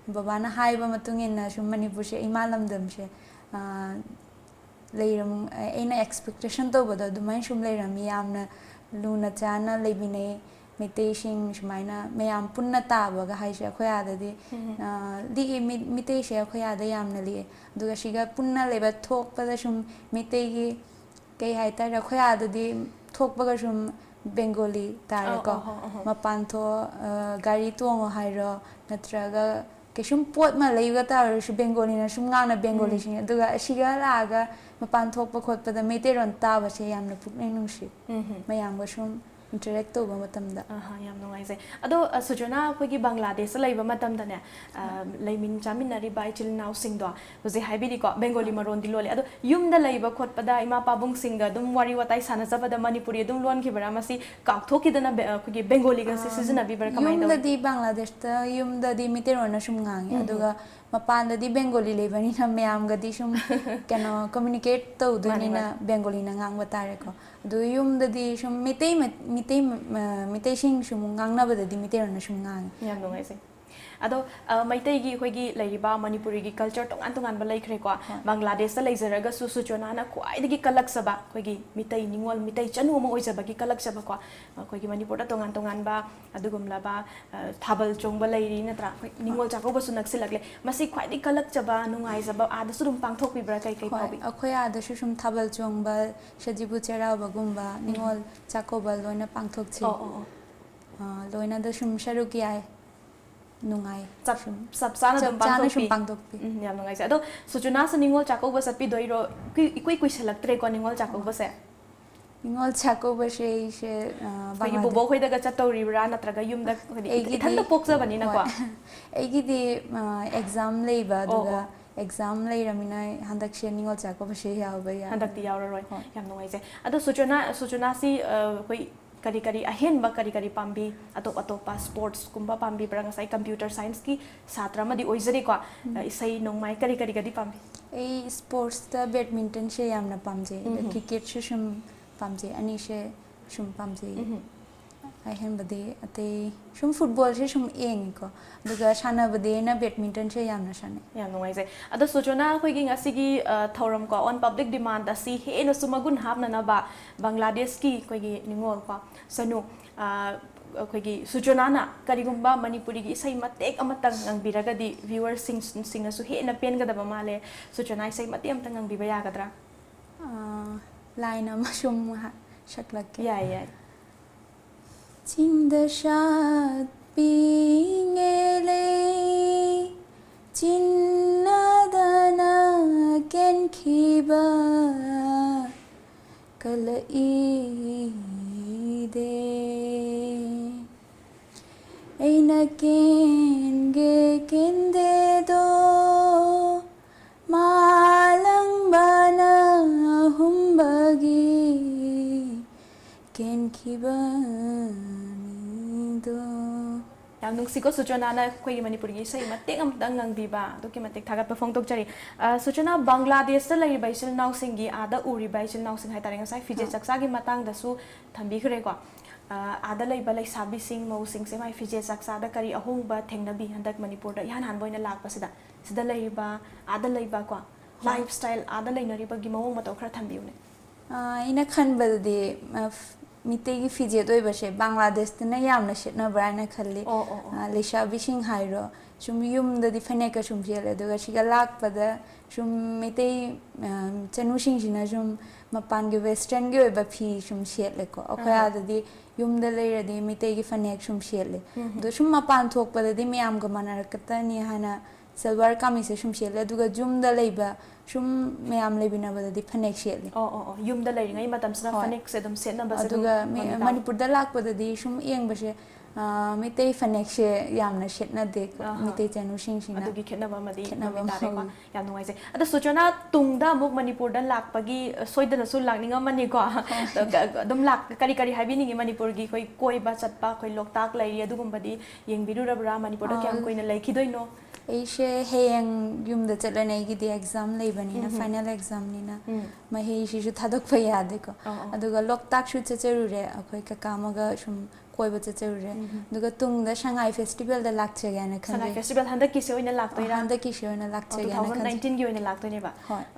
S8: ꯕꯕꯥꯅ ꯍꯥꯏꯕ ꯃꯇꯨꯡ ꯏꯟꯅ ꯁꯨꯝ ꯃꯅꯤꯄꯨꯔꯁꯦ ꯏꯃꯥ ꯂꯝꯗꯝꯁꯦ ꯑꯩꯅ ꯑꯦꯛꯁꯄꯦꯛꯇꯦꯁꯟ ꯇꯧꯕꯗꯣ ꯑꯗꯨꯃꯥꯏꯅ ꯁꯨꯝ ꯂꯩꯔꯝꯃꯤ ꯌꯥꯝꯅ ꯂꯨꯅ ꯆꯥꯟꯅ ꯂꯩꯃꯤꯟꯅꯩ ꯃꯩꯇꯩꯁꯤꯡ ꯁꯨꯃꯥꯏꯅ ꯃꯌꯥꯝ ꯄꯨꯟꯅ ꯇꯥꯕꯒ ꯍꯥꯏꯁꯦ ꯑꯩꯈꯣꯏ ꯑꯥꯗꯗꯤ ꯂꯤꯛꯏ ꯃꯤꯇꯩꯁꯦ ꯑꯩꯈꯣꯏ ꯑꯥꯗ ꯌꯥꯝꯅ ꯂꯤꯛꯑꯦ ꯑꯗꯨꯒ ꯁꯤꯒ ꯄꯨꯟꯅ ꯂꯩꯕ ꯊꯣꯛꯄꯗ ꯁꯨꯝ ꯃꯩꯇꯩꯒꯤ ꯀꯩ ꯍꯥꯏꯇꯥꯔꯦ ꯑꯩꯈꯣꯏ ꯑꯥꯗꯗꯤ ꯊꯣꯛꯄꯒ ꯁꯨꯝ ꯕꯦꯡꯒꯣꯂꯤ ꯇꯥꯔꯦꯀꯣ ꯃꯄꯥꯟ ꯒꯥꯔꯤ ꯇꯣꯡꯉꯣ ꯍꯥꯏꯔꯣ ꯅꯠꯇ꯭ꯔꯒ ꯀꯩꯁꯨꯝ ꯄꯣꯠ ꯑꯃ ꯂꯩꯕ ꯇꯥꯔꯁꯨ ꯕꯦꯡꯒꯣꯂꯤꯅ ꯁꯨꯝ ꯉꯥꯡꯅ ꯕꯦꯡꯒꯣꯂꯤꯁꯤꯡ ꯑꯗꯨꯒ ꯑꯁꯤꯒ ꯂꯥꯛꯑꯒ ꯃꯄꯥꯟ ꯊꯣꯛꯄ ꯈꯣꯠꯄꯗ ꯃꯩꯇꯩꯔꯣꯟ ꯇꯥꯕꯁꯦ ꯌꯥꯝꯅ ꯄꯨꯛꯅꯤꯡ ꯅꯨꯡꯁꯤ ꯃꯌꯥꯝꯒ ꯁꯨꯝ ꯏꯟꯇꯔꯦꯛ ꯇꯧꯕ ꯃꯇꯝꯗ
S7: ꯌꯥꯝ ꯅꯨꯡꯉꯥꯏꯖꯩ ꯑꯗꯣ ꯁꯨꯆꯨꯅꯥ ꯑꯩꯈꯣꯏꯒꯤ ꯕꯪꯒ꯭ꯂꯥꯗꯦꯁꯇ ꯂꯩꯕ ꯃꯇꯝꯗꯅꯦ ꯂꯩꯃꯤꯟ ꯆꯥꯃꯤꯟꯅꯔꯤꯕ ꯏꯆꯤꯜ ꯏꯅꯥꯎꯁꯤꯡꯗꯣ ꯍꯧꯖꯤꯛ ꯍꯥꯏꯕꯤꯔꯤꯀꯣ ꯕꯦꯡꯒꯣꯂꯤ ꯃꯔꯣꯟꯗꯤ ꯂꯣꯜꯂꯦ ꯑꯗꯣ ꯌꯨꯝꯗ ꯂꯩꯕ ꯈꯣꯠꯄꯗ ꯏꯃꯥ ꯄꯥꯕꯨꯡꯁꯤꯡꯒ ꯑꯗꯨꯝ ꯋꯥꯔꯤ ꯋꯥꯇꯥꯏ ꯁꯥꯟꯅꯖꯕꯗ ꯃꯅꯤꯄꯨꯔꯤ ꯑꯗꯨꯝ ꯂꯣꯟꯈꯤꯕꯔꯥ ꯃꯁꯤ ꯀꯥꯎꯊꯣꯛꯈꯤꯗꯅ ꯑꯩꯈꯣꯏꯒꯤ ꯕꯦꯡꯒꯣꯂꯤꯒꯁꯤ ꯁꯤꯖꯤꯟꯅꯕꯤꯕ꯭ꯔꯥ ꯀꯃꯥꯏꯅ ꯇꯧꯋꯤ
S8: ꯌꯨꯝꯗꯗꯤ ꯕꯪꯒ꯭ꯂꯥꯗꯦꯁꯇ ꯌꯨꯝꯗꯗꯤ ꯃꯩꯇꯩꯔꯣꯟꯅ ꯁꯨꯝ ꯉꯥꯡꯉꯤ ꯑꯗꯨꯒ ꯃꯄꯥꯟꯗꯗꯤ ꯕꯦꯡꯒꯣꯂꯤ ꯂꯩꯕꯅꯤꯅ ꯃꯌꯥꯝꯒꯗꯤ ꯁꯨꯝ ꯀꯩꯅꯣ ꯀꯝꯃꯨꯅꯤꯀꯦꯠ ꯇꯧꯗꯣꯏꯅꯤꯅ ꯕꯦꯡꯒꯣꯂꯤꯅ ꯉꯥꯡꯕ ꯇꯥꯔꯦꯀꯣ ꯑꯗꯨ ꯌꯨꯝꯗꯗꯤ ꯁꯨꯝ ꯃꯩꯇꯩꯁꯤꯡ ꯁꯨꯝ ꯉꯥꯡꯅꯕꯗꯗꯤ ꯃꯩꯇꯩꯔꯣꯟꯅ ꯁꯨꯝ ꯉꯥꯡꯉꯤ
S7: ꯌꯥꯝ ꯅꯨꯡꯉꯥꯏꯖꯩ ado maitai gi hoi gi leiriba manipuri gi culture tongan tongan ba leikhre ko bangladesh ta leizaraga su suchona na kwai gi kalak saba hoi gi mitai ningol mitai chanu ma oijaba gi kalak saba ko hoi gi manipur ta tongan tongan ba adugumla ba thabal chongba leiri natra ningol chako ba sunak silagle masi kwai di kalak chaba nungai saba ada surum pangthok pi bra kai kai pabi
S8: akhoi ada su sum thabal chongba shajibu chera ba gumba ningol chako ba loina pangthok chi loina da sum sharu ki ai nungai
S7: sab sana dum pangthok pi yam nungai se ado suchuna sa ningol chako ba sapi doiro kui kui selak tre ko ningol chako ba se
S8: ningol chako ba she
S7: bagi bobo khoi daga chatori bra natraga yum da ithan da poksa bani na ko
S8: egi di exam leiba duga exam leiramina handak she ningol chako ba she yaw ba ya
S7: handak ti yaw roi yam nungai se ado suchuna si koi kari kari ahen ba kari kari pambi atop atopa sports kumba pambi brang sai computer science ki satra ma di oizari ko isai nongmai kari kari kadi pambi
S8: ei sports ta badminton she yamna pamje cricket she shum pamje ani she shum pamje ahen bade ate shum football she shum eng ko duga shana bade na badminton she yamna shane
S7: yam nongai se ado sochona khoi gi ngasi gi thoram ko on public demand asi he no sumagun hapna na ba bangladesh ki khoi gi ningol ko sanu khoi gi sochona na karigumba manipuri gi sai matek amatang ang biraga di viewers sing asu he na pen ga da male sochona sai matem tang ang bibaya gadra
S8: line am shum shaklak
S7: ya
S8: Cinda shat pingele cinna dana ken khiba kala ide aina ken ge kende do malang bana humbagi ken khiba
S7: yam nung siko suchona na khoi manipur gi sai matek am dang ngang bi ba to ki matek thagat perform tok chari suchona bangladesh ta lai bai sil naw sing gi ada uri bai sil naw sing hai tareng sai fije chaksa gi matang da su thambi khre ko ada lai ba lai sabi sing mau sing se mai fije chaksa da kari ahong ba thengna bi handak manipur da yan han boina lak pa sida lai ba ada lai ba ko lifestyle ada lai nari ba gi mawong ma to khra thambi une
S8: ina khan ba de Meetei gi fije doi ba she Bangladesh na yamna shitna brana khalli leisha bishing hairo shum yum da di fane ka shum jele duga shiga lak pada shum Meetei chanu sing jina shum mapan gi western gi ba phi shum shet le ko akhya da di yum da leira di Meetei gi fane shum shet le do shum mapan thok pada di miyam ga manar kata ni hana salwar kamis se shum shet le duga jum da leiba shum meyam lebina ba di phanek shet le
S7: yum da leiri ngai matam sna phanek se dum set na ba
S8: aduga manipur da lak pa di shum eng ba she Meetei phanek she yamna shet na de Meetei chanu sing na
S7: adugi khena ba ma di na tare ko yam nungai se ada sochona tungda muk manipur da lak pa gi soidana su lakninga mani ko dum lak kari kari habi ni manipur gi khoi koi ba chatpa khoi loktak leiri adugum ba di yengbiru rabra manipur da kyam koina lekhidoi no
S8: Aisha heyang yum da chalane gi di exam leibani na final exam ni na mahe shi ju thadok pa yade ko aduga loktak shu chacharu re akhoi ka kamaga shum koi ba chacharu re aduga tung da Shanghai festival da lakche ga na khan
S7: Shanghai festival handa ki se oina laktoi ra
S8: handa ki se oina lakche ga na
S7: 2019 gi oina laktoi ne ba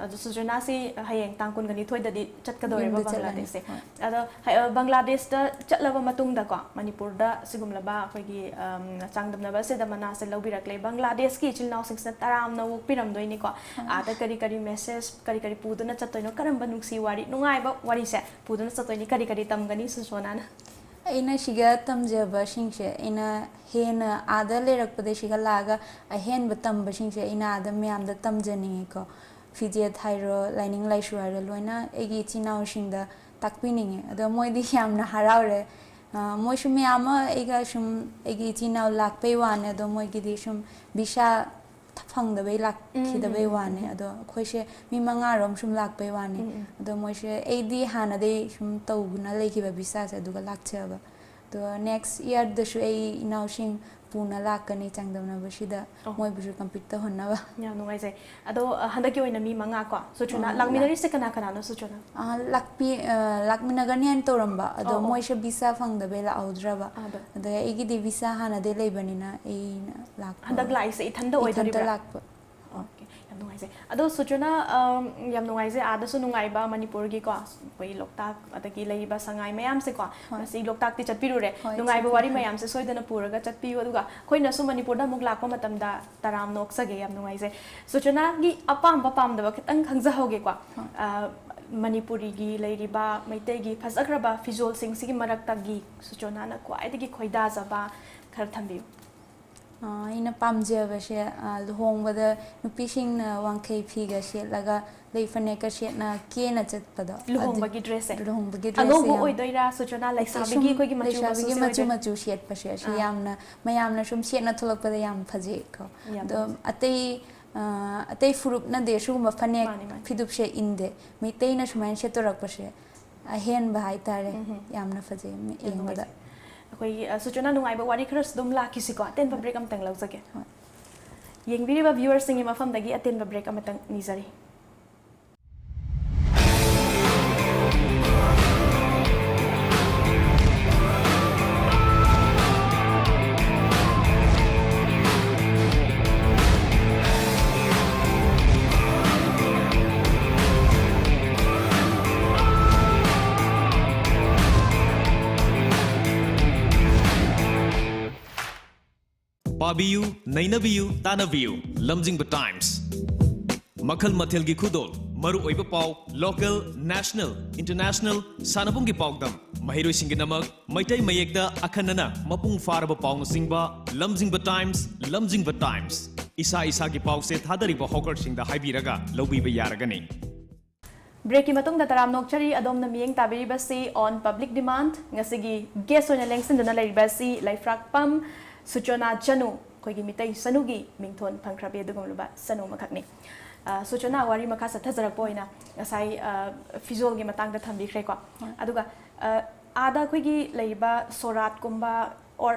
S7: adu sujana si hayeng tangkun gani thoi da di chat ka dore ba Bangladesh se ado Bangladesh da chatlaba matung da ko Manipur da sigum laba khoi gi changdam na ba se da mana se lobirak le Bangladesh ki chil naw sing taram na wok piram doi ni ko ada kari kari message kari kari puduna chatoi no karamba nungsi wari nungai ba wari se puduna chatoi ni kari kari tam gani susona na
S8: aina shiga tamjaba singse aina hena ada lerak pade shiga laga ahen ba tamba singse aina ada myam da tamjani ko fije thairo lining lai shuara loina egi chinau singda takpininge ado moidi yamna haraure moi shum myama ega shum egi chinau lakpe wane ado moi gi di shum bisha thang da bai lak khi da bai wane ado khoi she mi manga rom shum lak bai wane ado moi she edi hana de shum tau na leki ba bisa se duga lak che ba तो next year दशु ए इनाउसिंग Poona लाकनी चांगदमनाबसिदा मोइबुसु complete तहनबा
S7: याम नुंगाइजे अदो हंदकी ओइना मी मंगा को सुचना लाकमिनरी से कना कना no सुचना
S8: लाकमिनगरनी अन तोरंबा अदो मोइसे वीसा फंगदबे लाउद्रबा अदो एगिदि वीसा हाना दे लेबनिना ए लाक
S7: हंदक लाइसे इथंदा ओइदरिबा
S8: लाक
S7: ओके याम नुंगाइजे अदो सुचना याम नुंगाइजे आदसु नुंगाइबा मणिपुर की को कोई लोकताक अदकी लेइबा संगाई मयाम से को मसी लोकताक ति चटपिरुरे नुंगाइबा वारी मयाम से सोइदना पुरगा चटपियु अदुगा खोइना सु मणिपुर दा मुक लाको मतमदा तराम नोक्सगे याम नुंगाइजे सुचना की अपाम पामदबा खितंग खंगजाहोगे को मणिपुरी की लेरिबा मैतै की फजखरबा फिजोल सिंग सिगी मरक्तगी सुचना ना क्वाइदगी खोइदाजबा खर थंबियु
S8: इन पामजेबसे लुहोंगबद नुपिसिंग वांखै फिगा सेलगा लेफनेका सेना केना चतपदो
S7: लुहोंगबगी ड्रेस है
S8: लुहोंगबगी ड्रेस
S7: अनोबो ओइदोइरा सुचना लाइसाबिगी कोइगी
S8: मचु मचु सेटपसे असि यामना मयामना सुम सेना थोलकपद याम फजे को दो अतै फुरुपना देशुगुम फने फिदुपसे इनदे मितैना सुमाइन सेतोरकपसे अहेन बाहाय तारे यामना फजे एंगबदा
S7: कोई सुचना नुंगाइबा वारी खरस दुम लाखिसिको अटेन ब्रेक अमतंग लौजगे येंगबिरिबा व्यूअर्स सिंगी मफमदगी अटेन ब्रेक अमतंग निजरी
S9: पाबियु नैनबियु तानबियु लमजिंग टाइम्स मखल मथेल की खुदोल मरु ओइबा पाव लोकल नेशनल इंटरनेशनल सानबुंग की पावदम महिरोइ सिंगी नमक मैतै मयेकदा अखनना मपुंग फारबा पावनु सिंगबा लमजिंग टाइम्स इसा इसा की पाव से थादरिबा हॉकर सिंगदा हाइबिरगा लौबिबा यारगनी
S7: ब्रेक की मतुंग तराम नोक्चरी अदोमना मियेंग ताबिरिबसी ऑन पब्लिक डिमांड ngasiगी गेस्ट ओइना लेंगसिनदना लेरिबसी लाइफ्राकपम सुचना चनु कोई मितै सनुगी मिंगथोन फंख्राबे दुगमलुबा सनु मखकनी सुचना वारी मखा सथजरपोइना ngasai फिजोल की मतंग दा थंबिख्रे को अदुगा आदा कोई लेरिबा सोरात कुंबा और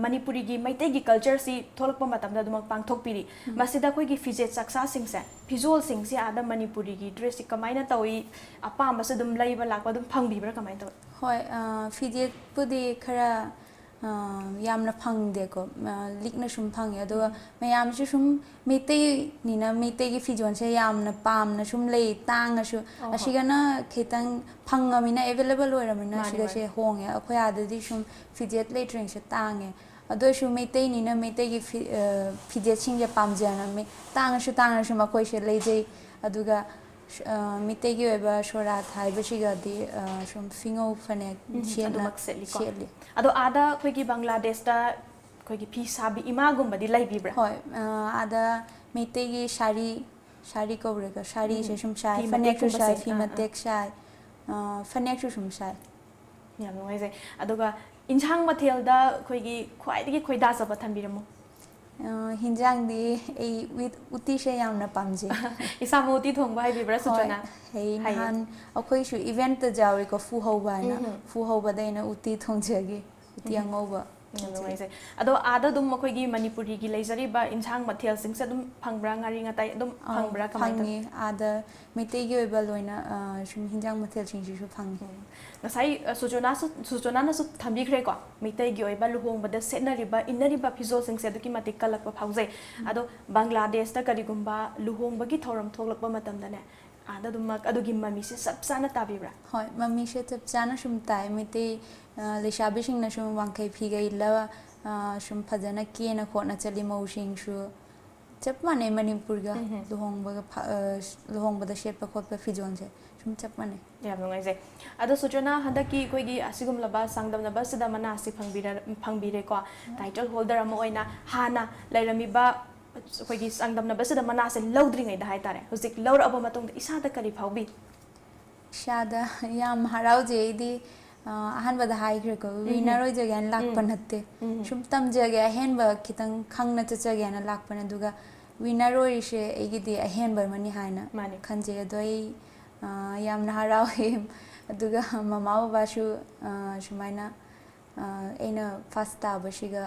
S7: मणिपुरी की मैतै की कल्चर सी थोलकपा मतमदा दुमक पांगथोकपिरी मसिदा कोई फिजेट सक्सा सिंग से फिजोल सिंग से आदा मणिपुरी की ड्रेस कमाइना तोई अपाम बस दुम लैबा लाकवा दुम फंगबिब्रा कमाइन तो
S8: होय फिजेट पुदी खरा यामना फंगदेको लिखना सुम फंगे अदुगा मयाम से सुम मेतै निना मेतै की फिजोन से यामना पामना सुम ले तांगसु असिगना खितंग फंगमिना अवेलेबल ओइरमिना असिगा से होंगे अखोय आददि सुम फिजेट लेट्रिंग से तांगे अदोसु मेतै निना मेतै की फिजेट सिंग पामजना मे तांगसु मखोय से लेजै अदुगा मितै की ओइबा सोरा थाइबसिगादि सुम फिंगो फने शेली
S7: अदो आदा कोई बांग्लादेश दा कोई फी साबी इमागुंबदी लाइबिब्रा
S8: होय आदा मितै की साड़ी कौरेगा साड़ी से सुम साइ फनेक सु साइ फी मतेक साइ फनेक सु सुम साइ
S7: याम नोइजे अदुगा इंजांग मथेल दा कोई ख्वाइदगी खोइदा जब थंबिरमु
S8: हिंजांग दी ए विथ उती से यामना पामजे
S7: इसाम उती थोंबा हाइ बिब्रा सुचना
S8: हे नहान अखोइ सु इवेंट त जावे को फु होबा ना फु होबा दैना उती थोंजगे उती अंगोबा
S7: नोइजे अदो आदा दुम मखोइगी मणिपुरी की लेजरीबा इंजांग मथेल सिंग से दुम फंगब्रा ngari ngatai दुम फंगब्रा
S8: कमाइ आदा मितै गी ओइबा लोइना सुम हिंजांग मथेल सिंग सु फंग
S7: ngasai suchona na su thambikre ko mitai gi oiba luhongbada setnariba innariba phizol sing se duki matik kalakpa phaujai ado bangladesh ta karigumba luhongbagi thoram thoklakpa matamda ne ada dumak adugi mami se sabsana tabibra
S8: hoy mami se sabsana sum tai mitai leshabi sing na sum wangkai phigai la sum phajana ke na khona chali mau sing su chap mane manipur ga luhongbada shetpa khotpa phizon se चप मने
S7: याम नोइजे अदो सुचना हदकी कोइगी असिगुम लबा सांगदम नबा सिदा मना असि फंगबिरे को टाइटल होल्डर अम ओइना हाना लैरमिबा कोइगी सांगदम नबा सिदा मना से लौद्रिङै दा हाइतारे हुजिक लौर अब मतुंग इसादा करि फाउबी
S8: शादा याम हराउजे इदि अहनबदा हाइग्रे को विनर ओइ जगन लाकपन हत्ते सुम तम जगे अहेनबा खितंग खंगना चचगेना लाकपन दुगा विनर ओइ से एगिदि अहेनबा मनि हाइना माने खंजे दोइ यामना हरावे अदुगा ममा बाबासु सुमाइना ꯑꯩꯅ ꯐꯥꯔꯁ ꯇꯥꯕꯁꯤꯒ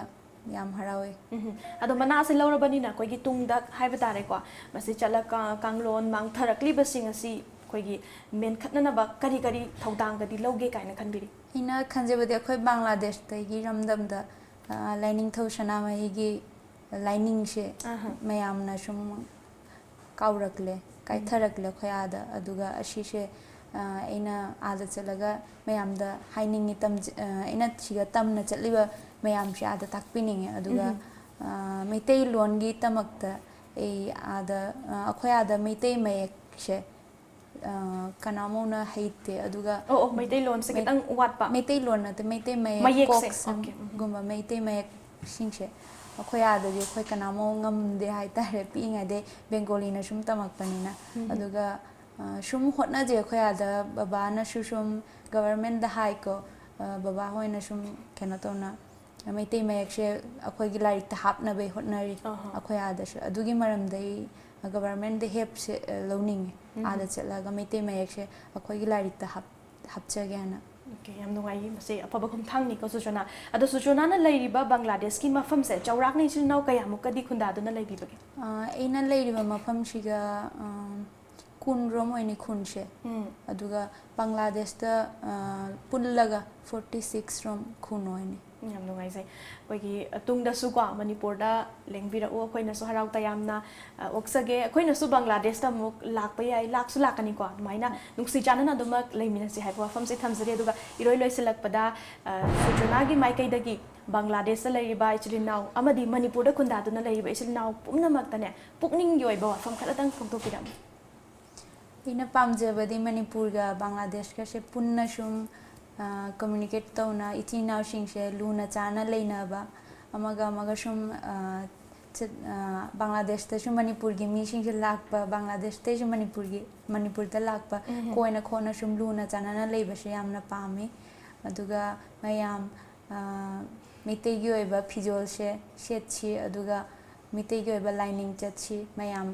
S8: ꯌꯥꯝ ꯍꯔꯥꯎꯋꯦ
S7: ꯑꯗꯣ ꯃꯅꯥꯁꯦ ꯂꯧꯔꯕꯅꯤꯅ ꯑꯩꯈꯣꯏꯒꯤ ꯇꯨꯡꯗ ꯍꯥꯏꯕ ꯇꯥꯔꯦꯀꯣ ꯃꯁꯤ ꯆꯠꯂꯒ ꯀꯥꯡꯂꯣꯟ ꯃꯥꯡꯊꯔꯛꯂꯤꯕꯁꯤꯡ ꯑꯁꯤ ꯑꯩꯈꯣꯏꯒꯤ ꯃꯦꯟꯈꯠꯅꯅꯕ ꯀꯔꯤ ꯀꯔꯤ ꯊꯧꯗꯥꯡꯒꯗꯤ ꯂꯧꯒꯦ ꯀꯥꯏꯅ ꯈꯟꯕꯤꯔꯤ
S8: ꯑꯩꯅ ꯈꯟꯖꯕꯗꯤ ꯑꯩꯈꯣꯏ ꯕꯪꯒ꯭ꯂꯥꯗꯦꯁꯇꯒꯤ ꯏꯔꯝꯗꯝꯗ ꯂꯥꯏꯅꯤꯡꯊꯧ ꯁꯅꯥꯃꯍꯤꯒꯤ ꯂꯥꯏꯅꯤꯡꯁꯦ ꯃꯌꯥꯝꯅ ꯁꯨꯝ ꯀꯥꯎꯔꯛꯂꯦ ꯀꯥꯏꯊꯔꯛꯂꯦ ꯑꯩꯈꯣꯏ ꯑꯥꯗ ꯑꯗꯨꯒ ꯑꯁꯤꯁꯦ ꯑꯩꯅ ꯑꯥꯗ ꯆꯠꯂꯒ ꯃꯌꯥꯝꯗ ꯍꯥꯏꯅꯤꯡꯉꯤ ꯑꯩꯅ ꯁꯤꯒ ꯇꯝꯅ ꯆꯠꯂꯤꯕ ꯃꯌꯥꯝꯁꯦ ꯑꯥꯗ ꯇꯥꯛꯄꯤꯅꯤꯡꯉꯦ ꯑꯗꯨꯒ ꯃꯩꯇꯩꯂꯣꯟꯒꯤ ꯇꯃꯛꯇ ꯑꯩ ꯑꯥꯗ ꯑꯩꯈꯣꯏ ꯑꯥꯗ ꯃꯩꯇꯩ ꯃꯌꯦꯛꯁꯦ ꯀꯅꯥꯃꯧꯅ ꯍꯩꯇꯦ ꯑꯗꯨꯒ
S7: ꯃꯩꯇꯩꯂꯣꯟꯁꯦ ꯈꯤꯇꯪ ꯋꯥꯠꯄ
S8: ꯃꯩꯇꯩꯂꯣꯟ ꯅꯠꯇꯦ ꯃꯩꯇꯩ ꯃꯌꯦꯛ ꯀꯣꯛꯁꯒꯨꯝꯕ ꯃꯩꯇꯩ ꯃꯌꯦꯛꯁꯤꯡꯁꯦ ꯑꯩꯈꯣꯏ ꯑꯥꯗꯗꯤ ꯑꯩꯈꯣꯏ ꯀꯅꯥꯃꯧ ꯉꯝꯗꯦ ꯍꯥꯏꯇꯥꯔꯦ ꯄꯤꯛꯏꯉꯩꯗꯩ ꯕꯦꯡꯒꯣꯂꯤꯅ ꯁꯨꯝ ꯇꯝꯃꯛꯄꯅꯤꯅ ꯑꯗꯨꯒ ꯁꯨꯝ ꯍꯣꯠꯅꯖꯩ ꯑꯩꯈꯣꯏ ꯑꯥꯗ ꯕꯕꯥꯅꯁꯨ ꯁꯨꯝ ꯒꯕꯔꯃꯦꯟꯗ ꯍꯥꯏꯀꯣ ꯕꯕꯥ ꯍꯣꯏꯅ ꯁꯨꯝ ꯀꯩꯅꯣ ꯇꯧꯅ ꯃꯩꯇꯩ ꯃꯌꯦꯛꯁꯦ ꯑꯩꯈꯣꯏꯒꯤ ꯂꯥꯏꯔꯤꯛꯇ ꯍꯥꯞꯅꯕꯩ ꯍꯣꯠꯅꯔꯤ ꯑꯩꯈꯣꯏ ꯑꯥꯗꯁꯨ ꯑꯗꯨꯒꯤ ꯃꯔꯝꯗꯩ ꯒꯕꯔꯃꯦꯟꯗ ꯍꯦꯜꯞꯁꯦ ꯂꯧꯅꯤꯡꯉꯦ ꯑꯥꯗ ꯆꯠꯂꯒ ꯃꯩꯇꯩ ꯃꯌꯦꯛꯁꯦ ꯑꯩꯈꯣꯏꯒꯤ ꯂꯥꯏꯔꯤꯛꯇ ꯍꯥꯞꯆꯒꯦ ꯍꯥꯏꯅ
S7: ꯌꯥꯝ ꯅꯨꯡꯉꯥꯏꯌꯦ ꯃꯁꯤ ꯑꯐꯕ ꯈꯣꯡꯊꯥꯡꯅꯤꯀꯣ ꯁꯨꯆꯣꯅꯥ ꯑꯗꯣ ꯁꯨꯆꯣꯅꯥꯅ ꯂꯩꯔꯤꯕ ꯕꯪꯒ꯭ꯂꯥꯗꯦꯁꯀꯤ ꯃꯐꯝꯁꯦ ꯆꯥꯎꯔꯥꯛꯅ ꯏꯆꯤꯜ ꯏꯅꯥꯎ ꯀꯌꯥꯃꯨꯛꯀꯗꯤ ꯈꯨꯟꯗꯥꯗꯨꯅ ꯂꯩꯕꯤꯕꯒꯦ
S8: ꯑꯩꯅ ꯂꯩꯔꯤꯕ ꯃꯐꯝꯁꯤꯒ ꯀꯨꯟꯔꯣꯝ ꯑꯣꯏꯅꯤ ꯈꯨꯟꯁꯦ ꯑꯗꯨꯒ ꯕꯪꯒ꯭ꯂꯥꯗꯦꯁꯇ ꯄꯨꯜꯂꯒ 46 ꯔꯣꯝ ꯈꯨꯟ ꯑꯣꯏꯅꯤ
S7: ꯌꯥꯝ ꯅꯨꯡꯉꯥꯏꯖꯩ ꯑꯩꯈꯣꯏꯒꯤ ꯇꯨꯡꯗꯁꯨꯀꯣ ꯃꯅꯤꯄꯨꯔꯗ ꯂꯦꯡꯕꯤꯔꯛꯎ ꯑꯩꯈꯣꯏꯅꯁꯨ ꯍꯔꯥꯎ ꯇꯌꯥꯝꯅ ꯑꯣꯛꯆꯒꯦ ꯑꯩꯈꯣꯏꯅꯁꯨ ꯕꯪꯒ꯭ꯂꯥꯗꯦꯁꯇ ꯑꯃꯨꯛ ꯂꯥꯛꯄ ꯌꯥꯏ ꯂꯥꯛꯁꯨ ꯂꯥꯛꯀꯅꯤꯀꯣ ꯑꯗꯨꯃꯥꯏꯅ ꯅꯨꯡꯁꯤ ꯆꯥꯟꯅꯅ ꯑꯗꯨꯃꯛ ꯂꯩꯃꯤꯟꯅꯁꯤ ꯍꯥꯏꯕ ꯋꯥꯐꯝꯁꯦ ꯊꯝꯖꯔꯤ ꯑꯗꯨꯒ ꯏꯔꯣꯏ ꯂꯣꯏꯁꯤꯜꯂꯛꯄꯗ ꯁꯨꯆꯣꯅꯥꯒꯤ ꯃꯥꯏꯀꯩꯗꯒꯤ ꯕꯪꯒ꯭ꯂꯥꯗꯦꯁꯇ ꯂꯩꯔꯤꯕ ꯏꯆꯤꯜ ꯏꯅꯥꯎ ꯑꯃꯗꯤ ꯃꯅꯤꯄꯨꯔꯗ ꯈꯨꯟꯗꯥꯗꯨꯅ ꯂꯩꯔꯤꯕ ꯏꯆꯤꯜ ꯏꯅꯥꯎ ꯄꯨꯝꯅꯃꯛꯇꯅꯦ ꯄꯨꯛꯅꯤꯡꯒꯤ ꯑꯣꯏꯕ ꯋꯥꯐꯝ ꯈꯔꯇꯪ ꯐꯣꯡꯗꯣꯛꯄꯤꯔꯝꯃꯨ
S8: ꯑꯩꯅ ꯄꯥꯝꯖꯕꯗꯤ ꯃꯅꯤꯄꯨꯔꯒ ꯕꯪꯒ꯭ꯂꯥꯗꯦꯁꯀꯁꯦ ꯄꯨꯟꯅ ꯁꯨꯝ ꯀꯝꯃꯨꯅꯤꯀꯦꯠ ꯇꯧꯅ ꯏꯆꯤꯜ ꯏꯅꯥꯎꯁꯤꯡꯁꯦ ꯂꯨꯅ ꯆꯥꯟꯅ ꯂꯩꯅꯕ ꯑꯃꯒ ꯑꯃꯒ ꯁꯨꯝ ꯕꯪꯒ꯭ꯂꯥꯗꯦꯁꯇꯁꯨ ꯃꯅꯤꯄꯨꯔꯒꯤ ꯃꯤꯁꯤꯡꯁꯦ ꯂꯥꯛꯄ ꯕꯪꯒ꯭ꯂꯥꯗꯦꯁꯇꯩꯁꯨ ꯃꯅꯤꯄꯨꯔꯗ ꯂꯥꯛꯄ ꯀꯣꯏꯅ ꯈꯣꯠꯅ ꯁꯨꯝ ꯂꯨꯅ ꯆꯥꯟꯅꯅ ꯂꯩꯕꯁꯦ ꯌꯥꯝꯅ ꯄꯥꯝꯃꯤ ꯑꯗꯨꯒ ꯃꯌꯥꯝ ꯃꯩꯇꯩꯒꯤ ꯑꯣꯏꯕ ꯐꯤꯖꯣꯜꯁꯦ ꯁꯦꯠꯁꯤ ꯑꯗꯨꯒ ꯃꯩꯇꯩꯒꯤ ꯑꯣꯏꯕ ꯂꯥꯏꯅꯤꯡ ꯆꯠꯁꯤ ꯃꯌꯥꯝ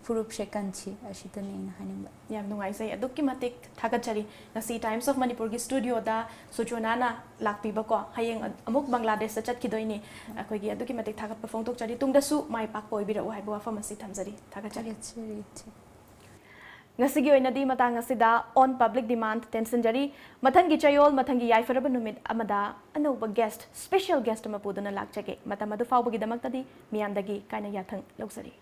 S8: ꯐꯨꯔꯨꯞꯁꯦ ꯀꯟꯁꯤ ꯑꯁꯤꯗꯅꯤ ꯑꯩꯅ ꯍꯥꯏꯅꯤꯡꯕ
S7: ꯌꯥꯝ ꯅꯨꯡꯉꯥꯏꯖꯩ ꯑꯗꯨꯛꯀꯤ ꯃꯇꯤꯛ ꯊꯥꯒꯠꯆꯔꯤ ꯉꯁꯤ ꯇꯥꯏꯝꯁ ꯑꯣꯐ ꯃꯅꯤꯄꯨꯔꯒꯤ ꯁ꯭ꯇꯨꯗꯤꯑꯣꯗ ꯁꯨꯆꯣꯅꯥꯅ ꯂꯥꯛꯄꯤꯕꯀꯣ ꯍꯌꯦꯡ ꯑꯃꯨꯛ ꯕꯪꯒ꯭ꯂꯥꯗꯦꯁꯇ ꯆꯠꯈꯤꯗꯣꯏꯅꯤ ꯑꯩꯈꯣꯏꯒꯤ ꯑꯗꯨꯛꯀꯤ ꯃꯇꯤꯛ ꯊꯥꯒꯠꯄ ꯐꯣꯡꯗꯣꯛꯆꯔꯤ ꯇꯨꯡꯗꯁꯨ ꯃꯥꯏ ꯄꯥꯛꯄ ꯑꯣꯏꯕꯤꯔꯛꯎ ꯍꯥꯏꯕ ꯋꯥꯐꯝ ꯑꯁꯤ ꯊꯝꯖꯔꯤ ꯊꯥꯒꯠꯆꯔꯤ ꯉꯁꯤꯒꯤ ꯑꯣꯏꯅꯗꯤ ꯃꯇꯥꯡ ꯑꯁꯤꯗ ꯑꯣꯟ ꯄꯕ꯭ꯂꯤꯛ ꯗꯤꯃꯥꯟꯗ ꯇꯦꯟꯁꯤꯟꯖꯔꯤ ꯃꯊꯪꯒꯤ ꯆꯌꯣꯜ ꯃꯊꯪꯒꯤ ꯌꯥꯏꯐꯔꯕ ꯅꯨꯃꯤꯠ ꯑꯃꯗ ꯑꯅꯧꯕ ꯒꯦꯁꯠ ꯁ꯭ꯄꯦꯁꯤꯌꯦꯜ ꯒꯦꯁꯠ ꯑꯃ ꯄꯨꯗꯨꯅ ꯂꯥꯛꯆꯒꯦ ꯃꯇꯝ ꯑꯗꯨ ꯐꯥꯎꯕꯒꯤꯗꯃꯛꯇꯗꯤ ꯃꯤꯌꯥꯝꯗꯒꯤ ꯀꯥꯏꯅ ꯌꯥꯊꯪ ꯂꯧꯖꯔꯤ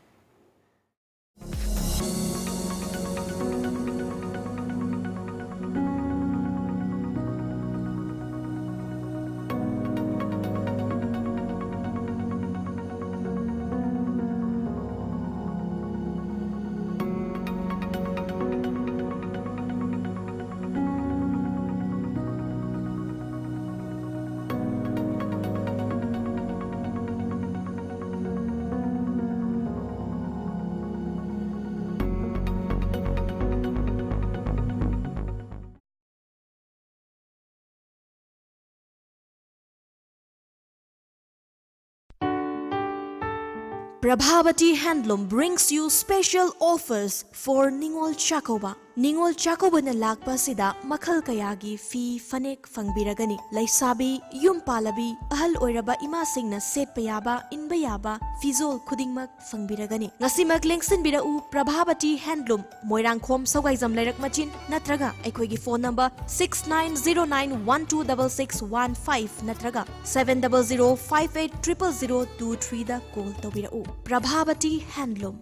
S7: Prabhavati Handloom brings you special offers for Ningol Chakoba. Ningol Chakoba na lakpa sida makhal kayagi fi fanek fangbiragani. Laisabi, yum palabi, ahal oiraba ima singna set payaba, inbayaba, fizol kudingmak fangbiragani. Ngasimak lengsin birau Prabhavati Handloom, Moirang Khom Sogaizam Lerak Machin, Natraga, Ekoigi phone number 6909126615, Natraga 700580023 da call to birau. Prabhavati Handloom.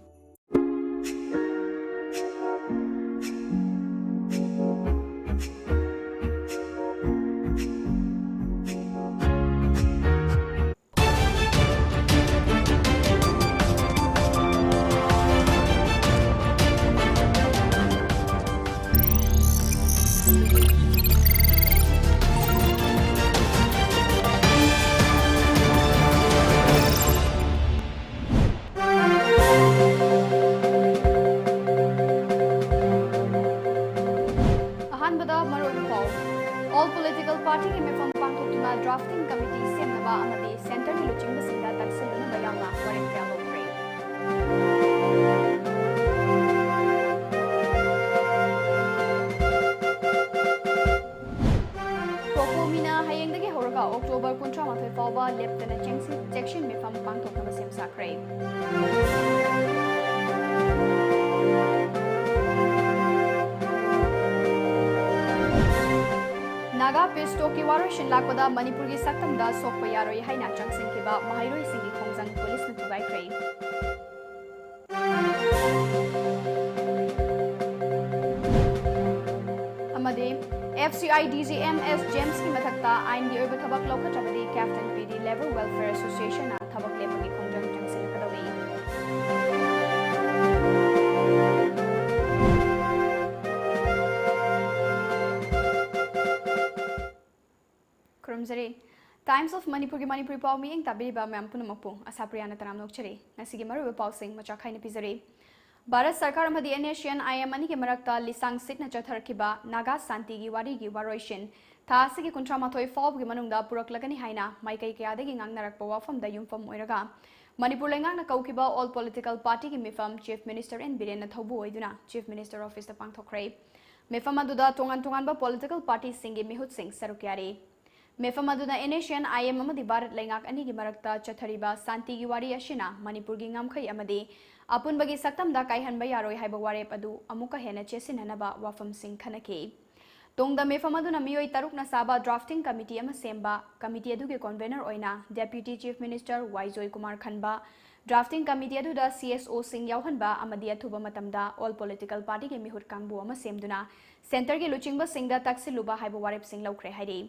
S6: All political party ki mefam pangthokna drafting committee semnaba amadi center ni luching basinda taksilna bayamna warin kya lokre Prokomina hayengdagi horaga October ꯆꯦꯛꯁꯤꯟ ꯃꯤꯐꯝ ꯄꯥꯡꯊꯣꯛꯅꯕ ꯁꯦꯝ ꯁꯥꯈ꯭ꯔꯦ꯫ Naga piece talk की वारोइशन लाकपदा मणिपुर की सक्तमदा सोकप यारोय हाइना चंगसिनखिबा महाइरोइसिंगी खोंजंग police न थुगाइख्रे। अमदे FCI DGMS जेम्स की मथक्ता आइन की ओइब थबक लौखत्रबदी captain PD labour welfare association ना थबक लेपगी खोंजंग चंगसिनखदौरी। खुरुमजरे टाइम्स ऑफ मणिपुर की मणिपुरी पाव मियंग ताबिरिबा मैम पुनमकपु असाप्रियाना तराम नोकचरे नसिगी मरुबा पावसिंग मचाखाइन पिजरे। भारत सरकार अमदी एनेशियन IM अनि के मरक्ता लिसांग सिटना चथरखिबा नागा शांति की वारी की वारोइशन थासिगी कुंट्रामाथोय फाव की मनुंगदा पुरकलगनी हाइना माइकई कयादगी ngangnarакpa wafamda yumfam oiraga Manipur लेंगांगना कौकिबा ऑल पॉलिटिकल पार्टी की मिफम चीफ मिनिस्टर एन बिरेन थौबु ओइदुना चीफ मिनिस्टर ऑफिस दा पांगथोखरे। मिफम अदुदा तोंगान तोंगानबा पॉलिटिकल पार्टी सिंगी मिहुत सिंग सरुक यारे। मिफम अदुना एनेशियन IM अमदी भारत लेंगाक अनि की मरक्ता चथरिबा शांति की वारी अशिना मणिपुर की ngamkhai अमदी अपुनबगी सक्तमदा काइहनबा यारोय हाइबा वारेप अदु अमुका हेना चेसिनहनबा वाफम सिंग खनके। तोंगदा मिफम अदुना मियोय तरुकना साबा ड्राफ्टिंग कमिटी अमा सेम्बा कमिटी अदुगे कन्वेनर ओइना deputy chief minister Y Joy Kumar खनबा ड्राफ्टिंग कमिटी अदुदा CSO सिंग यावहनबा अमदी अथुबा मतमदा ऑल पॉलिटिकल पार्टी के मिहुत कांगबु अमा सेमदुना सेंटर के लुचिंगबा सिंगदा तक्सिलुबा हाइबा वारेप सिंग लौख्रे हाइरे।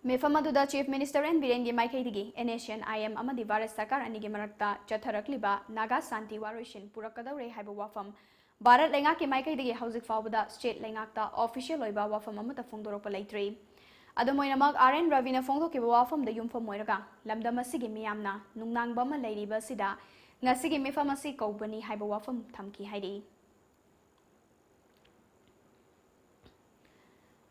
S6: मिफम अदुदा चीफ मिनिस्टर एन बिरेन की माइकैदिगी एनेशियन IM अमदी भारत सरकार अनि के मरक्ता चथरकलिबा नागा शांति वारोइशन पुरकदौरे हाइबा वाफम भारत लेंगा के माइकैदिगी हौजिक फावबदा state लेंगाक्ता official ओइबा वाफम अमता फोंदोरकपा लेत्रे। अदुमोइनमक RN Ravina फोंदोकिबा वाफम the युमफम ओइरगा लमदम असिगी मियामना नुंगनांगबा मा लेरिबा सिदा ngasiगी मिफम असि कौबनी हाइबा वाफम थमकी हाइरे।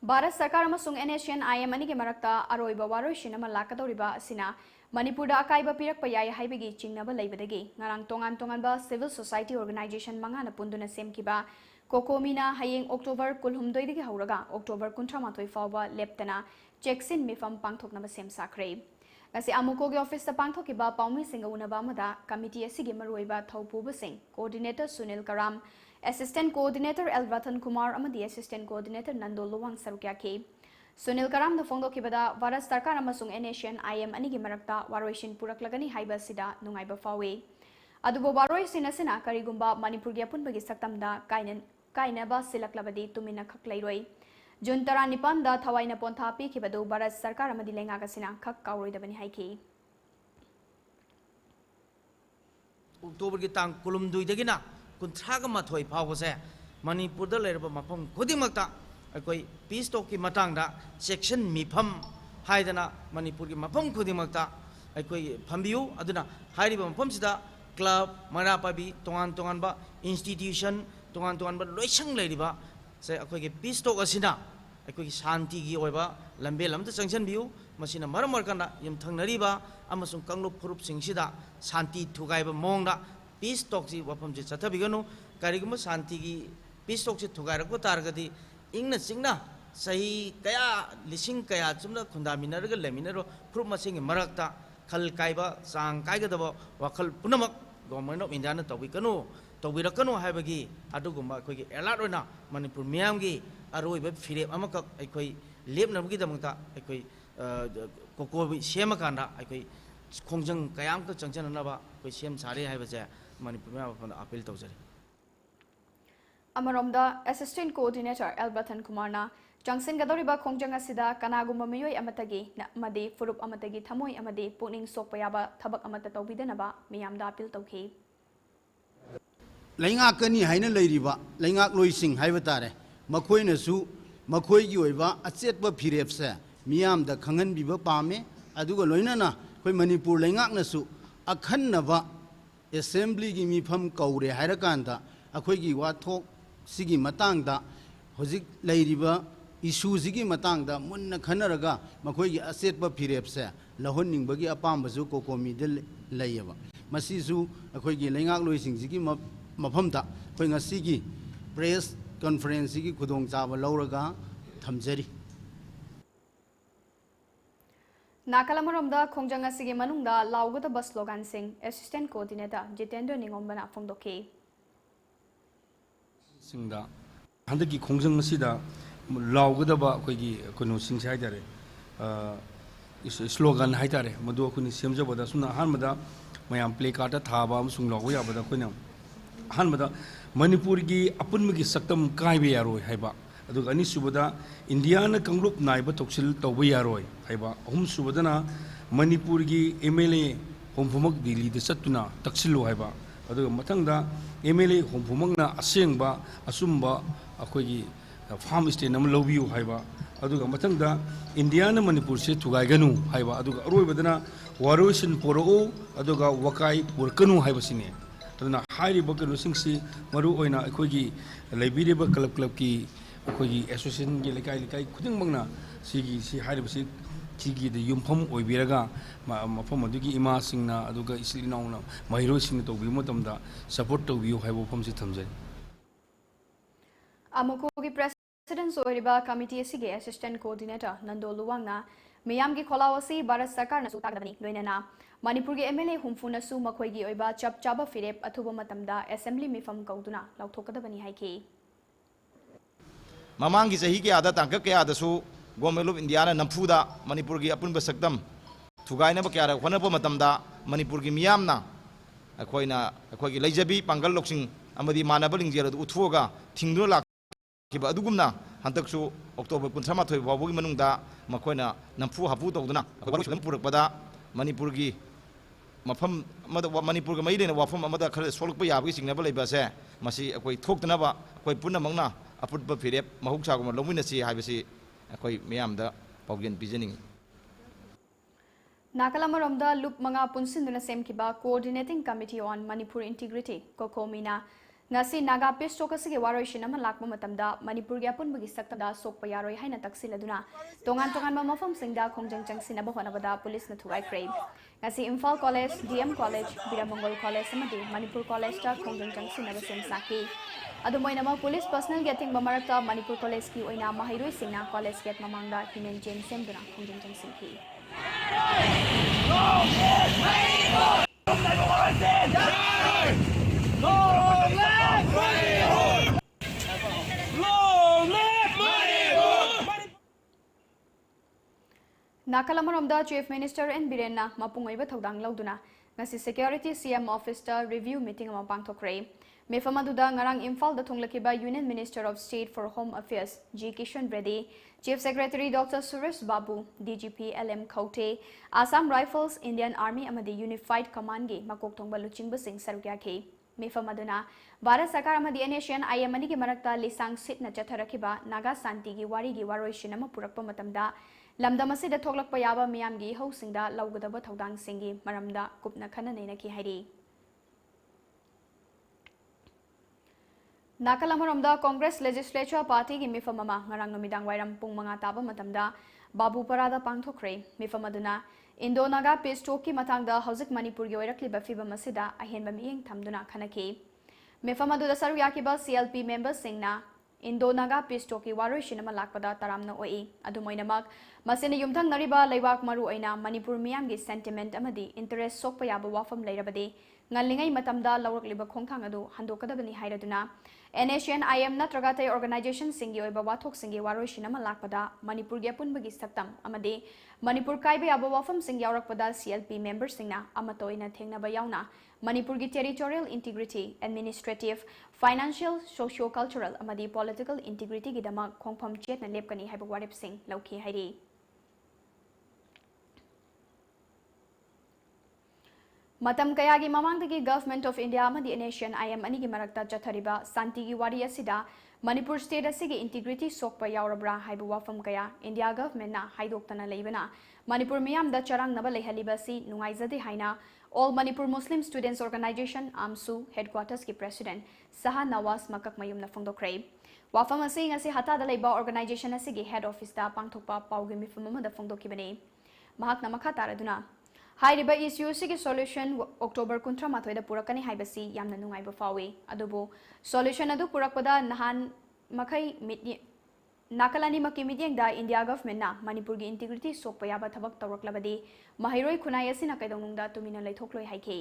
S6: भारत सरकार अमसुंग एनेशियन IM अनि के मरक्ता अरोइबा वारोइशन अमा लाकदौरिबा असिना मणिपुर अकाइबा पिरकपा याय हाइबगी चिंगनबा लेबदगी ngarang tongan tonganba civil society organization mangana punduna semkiba कोकोमीना हयेंग अक्टोबर 12 दगी हौरगा अक्टोबर 38 फावबा लेप्तना चेक्सिन मिफम पांगथोकनबा सेम साखरे। ngasi amuko ge office ta पांगथोकिबा पाउमी सिंगा उनबा मदा कमिटी असिगे मरोइबा थौपुबा सिंग coordinator Sunil Karam assistant coordinator Elratan Kumar अमदी असिस्टेंट कोऑर्डिनेटर नंदो लोवांग सरुक्या के। सुनील कराम द फोंदोकिबदा भारत सरकार अमसुंग एनेशियन IM अनि के मरक्ता वारोइशन पुरकलगनी हाइबा सिदा नुंगाइबा फावे। अदुबो वारोइसिन असिना करिगुंबा मणिपुर गे अपुनबगी सक्तमदा काइनबा सिलक्लबदी तुमिना खक लैरोय। जून 19 दा थवाइना पोंथा पीखिबदु भारत सरकार अमदी लेंगागसिना खक काउरोइदबनी हाइकी।
S10: अक्टोबर की तांग कुलुमदुइदगिना कुंथ्रागा माथोय फावसे मणिपुर दा लेरबा मफम खुदिमक्ता अकोई पीस टॉक की मतांगदा सेक्शन मिफम हाइदना मणिपुर की मफम खुदिमक्ता अकोई फंबियु अदुना हाइरिबा मफम सिदा क्लब मरापाबी तोंगान तोंगानबा इंस्टीट्यूशन तोंगान तोंगानबा लोइसंग लेरिबा से अकोई के पीस टॉक असिना अकोई शांति की ओइबा लंबे लमदा संगसन बियु मसिना मरम मरकना यम थंगनरिबा अमसुंग कंगलुप फुरुप सिंगसिदा शांति थुगाइबा मोंगदा पीस टॉक जी वफम से चथबिगनु करिगुम शांति की पीस टॉक से थुगाइरको तारगदी इंगना सिंगना सही कया लिसिंग कया चुमना खुंदामिनरग लेमिनरो फुरुप मसिंग मरकता खल काइबा सांग काइगदब वखल पुनमक गवर्नमेंट ऑफ इंडिया न तौबिरकनु हाइबगी अदुगुम अखोगी एलर्ट ओइना मणिपुर मियामगी अरोइबा फिरेप अमक अखोई लेपनबगी दमता अखोई कोकोबी सेमकांदा अखोई खोंजंग कयाम को चंचननबा अखोई सेम सारे हाइबजे मणिपुर मियाम अपील तौजरी।
S6: अमरोमदा असिस्टेंट कोऑर्डिनेटर एलबर्टन कुमारना चंगसिन गदौरिबा खोंजंग असिदा कनागुम मियोय अमतगी मदे फुरुप अमतगी थमोय अमदे पुनिंग सोकपयाबा थबक अमत तौबिदनबा मियामदा अपील तौखी।
S11: लेंगाकनी हाइना लेरिबा लेंगाक लोइसिंग हाइबा तारे मखोइनसु मखोइगी ओइबा अचेतबा फिरेपसे मियामदा खंगनबिबा पामे अदुगा लोइनना कोइ मणिपुर लेंगाकनसु अखन्नबा असेंबली की मिफम कौरे हाइरकांदा अखोइगी वाथोक सिगी मतांगदा होजिक लेरिबा इशू सिगी मतांगदा मुन्ना खनरगा मखोइगी अचेतबा फिरेपसे लहोनिंगबगी अपामबसु कोकोमीदे लेयबा मसीसु अखोइगी लेंगाक लोइसिंग सिगी मफमदा कोइ ngasiगी प्रेस कॉन्फ्रेंस की खुदोंग चाबा लौरगा थमजरी।
S6: Nakalamaromda khongjang asigi manungda laugada bus slogan sing assistant coordinator Jitendra Ningombana phongdoke
S12: singda handaki khongjang asida laugada ba koigi kono sing sai dare slogan hai tare madu khuni semjabada suna hanmada mayam play card thaba amsung lagu yabada khuna hanmada manipur gi apunmagi saktam kaibe yaroi haiba aduga ani subada india na kanglup naiba toksil tawba yaroi haiba ahum subadana manipur gi mla homfumak dili de satuna taksilu haiba aduga mathangda mla homfumak na asengba asumba akogi farm state nam lobiu haiba aduga mathangda india na manipur se thugaiganu haiba aduga aroibadana waroisin poro aduga wakai purkanu haiba sine aduna hairiba kanu singsi maru oina akogi laibiriba club club ki akogi association gi lekai lekai khuding mangna sigi si hairiba si chigi de yumpham oibiraga mafam adugi ima singna aduga isilinauna mahiro singna tobi motamda support tobiu haibo pham si thamjai
S6: Amukogi President Soiriba Committee Sige Assistant Coordinator Nando Luwangna Miyamgi Kolawasi Bharat Sarkar na sutagdabani loinana Manipurgi MLA humfuna su makhoigi oiba chap chaba firep athuba matamda assembly mifam kauduna lauthokadabani haiki
S13: Mamangi sahi ke ada tangka ke ada su Government of India na namfuda Manipurgi apunba sakdam thugaina ba kyara khonapa matamda Manipurgi miyamna akhoigi leijabi pangal loksing amadi manaba lingjera uthuga thingdu lak kiba adugumna hantaksu October 23 fawbagi manungda makoina namfu hapu tawduna akhoi purakpada Manipurgi mafam Manipurga maidena wafam amada khara solukpa yabagi singnaba leibase masi akoi thoktanaba akoi punna mangna aputba firep mahukchaguma lominasi haibasi akoi miyamda pawgen pijening
S6: Nakalamaromda Loop Manga Punsinduna Semkiba Coordinating Committee on Manipur Integrity Kokomina Ngasi Naga Pistokasigi Waroishin ama lakma matamda Manipur gi apunbagi saktada sokpa yaroi haina taksiladuna tongan mafam singda khongjang changsinaba honabada police na thugai kre ngasi Imphal College DM College Biramongol College amadi Manipur College ta khongjang changsinaba semsaki adumoinama police personal getting bamarakta Manipur College ki oina mahairoi singna college gate mamangda human jail semduna khongjang changsinki Nakalamaromda Chief Minister N. Birenna Mapungoiba Thodang Lauduna ngasi Security CM Office ta review meeting ama pangthokre mefamaduda ngarang Imphal da thunglakiba Union Minister of State for Home Affairs G. Kishan Reddy, Chief Secretary Dr. Suresh Babu, DGP LM Khote, Assam Rifles, Indian Army amadi Unified Command gi makok thongba luchingba sing sarugya ke mefamaduna Bharat Sarkar amadi NACN IM ani gi marakta lisang sit na chatharakiba Naga Santi gi wari gi waroishin ama purakpa matamda lamdamasi da thoklakpa yaba miyam gi housingda laugadaba thodang singi maramda kupna khana nena ki hairi Nakalamaromda Congress Legislature Party gi mifamama ngarang numidang wairam pung manga taba matamda Babu Parada pangthokre mifamaduna Indo Naga Peace Talk ki matangda Hauzik Manipur gi oirakliba fibam asida ahenba mieng thamduna khanaki mifamaduda saruyakiba CLP members singna Indo Naga Peace Talk ki waroishin ama lakpada taramna oi adumoinamak masina yumthang nariba leiwak maru oina Manipur miyam gi sentiment amadi interest sokpa yaba wafam leirabade ngallingai matamda lawrakliba khongthang adu handokadabani hairaduna NACN IM natraga tai organization singi oiba wathok singi waroishin ama lakpada Manipur gi apunbagi saktam amade Manipur kaibe aba wafam singi yaurakpada CLP members singna amatoina thengnaba yauna Manipur gi territorial integrity, administrative, financial, socio-cultural amadi political integrity gi dama khongpham chetna lepkani haiba warip sing lauki hairi Matam kayagi mamangdagi Government of India amadi NACN IM ani gi marakta chathariba santi gi wari asida Manipur state asigi integrity sokpa yaurabra haibu wafam kaya India government na haidoktana leibana Manipur miyam da charang naba lehaliba si nungaizade haina All Manipur Muslim Students Organization AMSU headquarters ki president Saha Nawaz Makak Mayum na phongdokre wafam asi ngasi hata da leiba organization asigi head office da pangthokpa paugi mifamama da phongdokibane mahak na makha taraduna Hairiba issue sigi solution October 23 da purakani haibasi yamna nungaiba fawi adubu solution adu purakpada nahan makai नाकलानी मकी मीडियंग दा India government ना मणिपुर की integrity soap याबा थबक तौरक्लबदी महिरोई खुनाई असिना कैदौनुंगदा तुमिना लैथोक्लोय हाइखे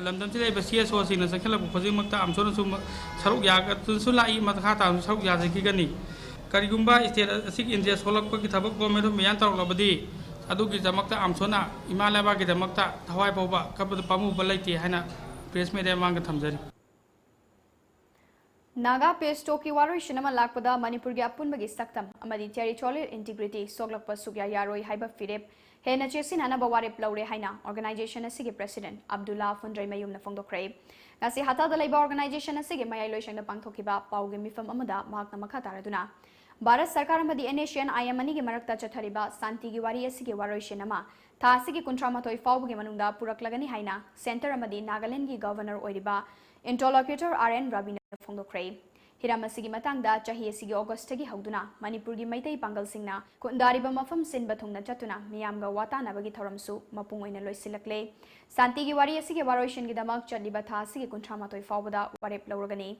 S14: London से CSO Singh सखल खुद आमसोन सरुक यागू लाई मखा ताम सरुक याजगनी करीगुब स्टेट इंटरेस्ट होलक्पी थबक गवर्नमेंट मैन तौरबदी आमसोना इमा लेबाकी थवाई फाव कब पामुब लेते है प्रेस मीडिया मांग थमजरी
S6: नागा पेस्टो की वारोइशन लापदा मणिपुर की अपुनबगी सक्तम टेरिटोरियल इंटीग्रिटी सोगलप सुग्या यारोई हाइबा फिरेप हेना चेसिन हना बवारेप लौरे हाइना ऑर्गेनाइजेशन असिगे प्रेसिडेंट अब्दुल्ला फुंड्रई मयुमना फोंदोक्रे ngasi hatada laiba organization asige mayai loisang na pangthokiba pauge mifam amada mahakna makha taraduna Bharat Sarkar amadi NACN IM ani gi marakta chathariba santi gi wari asige waroishin ama tha asige kuntramatoi fauge manungda puraklagani haina center amadi Nagaland gi governor oiriba interlocutor RN Rabina फोंदोक्रे हिराम असिगी मतंगदा चाही असिगी अगस्त की हौदुना मणिपुर की मैतई पांगल सिंगना कुंदारिबा मफम सिनबा थुंगना चतुना मियामगा वातानाबगी थौरमसु मपुंग ओइना लोइसिलक्ले शांति की वारी असिगी वारोइशन की दमक चलिबा था असिगी कुंथ्रामातोय फावबदा वारेप लौरगनी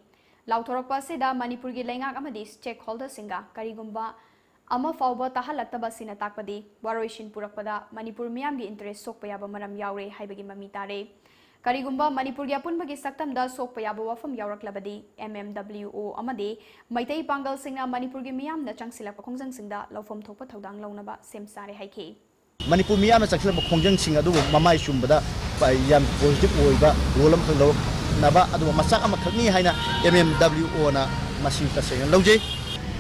S6: लाउथोरकपा सेदा मणिपुर की लैंगाक अमदी स्टेक होल्डर सिंगा करिगुंबा अमा फावबा ताहलक्तबा सिना ताकपदी वारोइशन पुरकपदा मणिपुर मियाम की इंटरेस्ट सोकपा याबा मरम यावरे हाइबगी ममी तारे करीगुंबा मणिपुर की अपुनबगी सक्तमदा सोकपा याबा वफम यावरक्लबदी MMWO अमदे मैतई पांगल सिंगना मणिपुर की मियामना चंगसिलक खोंजंग सिंगदा लौफम थोपा थौदांग लौनबा सेमसारे हाइखे
S11: मणिपुर मियामना चंगसिलक खोंजंग सिंग अदु ममाई सुंबदा याम पॉजिटिव ओइबा रोलम खलो नबा अदु मसाक अमा खगनी हाइना MMWO ना मसी तसेन लौजे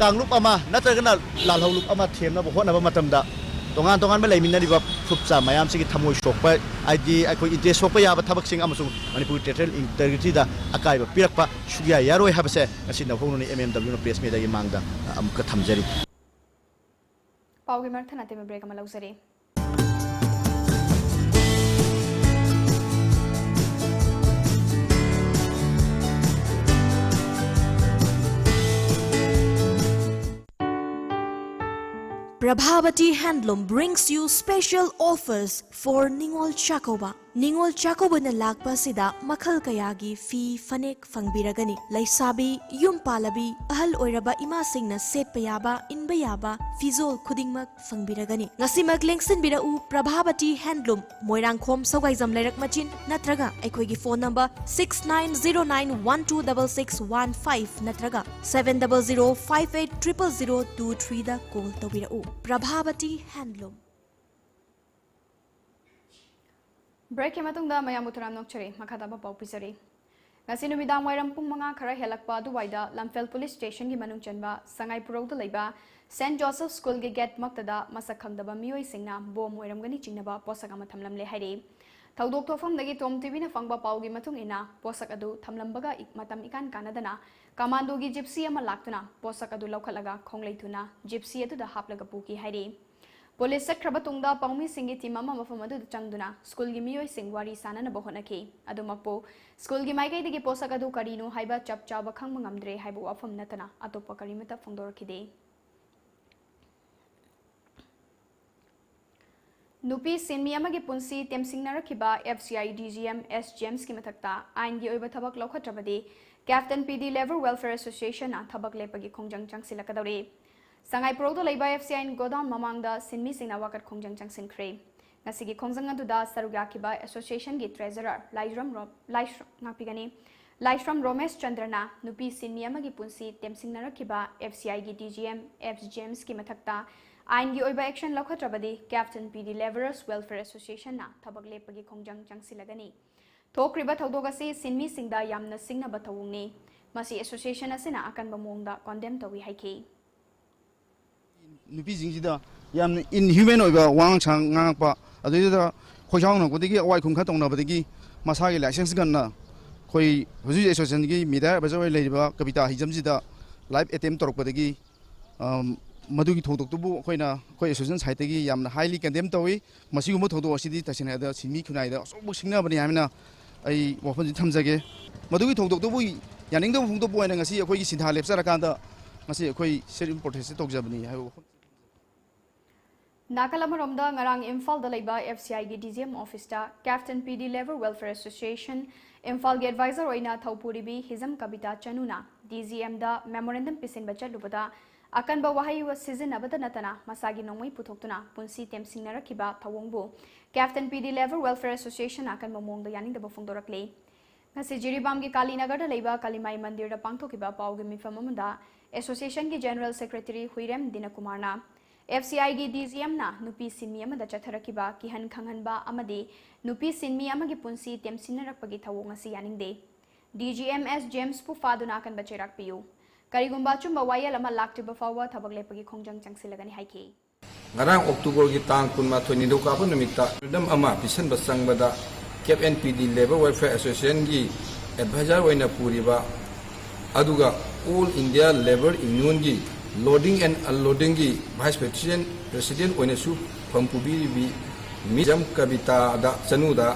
S11: कांगलुप अमा नत्रगना लालहौलुप अमा थेमना होनबा मतमदा तोंगान तोंगान में लेमिनरिबा फुपचा मयाम से थमोय सोकपा आइदि अखोय इंटरेस्ट सोकपा याबा थबक सिंग अमसुंग मणिपुर टेरिटोरियल इंटीग्रिटी दा अकाइबा पिरकपा सुगिया यारोय हाबसे असि नफोंगनि MMW प्रेस मीडिया गी मांगदा अमक थमजरी
S6: पाउगे मर्थना ते ब्रेक अमा लौजरे
S5: Prabhavati Handloom brings you special offers for Ningol Chakoba. Ningol Chakoba na lakpa sida makhal kayagi fi fanek fangbiragani. Laisabi, yum palabi, ahal oiraba ima singna set payaba, inbayaba, fizol kudingmak fangbiragani. Ngasimak lengsin birau Prabhavati Handloom. Moirang khom sawgaizam lairak machin natraga. Aikoigi phone number 6909126615 natraga 700580023 da call tawirau. Prabhavati Handloom.
S6: Break के मतुंगदा मयाम उतराम नोक्चरे मखादा पाउ पिसरे ngasi numidang wairam pung manga khara helakpa duwaida lamfel police station gi manung chanba sangai purok da leiba St Joseph School gi gate maktada masak khangdaba mioi singna bom wairam gani chingnaba posak ama thamlam le haire thaudok thofam dagi tom tv na fangba pau gi matung ina posak adu thamlambaga matam ikan kanadana commando gi gypsy ama laktuna posak adu laukhalaga khongleithuna gypsy adu da haplaga puki haire Police sakraba tungda paumi singi timama mafam adu changduna school gi mioi singwari sana na bohonaki adu makpo school gi maikai digi posak adu karino haiba chapchaba khangma ngamdre haibu afam natana atopa karimata phongdorkhide Nupi sinmi amagi punsi temsingna rakhiba FCI DGM SGMs ki mathakta ain gi oiba thabak lokhatrabadi Captain PD Level Welfare Association na thabak lepagi khongjang changsilakadore Sangai Pro Laiba FCI in Godown Mamangda Sinmi Singna Wakat Khongjang Changsin Kre. Nasigi Khongjang Aduda Sarugakiba Association Gi Treasurer Laishram Romesh Chandrana Nupi Sinmi Amagi Punsi Temsingna Rakiba FCI Gi DGM FGMs Ki Mathakta Ain Gi Oiba Action Lokhatrabadi Captain PD Leverers Welfare Association na Thabak Lepagi Khongjang Changsilagani. Thokriba Thodogasi Sinmi Singda Yamna Singna Batawungni Masi Association Asina Akan Bamongda Condemn Tawi Haiki.
S11: नुपीजिंगजिदा yam inhuman ओइबा Wang छांग ngang अदुदा खोजांग न गोदगी अवाइ खुंखा तंगनाबदगी मसागी licence गन्ना खोइ हुजु association गी मिदा बजवै लेरिबा कविता हिजमजिदा live attempt तोरकबदगी मदुगी थोदोक्तुबु खोइना खोइ association साइतगी यामना हाईली कंडेम तोइ मसिगुमो थोदो असिदी तसिनादा सिमी खुनाइदा असोबु सिंगनाबनि यामिना ai वफन थमजगे मदुगी थोदोक्तुबु यानिंगदो फुंगदो पोइना ngasi अखोइगी सिधा लेपसरा कांदा ngasi अखोइ सेरिम प्रोटेस्ट तोगजबनि हाइबो
S6: Nakalamaromda ngarang Imphal da laiba FCI gi DGM office da Captain PD Level Welfare Association Imphal gi advisor oina Thaupuribi Hizam Kabita Chanuna DGM da memorandum pisin bacha lubada akan ba wahai wa season abada natana masagi nongmai puthokuna punsi temsing narakiba thawongbu Captain PD Level Welfare Association akan mamong da yaning da bafungdorakle ngasi Jiribam gi Kalinagar da laiba Kalimai Mandir da pangthokiba paugi mifam amanda Association gi General Secretary Huirem Dinakumarna FCI gi DGM na nupi sinmi amada chatharakiba kihan khanghanba amadi nupi sinmi amagi punsi temsinarakpagi thawong asi yaningde DGMS James pu faduna kan bacherak piu karigumba chumba wayal ama laktiba fawa thabak lepagi khongjang changsilagani haike
S12: ngarang October gi tang kunma thoni do ka bu numita dam ama pisan basang bada Cap NPD Labor Welfare Association gi advisor oina puriba aduga All India Labor Union gi Loading and unloading gi Vice President oinasu pampubi bi Mijam Kabita da Sanuda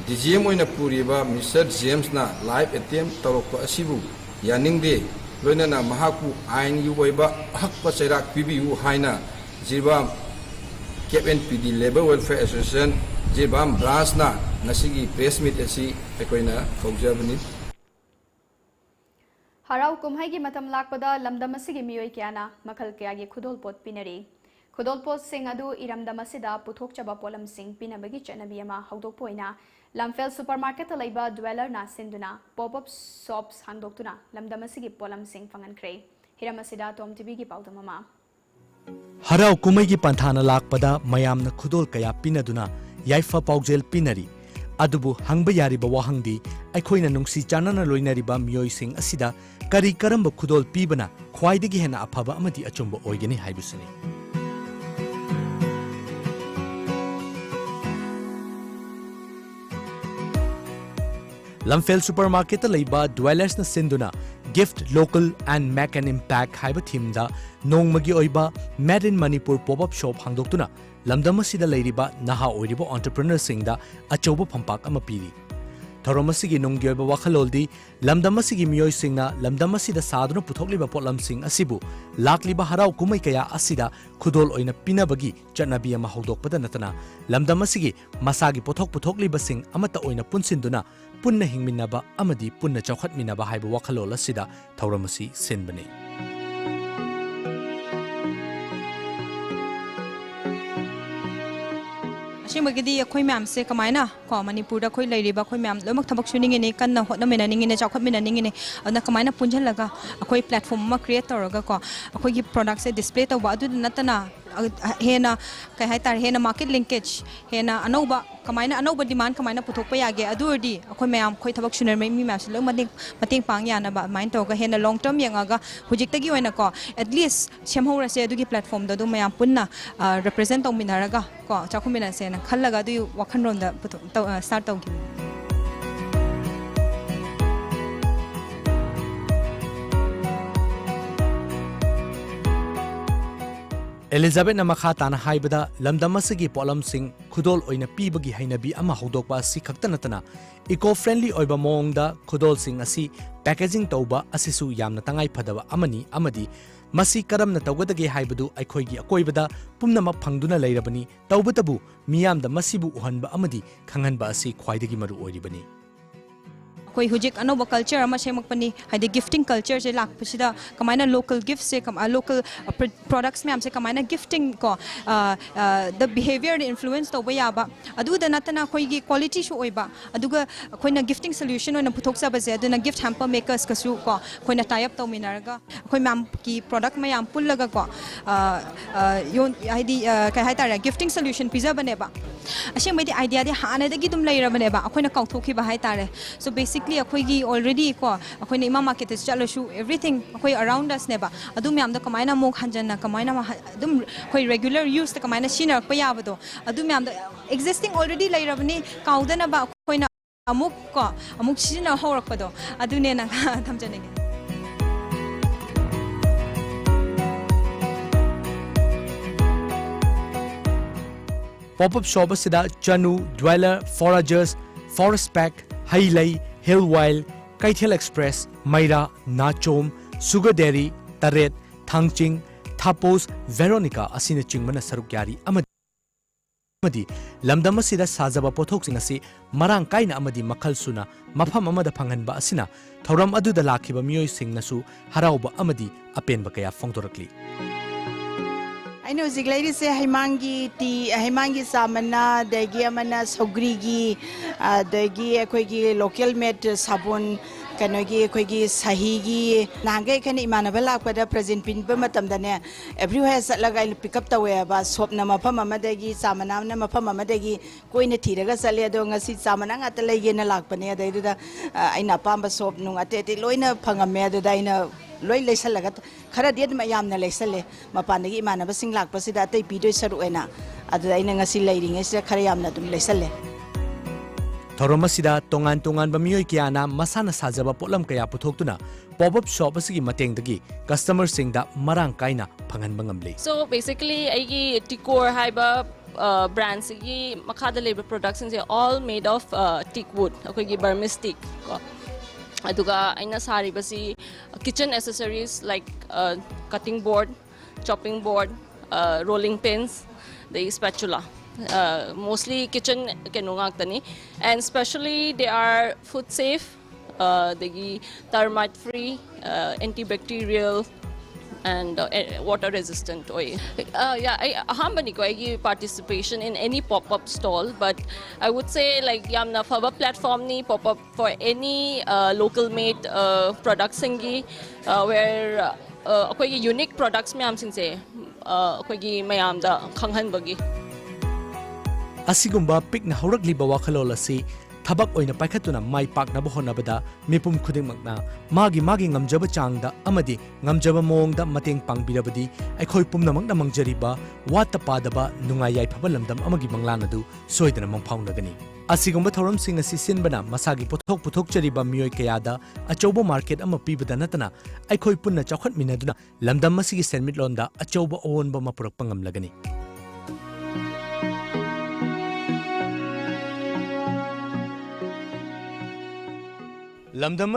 S12: DGM oina puriba Mr. James na live attempt tawko asibu yaningde loinana mahaku ain yu oiba hakpa chairak pibiu haina Jirbam Cap NPD Labor Welfare Association Jirbam branch na ngasigi press meet asi ekoina khawjabani
S6: Harau kumhai gi matam lakpada lamdam asigi miyoi kyana makhal kya gi khudol pot pinari khudol pot sing adu iramdam asida puthok chaba polam sing pinabagi chanabi ama hawdok poina lamfel supermarket laiba dweller na sinduna pop up shops hangdoktuna lamdam asigi polam sing fangan kre hiram asida tom tv gi paudamama
S4: Harau kumai gi panthana lakpada mayamna khudol kaya pinaduna yaifa paujel pinari adubu hangba yariba wahangdi aikoina nungsi chanana loinariba miyoi sing asida kari karamba khudol pibana khwaidagi hena aphaba amadi achumba oigani haibusani Lamfel supermarket laiba dwellers na sinduna gift local and make an impact haiba theme da nongmagi oiba made in Manipur pop up shop hangdoktuna lamdam asida lairiba naha oiriba entrepreneur singda achoba phampak ama piri thorom asigi nonggi oiba wakhaloldi lamdam asigi miyoi singna lamdam asida saduna puthokliba potlam sing asibu lakliba harau kumai kaya asida khudol oina pinabagi chanabi ama hawdokpada natana lamdam asigi masagi puthokliba sing amata oina punsinduna punna hingminaba amadi punna chawkhatminaba haiba wakhalol asida thorom asi sinbani
S15: Shimagidi akhoi myam se kamaina ko Manipur da khoi lairiba khoi myam lomak thabak suning ne kan na hotna mena ning ne chawkhat mena ning ne ana kamaina punjan laga akhoi platform ma create tawraga ko akhoi gi product se display taw ba adu natana hena kai hai tar hena market linkage hena anoba kamaina anoba demand kamaina puthokpa yage adurdi akhoi myam khoi thabak sunar mai mi myam se lo mating pang yana ba main to ga hena long term yangaga hujik tagi oina ko at least semhora se adu gi platform da du myam punna represent taw minaraga ko chakhumina se na khallaga du wakhan ron da start taw gi
S4: Elizabeth na makha tana haibada lamdam asigi polam sing khudol oina pibagi hainabi ama hawdokba asi khaktanatana eco friendly oiba mongda khudol sing asi packaging tauba asisu yamna tangai phadaba amani amadi masi karamna tawgadage haibadu aikhoigi akoibada pumnama phangduna leirabani tawbatabu miyamda masibu uhanba amadi khanghanba asi khwaidagi maru oiribani
S15: koi hujik anoba culture ama semakpani haide gifting culture je lakpasida kamaina local gifts se local products me amse kamaina gifting ko the behavior the influence to baya ba adu da natana koi gi quality shu oiba aduga koina gifting solution ona puthoksa ba je aduna gift hamper makers ka su ko koina tie up to minarga koi mam ki product ma yam pullaga ko yon haidi kai haitara gifting solution pizza bane ba ashe mai di idea de hana da gi dum leira bane ba koina kauthoki ba haitare so basically akhoi already ko akhoi ima market chalo shu everything akhoi around us neba adu myam da kamaina mok hanjana kamaina dum khoi regular use ta kamaina sinar pa yabado adu myam da existing already lairabani kaudana ba khoina amuk sina horakpado adu ne na thamjane
S4: Pop-up shop asida chanu dweller foragers forest pack hailai Hill Wild, Kaithel Express, Maira, Nachom, Sugar Dairy, Taret, Thangching, Thapos Veronica asina chingmana saruk yari amadi lamdam asida sajaba pothok sing asi marang kaina amadi makhal suna mafam amada phanganba asina thoram aduda lakhiba miyoi singnasu harauba amadi apenba kaya phongdorakli
S16: Aino ziglady se haimangi samana degi amana sogrigi degi akoigi local made sabun kanogi akoigi sahigi nangai kan imanaba lakpada present pin ba matamdane everywhere satlaga pick up tawe ba sop na mafam amadagi samana na mafam amadagi koina thiraga sale ado ngasi samana ngata lege na lakpane adaiduda aina pamba sop nung atete loina phangame adada aina loi leisalaga khara diet ma yamna leisale mapandagi imanaba sing lakpasida atai pidoi saruena adada aina ngasi leiringe sida khara yamna dum leisale
S4: thoram asida tongan bamiyoi kiana masana sajaba potlam kaya puthokuna pop-up shop asigi matengdagi customer singda marang kaina phanganba ngamle
S17: so basically aigi Tikor haiba brands gi makhada labor products are all made of teak wood akoigi Burmese teak aduga aina sari basi kitchen accessories like cutting board, chopping board, rolling pins, the spatula. Mostly kitchen kenungaktani, and especially they are food safe, they termite free, antibacterial, and water resistant. Yeah, I participation in any pop-up stall, but I would say like yamna faba platform ni pop-up for any local made products singi where akoigi unique products mayam singse akoigi mayam da khanghan bagi
S4: asigumba pikna haurakliba wakhalol asi thabak oina paikhatuna mai paknaba honabada mipum khudingmakna magi ngamjaba changda amadi ngamjaba mongda mateng pangbirabadi aikhoi pumnamakna mangjariba watta padaba nungai yai phaba lamdam amagi manglanadu soidana mangphaunagani asigumba thoram sing asi sinbana masagi puthok chariba miyoi kayada achauba market ama pibada natana aikhoi punna chawkhat minaduna lamdam masigi senmit londa achauba onba mapurak pangamlagani lamdam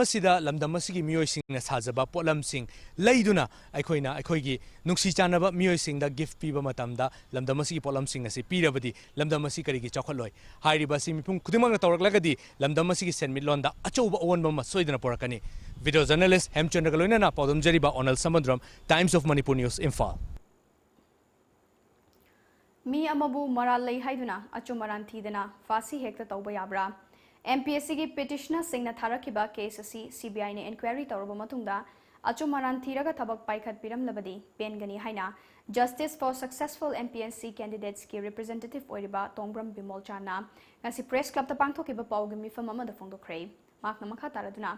S4: asigi miyoi singna sajaba potlam sing leiduna aikoigi nungsi chanaba miyoi singda gift piba matamda lamdam asigi potlam sing asi pirabadi lamdam asi karigi chawkhaloi hairiba si mipum khudimangna tawraklagadi lamdam asigi senmit londa achauba onba ma soidana porakani video journalist Hemchandra Galoina Paudam Jariba Onal Samudram Times of Manipur News Imphal
S7: Mi amabu maral lei haiduna achumaran thidana fasi hekta tawba yabra MPSC ki petitioner singna tharakiba case asi CBI ne inquiry tawraba matungda achumaran thiraga thabak paikhat piram labadi pengani haina Justice for Successful MPSC Candidates ki representative oiriba Tongbram Bimol Chana ngasi press club ta pangthokiba pawgi mifam amada phongdokre makna makha taraduna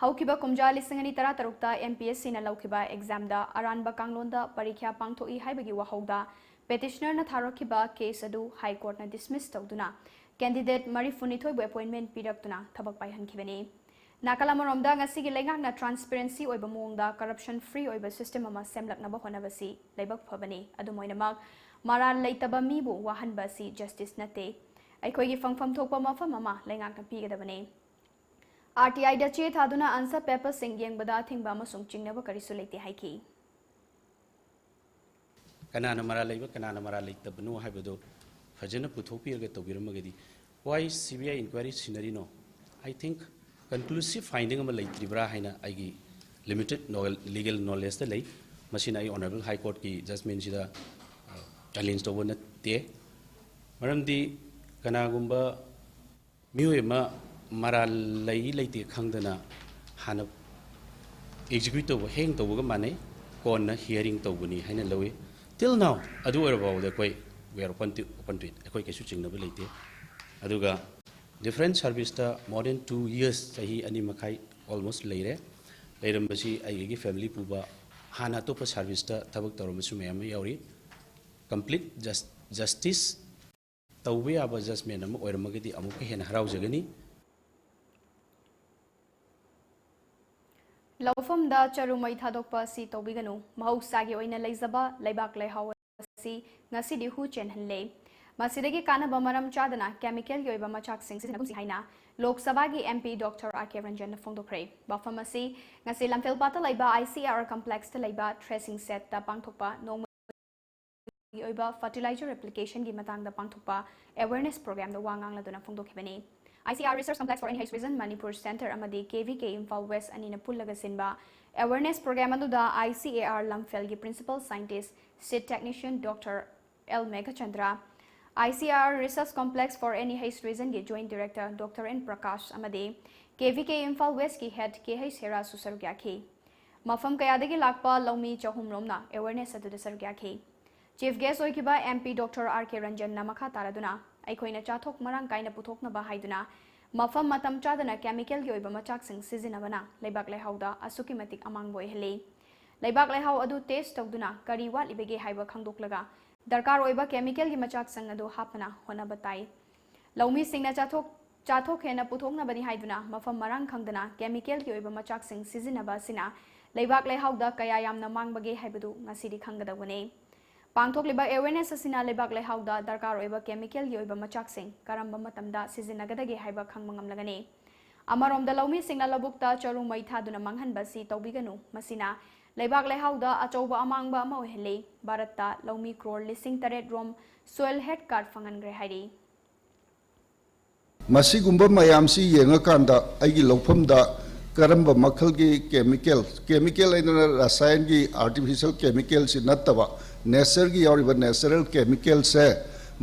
S7: haukiba kumja lisingani tara tarukta MPSC na laukiba exam da aranba kanglonda parikya pangthoi haibagi wahauda petitioner na tharakiba case adu high court na dismiss tawduna candidate Mari Funithoi bu appointment piraktuna thabak paihankibani nakalamoromda ngasi gi lengak na transparency oiba mongda corruption free oiba system ama semlaknaba honabasi leibak phabani adumoinamak maral leitaba mibu wahanbasi justice nate aikoigi fangfam thokpa mafam ama lengak na pigadabani RTI da che thaduna answer paper singyeng bada thingba masung chingnaba karisu leite haiki
S18: kanana maral leiba kanana maral leitabanu haibado fajana puthopirga tawbiramagadi why CBI inquiry scenario no I think conclusive finding ama leitribra haina aigi limited legal knowledge da lei machine ai honorable high court ki judgment sida challenge to wona te maramdi kanagumba miwema maral lei leite khangdana hana executive heng tawga mane konna hearing tawbani haina lawi till now adu about the koi we are open to it ekoi kesu chingnaba leite aduga different service ta more than 2 years sahi ani makai almost leire leirambasi aigi family puba hana to service ta thabak tawramasu mayam yauri complete justice tawbe aba judgment am oiramagadi amuka hen haraujagani
S7: Laufam da charumai thadokpa si tobiganu mahausagi oina leizaba leibak lehaw si ngasi di hu chen hanle masidagi kana bamaram chadana chemical yoiba machak sing si haina Lok Sabha gi MP Dr. R.K. Ranjan na phongdokre. Bafam asi ngasi lamphel pata laiba ICR complex ta laiba tracing set ta pangthokpa nong oiba fertilizer application gi matang da pangthokpa awareness program da wangang la dona phongdokhibani. ICR Research Complex for Any Health Reason Manipur Center amadi KVK Imphal West anina pullaga sinba awareness program aduda ICAR lamphel gi principal scientist SID technician Dr. L. Megachandra ICR Research Complex for Any Health Reason gi Joint Director Dr. N. Prakash amadi KVK Imphal West gi Head KH Hera Susargyakhi Mafam kayadagi lakpa laumi chahum romna awareness aduda sargyakhi Chief Guest oikiba MP Dr. R.K. Ranjan namakha taraduna aikoina chathok marang kaina puthokna ba haiduna mafam matam chadana chemical gi oiba machak sing sizinabana leibak lehauda asuki matik amang boy hele leibak lehau adu test tawduna kari wat libege haiba khangdoklaga darkar oiba chemical gi machak sang adu hapana hona batai laumi singna chathok hena puthokna bani haiduna mafam marang khangdana chemical gi oiba machak sing sizinaba sina leibak lehauda kaya yamna mangbage haibadu ngasidi khanggadawani Pangthokliba awareness asina lebak lehauda darkar oiba chemical gi oiba machak sing karamba matamda sizinnagadagi haiba khangmangam lagani amaromda laumi singna labukta charu mai thaduna manghanba si tawbiganu masina lebak lehauda achauba amangba ama ohele bharatta laumi crore lising taret rom soil head card fangangre hairi
S19: masigumba mayamsi yengakanda aigi lofamda karamba makhalgi chemical aina rasayan gi artificial chemical si nattaba nature की यारिबा natural chemical से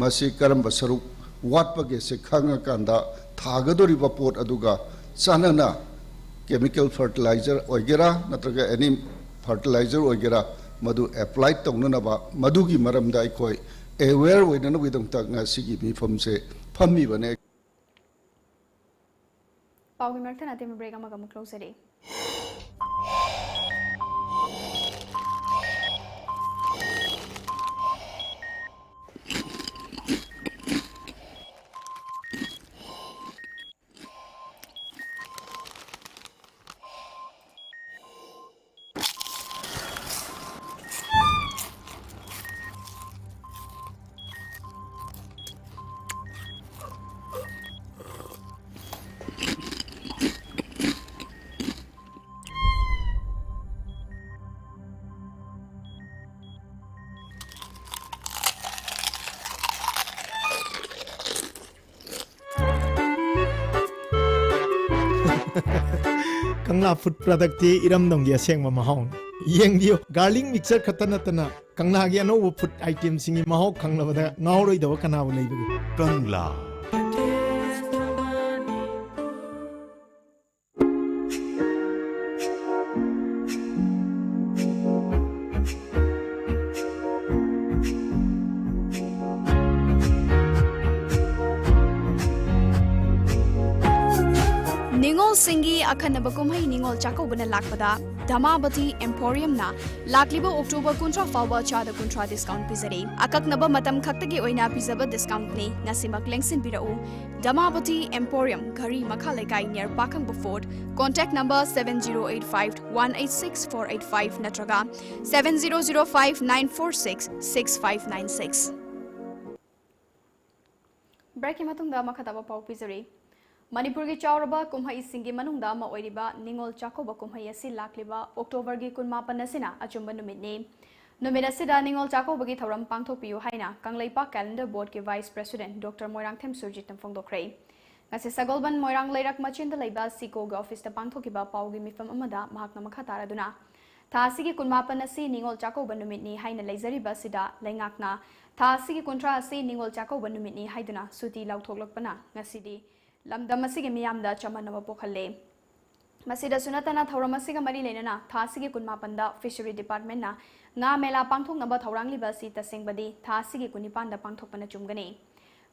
S19: मसी करम सरु वाटपगे से खंगा कांदा थागदोरिबा पोट अदुगा चानना केमिकल फर्टिलाइजर ओइगेरा नत्रगा एनी फर्टिलाइजर ओइगेरा मधु अप्लाई तौननबा मधुगी मरमदा अखोय अवेयर ओइनन विदमता ngasiगी मिफम से फम्मी बने
S7: पाउगी मरथन अते में ब्रेक अमगा मुक्लोसरे
S20: Kangla food product ti iram dong ya seng ma mahong yeng dio garlic mixer khatana tana kangla gi ano food item singi mahok khangla bada ngauroi do kana bu leibu kangla
S6: Ningol Singi Akanaba Kumhai Ningol Chako Bana Lakpada, Damabati Emporium na, Lakliba October Kuntra Fawa Chada Kuntra discount pizari, Akaknaba Matam Kaktagi Oina Pizaba discount ni, Nasimak Lengsin Birao, Damabati Emporium, Kari Makalekai near Bakang Buford, contact number 7085-186-485 Natraga, 7005-946-6596.
S7: Breaking Matunda Makataba Pau Pizari. Manipur gi chauraba kumhai singi manungda ma oiriba ningol chakoba kumhai asi lakliba October gi kunmapan asina achumba numit ni numit asida ningol chakoba gi thoram pangthokpiu haina kanglaipa calendar board ki vice president Dr. Moirangthem Surjit tamphongdokre ngasi sagolban moirang leirak machinda leiba siko ga office ta pangthokiba paugi mifam amada mahakna makha taraduna thasi gi kunmapan asi ningol chakoba numit ni haina leizariba sida lengakna thasi gi kuntra asi ningol chakoba numit ni haiduna suti lauthoklakpana ngasidi Lamdam masigi miyamda chamanaba pokhale masida sunatana thauramasiga mari lenana thasigi kunmapanda fishery department na nga mela pangthoknaba thaurangliba si tasengbadi thasigi kunipanda pangthokpana chumgani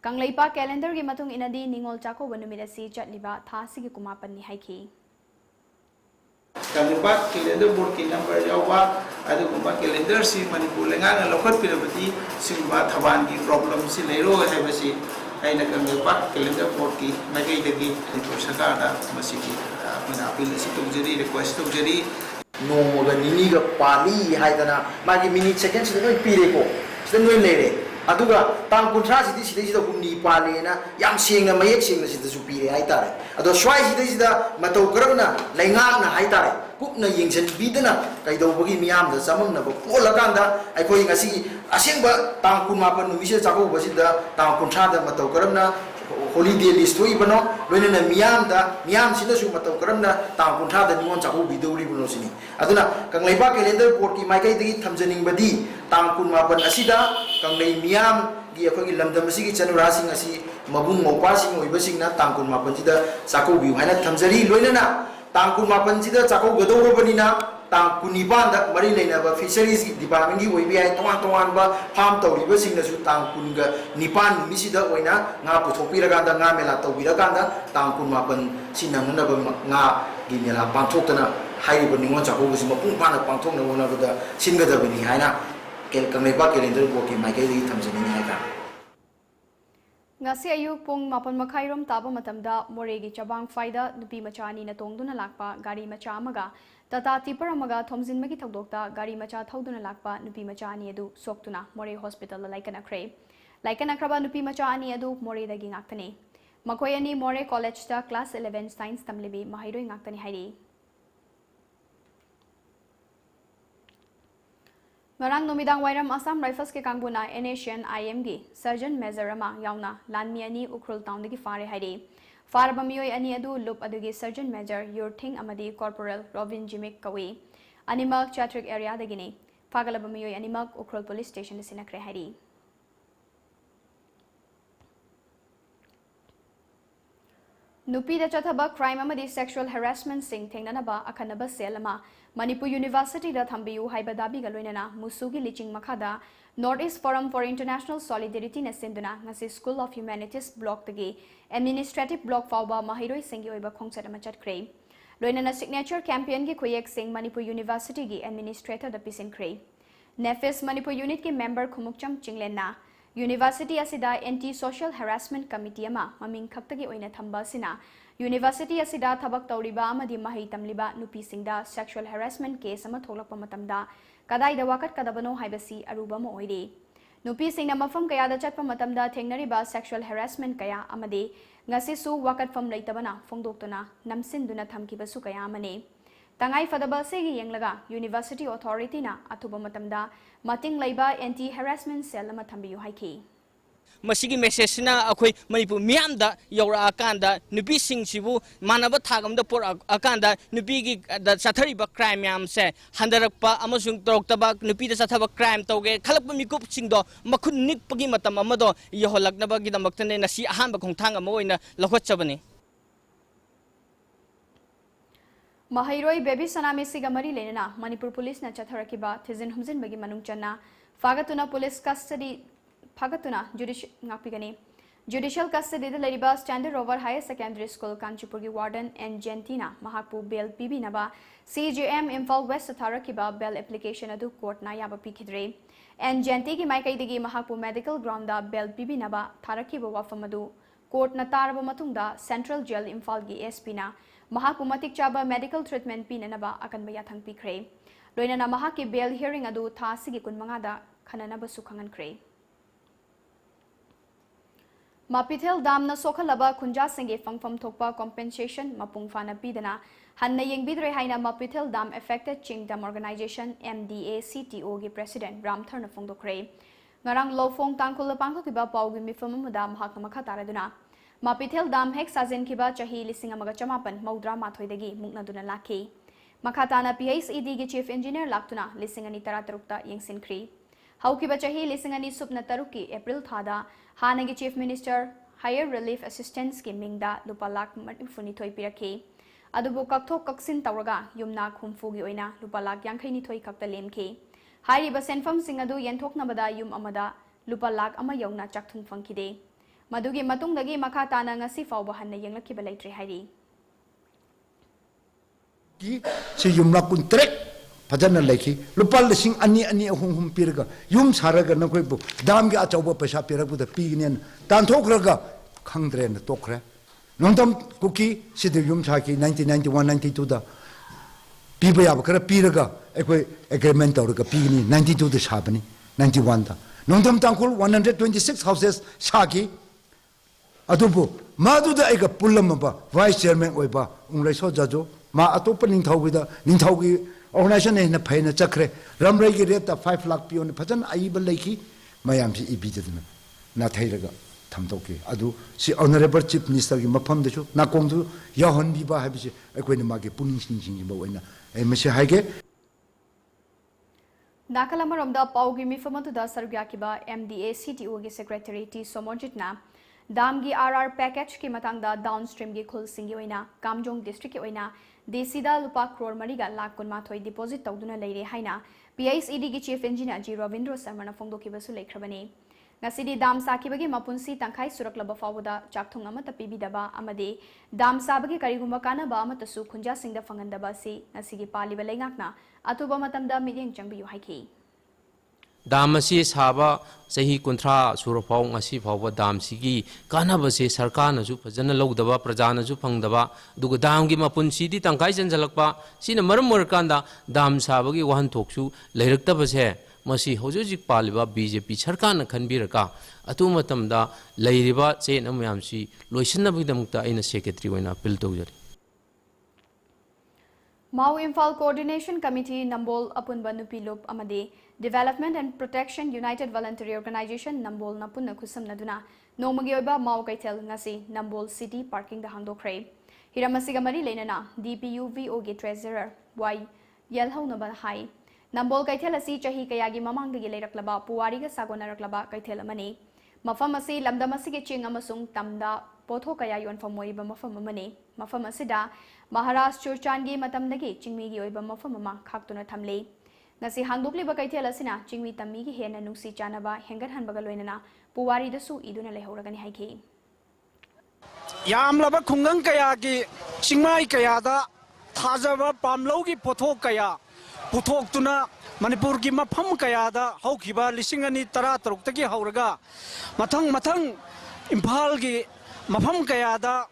S7: kanglaipa calendar gi matung inadi ningol chako banumida si chatliba thasigi kumapan ni haiki
S21: kanglaipa calendar board ki number yawa adugumba calendar si manipur lengana lokhat pirabati singba thaban gi problem si leiro hebasi aina kanglaipa calendar board ki magai dagi manipur sarkar masigi apna appeal si tujari request tujari
S22: nomoga nini ga pani haidana magi minute seconds no pire ko sten no lere
S3: aduga tang kuntra sida humni pale na yam sengna mayek sengna sida supire hai tare ado swai sida matau karana laingak na hai tare kupna yingchen bidana kaido bagi miyam da samam na ba polakanda ai khoi ngasi asengba tang kun mapan numise chako basida tang kuntra da matau karana holiday list hoi bano loina na miyam sida su matau karana tang kuntra da nimon chako bidori bano sini aduna kanglaiba calendar board ki maikai dagi thamjaning badi tang kun mapan asida kanglai miyam gi akhoi lamdam asigi chanura sing asi mabung mopa sing oiba sing na tang kun mapan sida chako bi haina thamjari loina na tang kun mapan sida chako gadoro bani na tang kuniban da mari leina ba fisheries department gi oibi ai toan ba farm tawriba sing na su tang kun ga nipan mi sida oina nga puthopira ga da nga mela tawbira ga da tang kun mapan sinang na ba nga gi mela pangthok na hairiba ningon chako gi mapung pa na pangthok na wona ba singa da bani haina kel kameba calendar board ki mai kai di thamjani hai ka
S7: ngasi ayuk pung mapan makhairom taba matamda moregi chabang faida nupi machani na tongduna lakpa gari macha amaga tata tipar amaga thomjin magi thogdokta gari macha thoduna lakpa nupi machani adu soktuna more hospital laikana kraba nupi machani adu more dagi ngaktani makoi ani more college ta class 11 science tamlibi mahairoi ngaktani hairi Ngarang numidang wairam Assam Rifles ke kangbuna NACN IM gi Surgeon Major ama yauna lanmi ani Ukrul town dagi fare hairi farba miyoi ani adu lup adugi Surgeon Major Yurthing amadi Corporal Robin Jimik kawi animal Chatrik area dagini fagalaba miyoi animal Ukrul police station sinakre hairi nupi da chathaba crime amadi sexual harassment sing thengnanaba akhanaba sel ama Manipur University da thambiyu haiba dabi galoinana musugi liching makhada North East Forum for International Solidarity na sinduna ngasi School of Humanities block tagi administrative block fawba mahiroi singi oiba khongchat ama chatkre loinana signature campaign gi khoyek sing Manipur University gi administrator da pisin kre Nefis Manipur unit ki member khumukcham chinglenna University asida anti social harassment committee ama maming khaktagi oina thamba sina University asida thabak tawriba amadi mahai tamliba nupi singda sexual harassment case ama tholakpa matamda kadai da wakat kadabano haibasi aruba ma oire nupi singna mafam kaya da chatpa matamda thengnariba sexual harassment kaya amade ngasi su wakat fam leitabana phongdoktuna namsinduna thamkibasu kaya amane tangai fadaba segi yenglaga University authority na athuba matamda mating leiba anti harassment cell ama thambiyu haiki
S22: masigi message na akhoi manipur miam da yora akanda nupi sing sibu manaba thagam da por akanda nupi gi da sathari ba crime yam se handarakpa amasung torokta ba nupi da sathaba crime toge khalakpa mikup sing do makhun nik pagi matam amado yoholakna ba gi damakta ne nasi ahan ba khongthang ama oina lakhot chabani
S7: Mahairoi baby sanami sigamari lenana Manipur police na chatharakiba thizin humzin bagi manung channa fagatuna police custody Fagatuna judicial custody the Lariba Standard Rover Higher Secondary School Kanchipurgi Warden and Gentina Mahapu Bail Bibi Naba CJM Imphal West Tharakiba bail application adu court na yaba pikidre and Genti ki maikai digi Mahapu Medical Ground da bail Bibi Naba Tharakiba wafamadu court na taraba matungda Central Jail Imphal gi SP na Mahapu matik chaba medical treatment pinanaba akan bayathang pikre loinana Mahaki bail hearing adu tha sigi kunmanga da khananaba sukhangan kre Mapithel dam na sokhalaba khunja singe fangfam thokpa compensation mapung fana pidana hanna yengbidre haina Mapithel dam affected Chingdam organization MDA CTO gi president Ramthar na phongdokre ngarang lofong tangkol pangkhiba pawgi mifam muda mahak makha taraduna Mapithel dam hek sajen kiba chahi lising amaga chamapan maudra mathoidagi mukna duna lakhi makhatana PhD gi chief engineer laktuna lising ani taratarukta yengsin khri Haukiba chahi lisingani supna taruki April thada Hanagi Chief Minister Higher Relief Assistance ki mingda lupa lak marifuni thoi piraki adubu kakthok kaksin tawraga yumna khumfu gi oina lupa lak yankhai ni thoi kakta lemki hairiba senfam singadu yenthokna bada yum amada lupa lak ama yongna chakthung phangkide madugi matungdagi makha tana ngasi fawba hanna yenglakhiba leitre hairi
S23: ki si yumla kun trek Pajana leki, lupal sing ani hum pirga, yum saraga na koi bu, dam gi achauba pesa pira bu da pignian, tan thokraga khangdre na tokre. Nongdam kuki sidi yum saki 1991-92 da piba yab kara piraga ekoi agreement tawraga pigni 92 da sabani 91 da. nongdam tangkul 126 houses saki adubu madu da ega pulam ba vice chairman oi ba unglai so jajo ma atop ningthau gi organization ne na phaina chakre ramrai gi rate 5 lakh pion phajan ai ba leiki mayam si ibi de na thairaga thamtoke adu si honorable chief minister gi mafam de chu na kong du yahon bi ba habi si ekoi na magi puning sing ba oina ai mase haige
S6: Nakalamaromda Paugi Mifamatuda Sargyakiba MDA CTO gi Secretary T Somojitna Damgi RR package ki matangda downstream gi khul singi oina Kamjong district ki oina Desida lupa crore mariga lakh kun mathoi deposit tawduna leire haina PICD gi chief engineer G Ravindra Sarmana phongdoki basu lekhrabani ngasidi dam sakibagi mapunsi tangkhai suraklaba fawda chakthung amata pibidaba amade dam sabagi karigumba kanaba amata su khunja singda fangandaba si ngasigi paliba leingakna atuba matamda miding changbiyu haiki
S1: dam asi saba sahi kunthra surapau ngasi phawba dam sigi kanaba se sarkar na ju phajana lawdaba praja na ju phangdaba duga dam gi mapunsi di tangkai janjalakpa sina maram morkanda dam sabagi wahan thoksu leirakta se masi hojojik paliba BJP sarkar na khanbiraka atu matamda leiriba chen amyamsi loisinabidamukta aina secretary oina appeal tawjari
S6: Mau Imphal Coordination Committee Nambol Apunba Nupilup Amade Development and Protection United Voluntary Organization Nambol Napuna Kusam Naduna Nomagi Oba Mau Kaitel Ngasi Nambol City Parking the Handokre Hiramasigamari Lenana DPUVO G Treasurer Y Yelhau Nabal High Nambol Kaitel Asi Chahi Kayagi Mamang the Gileraklaba Puariga Sagonaraklaba Kaitel Amani Mafamasi Lamdamasi Ching Amasung Tamda Potho Kayayon for Moiba Mafamane Mafamasida Maharashtra Changi Matamdagi Chingmi Oiba Mafamama Kaktuna Tamle Nasi Handukli Bakaitela Sina Chingmi Tamigi Hen and Nusi Chanaba Hengar Hanbagaloina Puari the Su Iduna Lehoragani Haiki
S2: Yam Lava Kungang Kayagi Chingmai Kayada Tazava Pamlogi Potho Kaya Putok Tuna Manipur gi mafam kayada haukiba lisingani tara taruktagi hauraga matang Imphal gi mafam kayada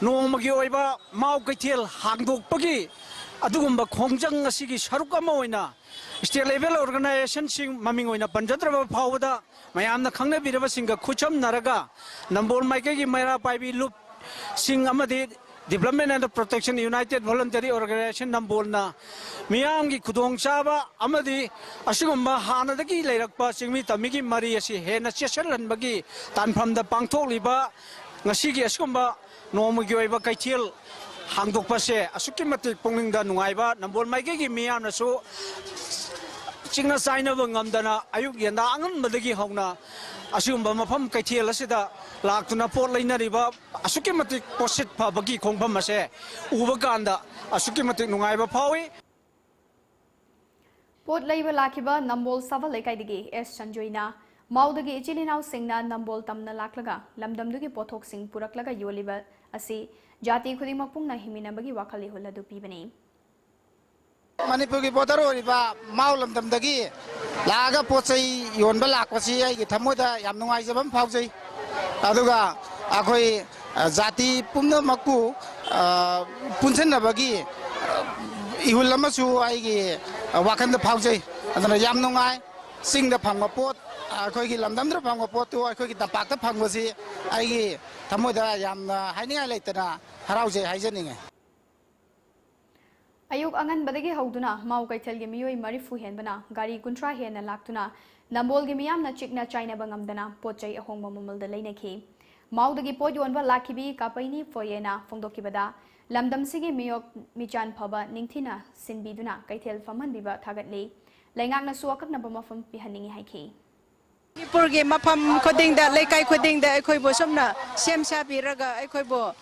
S2: nomagi oiba mau kaithel hangdokpagi adugumba khongjang asigi saruk ama oina state level organization sing maming oina panjadraba phawda mayamna khangnabiraba singa khucham naraga Nambol maike gi maira paibi loop sing amadi Development and Protection United Voluntary Organization Nambolna Miamgi Kudong Chaba Amadi Ashigumba Hanadaki Lerakpa Singmi Tamigi Maria Si Hena Cheshalan Bagi Tan from the Pangto Liba Nasigi Ashkumba Nomugiva Kaitil Hangdok Pase Asukimati Punginda Nuaiba Nambol Maigi Miam so Chingna sign of Ngamdana Ayuk Yanda Angan Madagi Hona Asumba Mapam Kaitil Asida Laktuna Port Lina Riba Asukimati Posit Pabagi Kongpamase Ubaganda Asukimati Nungaiba Pawi
S6: Port Labor Lakiba Nambol Sava Lekaidigi S Sanjoina Maudagi Chilinau Singna Nambol Tamna Laklaga Lamdamdugi Potok Sing Puraklaga Yoliba Asi Jati Kudimapungna Himinabagi Wakali Huladu Pibani
S9: Manipur ki bodaro riba maulam damdagi laga pochai yonba lakpasi ai ki thamoda yam nungai jabam phaujai aduga akhoi jati pumna makku punsanabagi ihulamasu ai ki wakhanda phaujai adana yam nungai singda phangma pot akhoi ki lamdamdra phangma pot tu akhoi ki tapakta phangwasi ai ki thamoda yamna hainingai leitana haraujai haijaninga
S6: Ayuk Angan Badagi Hauduna, Mau Kaitel Gimioi Marifu Henbana, Gari Kuntra Hen and Laktuna, Nambol Gimiam na Chikna China Bangamdana, Pochai Ahong Mamul the Laneki, Mau the Gipoyonva Lakibi, Kapaini, Foyena, Fondokibada, Lamdam Sigi Miok Michan Paba, Ningtina, Sinbiduna, Kaitel Faman Biba Tagatli, Langana Suakak Nabama from Pihaningi Haiki.
S24: Purgi Mapam Coding that Lake I Coding the Equibosumna, Sem Sabi Raga Equibo.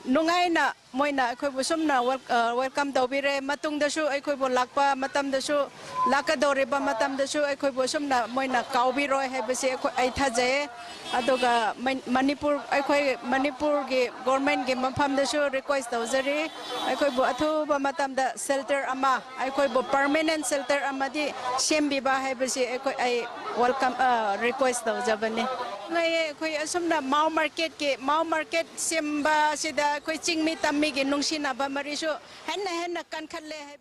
S24: Nungaina moina equibosumna welcome Dobire Matung the show equibolakpa Matam the show Lakadoriba Matam the show equibosumna moina Kaubiro Hebesi Aitaze Adoga Manipur Manipur government game Mapam the show request Dozari Equibo Atuba Matam the shelter Ama Equibo permanent shelter Amadi Shembiba Hebesi I welcome request Dozabani. Koi asumna Mau market Simba sida koi chingmi tammi gi nungsina ba mariso henna kan khalle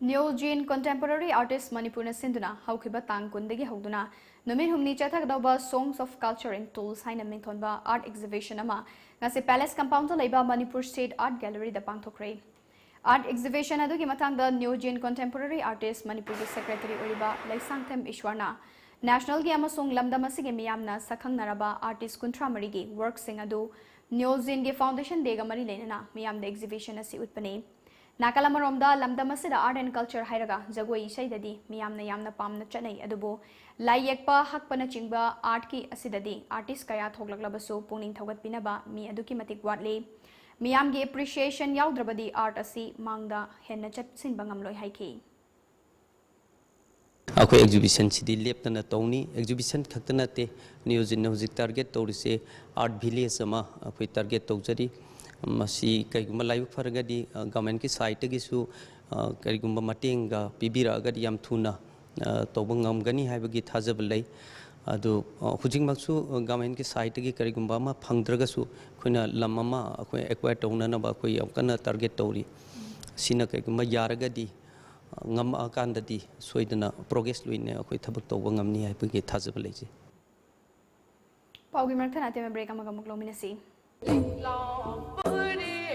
S7: New Jean Contemporary Artist Manipurna Sinduna, Haukiba Tang Kundegi Hauduna, Numin Humni Chatakdaba Songs of Culture and Tools Haina Mintonba Art Exhibition Ama, Nasi Palace Compound Leba Manipur State Art Gallery the Pangtokre. Art Exhibition Aduki Matang the New Jean Contemporary Artist Manipur Secretary Uriba Laisangtem Ishwarna. National Gamasung Lamdamasigi Miyamna Sakang Naraba Artist Kuntramarigi Work Singadu New Jean Foundation Dega Marilena Miyam the exhibition as Utpane. Nakalamaromda Lamdamasida Art and Culture Hairaga Zagoi Shaidadi Miyamna Yamna Pamna Chanai Adubo Layekpa Hakpana Chingba Art Ki Asidadi Artist Kaya Thoglaglabasu Puning Thogat Pinaba Mi Aduki Matik Watley Miyamgi appreciation Yaudrabadi art asi Mangda Henna Chatsin Bangamloy Haiki.
S8: Aku exhibition sidi lep tana tawni exhibition khaktana te New Zealand hojik target tawrise art village ama aku target tawjari masi kaiguma live faragadi government ki site gi su kaiguma matenga pibira agadi yam thuna tawbangam gani haibagi thajabal adu hujingmaksu government ki site gi kaiguma ma phangdragasu khoina lamama akoi acquire tawna na ba koi amkana target tawri sina kaiguma yaragadi ngam akandadi soidana progress luine akoi thabak tawba ngamni haibagi thajabal leje
S7: Paugi marthana te me break amagam glominasi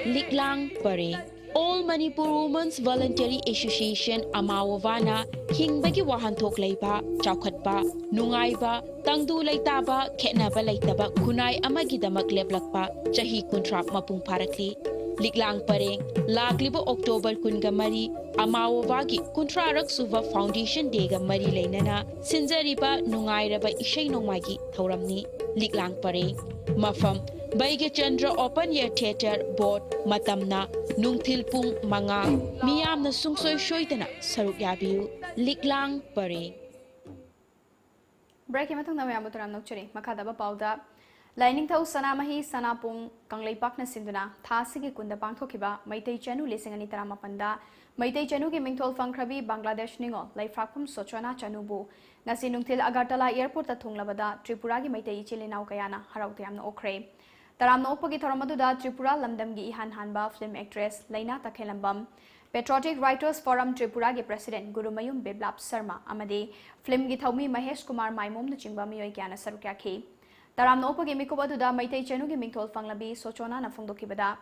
S10: Liklang Pare All Manipur Women's Voluntary Association Amawavana Hingbagi Wahantok Leiba Chaukhatba Nungaiba Tangdu Leitaba Ketnaba Leitaba Kunai Amagidamak Leblakpa Chahi Kuntrap Mapung Parakli Liklang Pare Laglibo October Kungamari Amawavagi Kuntrarak Suva Foundation Dega Mari Leinana Sinzariba Nungairaba Ishay Nongmagi Thoramni Liklang Pare Mafam Baige Chandra Open Air Theatre Board Matamna Nungthil Pung Manga Miyamna Sungsoy Shoitana Saruk Yabiu Liklang Pare
S7: Break matang na mayamu turam nokchari makadaba pauda Lining Thau Sanamahi Sanapung Kangleipak na Sinduna Thasigi Kunda Pangthokiba Meitei Chanu Lisingani Taramapanda Meitei Chanu ki Mingtol Fangkrabi Bangladesh Ningo Laifrakpum Sochona Chanubu Ngasi Nungthil Agartala Airport ta Thunglabada Tripura gi Meitei Chilinau Kayana Harautayamna Okre Taramna Opagi Thoramaduda Tripura Lamdamgi Ihan Hanba film actress Laina Takhelambam Patriotic Writers Forum Tripura gi President Gurumayum Biblap Sharma Amade film gi Thaumi Mahesh Kumar Maimom na Chingba Miyoi Kyana Sarukya Taramna Opagi Mikubaduda Meitei Chanu gi Mingtol Fanglabi Sochona na Fongdokibada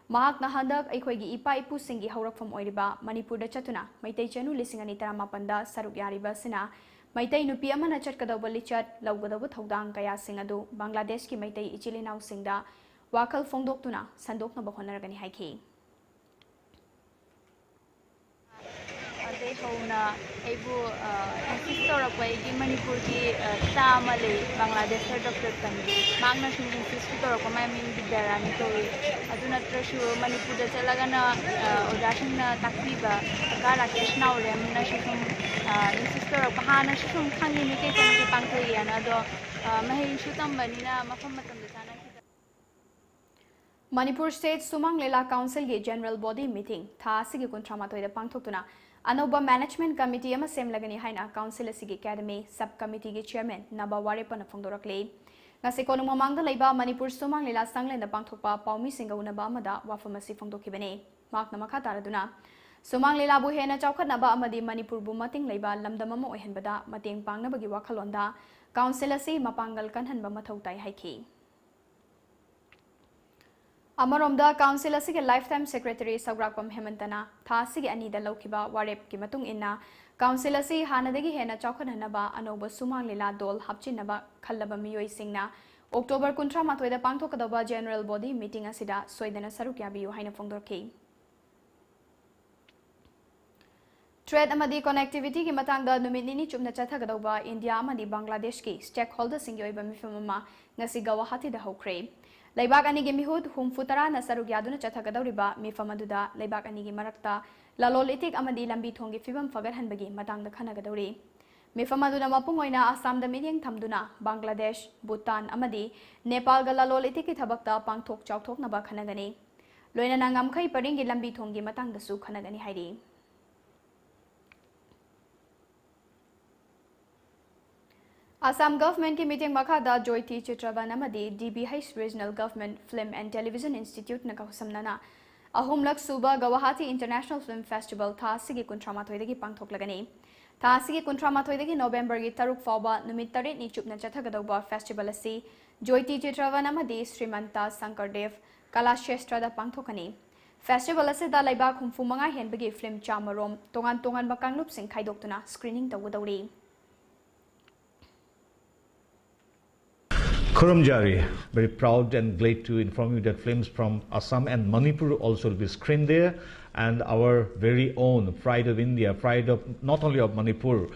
S7: Mahak na handak Aikoigi Ipa Ipu Singi Haurakfam Oiriba Manipur da Chatuna Meitei Chanu Lisingani Taramapanda Sarukyariba Sina Meitei Nupi Amana Chatkadaba Lichat Laugadaba Thaudang Kaya Singadu Bangladesh ki Meitei Ichilinau Singda Wakal Fongdoktuna Sandokna Bahonaragani Haiki
S13: Hona Ebu Historical Manipur ki Tamale Bangladesh Dr. Tani Magna Historical Maming Bidarani Tori Aduna Trashu Manipur da Chalagana Odashina Takriba Karakesh now Remna Shifum Historical Hana Shifum Kangi Mite Pangkay another Mahi Shutam Banina Mafamatam
S7: Manipur State Sumang Lela Council ge General Body Meeting Tha Sigi Kuntramatoi da Pangthoktuna Anoba Management Committee ama semlagani haina Council asigi Academy Subcommittee ge Chairman Naba Warepana Phongdorakle ngasi konung mamangda leiba Manipur Sumang Lela Sanglenda Pangthokpa Paumi Singa unaba amada wafamasi phongdokibane makna makha taraduna Sumang Lela bu hena chaukhatnaba amadi Manipur bu mating leiba lamdam ama oihanbada mateng pangnabagi wakhalonda Council asi mapangal kanhanba mathau tai haiki Amaromda Council asige Lifetime Secretary Sagrapam Hemantana Thasigi Anida Laukiba Warep ki matung inna Council asi hanadagi hena chaukhanhanaba anoba Sumang Lila Dol hapchinaba khallaba miyoi singna October 13 da pangthokadaba General Body Meeting asida soidana sarukyabiyu haina phongdorki Trade amadi connectivity ki matangda numit nini chumna chathagadaba India amadi Bangladesh ki stakeholders singi oiba mifamama ngasi Guwahati da hokre Laibak anigi mihud humfutara na sarugyaduna chathagadawriba mifamaduda laibak anigi marakta lalolitik amadi lambi thongi fibam fagarhanbagi matangda khanagadawri mifamaduna mapungoina Assam da miryang thamduna Bangladesh Bhutan amadi Nepal ga lalolitik ki thabakta pangthok chauthok naba khanagani loina nangam khai paringi lambi thongi matangda su khanagani hairi Assam Government ki meeting makada Joyti Chitravan amadi DBH Regional Government Film and Television Institute na kahusamnana
S6: अहुमलक सुबा Guwahati international film festival था सिगी कुंट्रा माथोइदगी पांगथोकलगनी था सिगी कुंट्रा माथोइदगी नवंबर की तरुक फाउबा नुमित तरेट नि चुपना चथगदौबा festival असि ज्योति चित्रवन अमदी श्रीमंता Shankardev कलाक्षेत्रदा पांगथोकनी festival असिदा लैबाक हुमफु मंगा हेनबगी फिल्म चामरोम तोंगान तोंगान बकांगलुप सिंह खाइदोक्तुना स्क्रीनिंग तौगदौरी
S5: Kurumjari, very proud and glad to inform you that films from Assam and Manipur also will be screened there, and our very own pride of India, pride of not only of Manipur,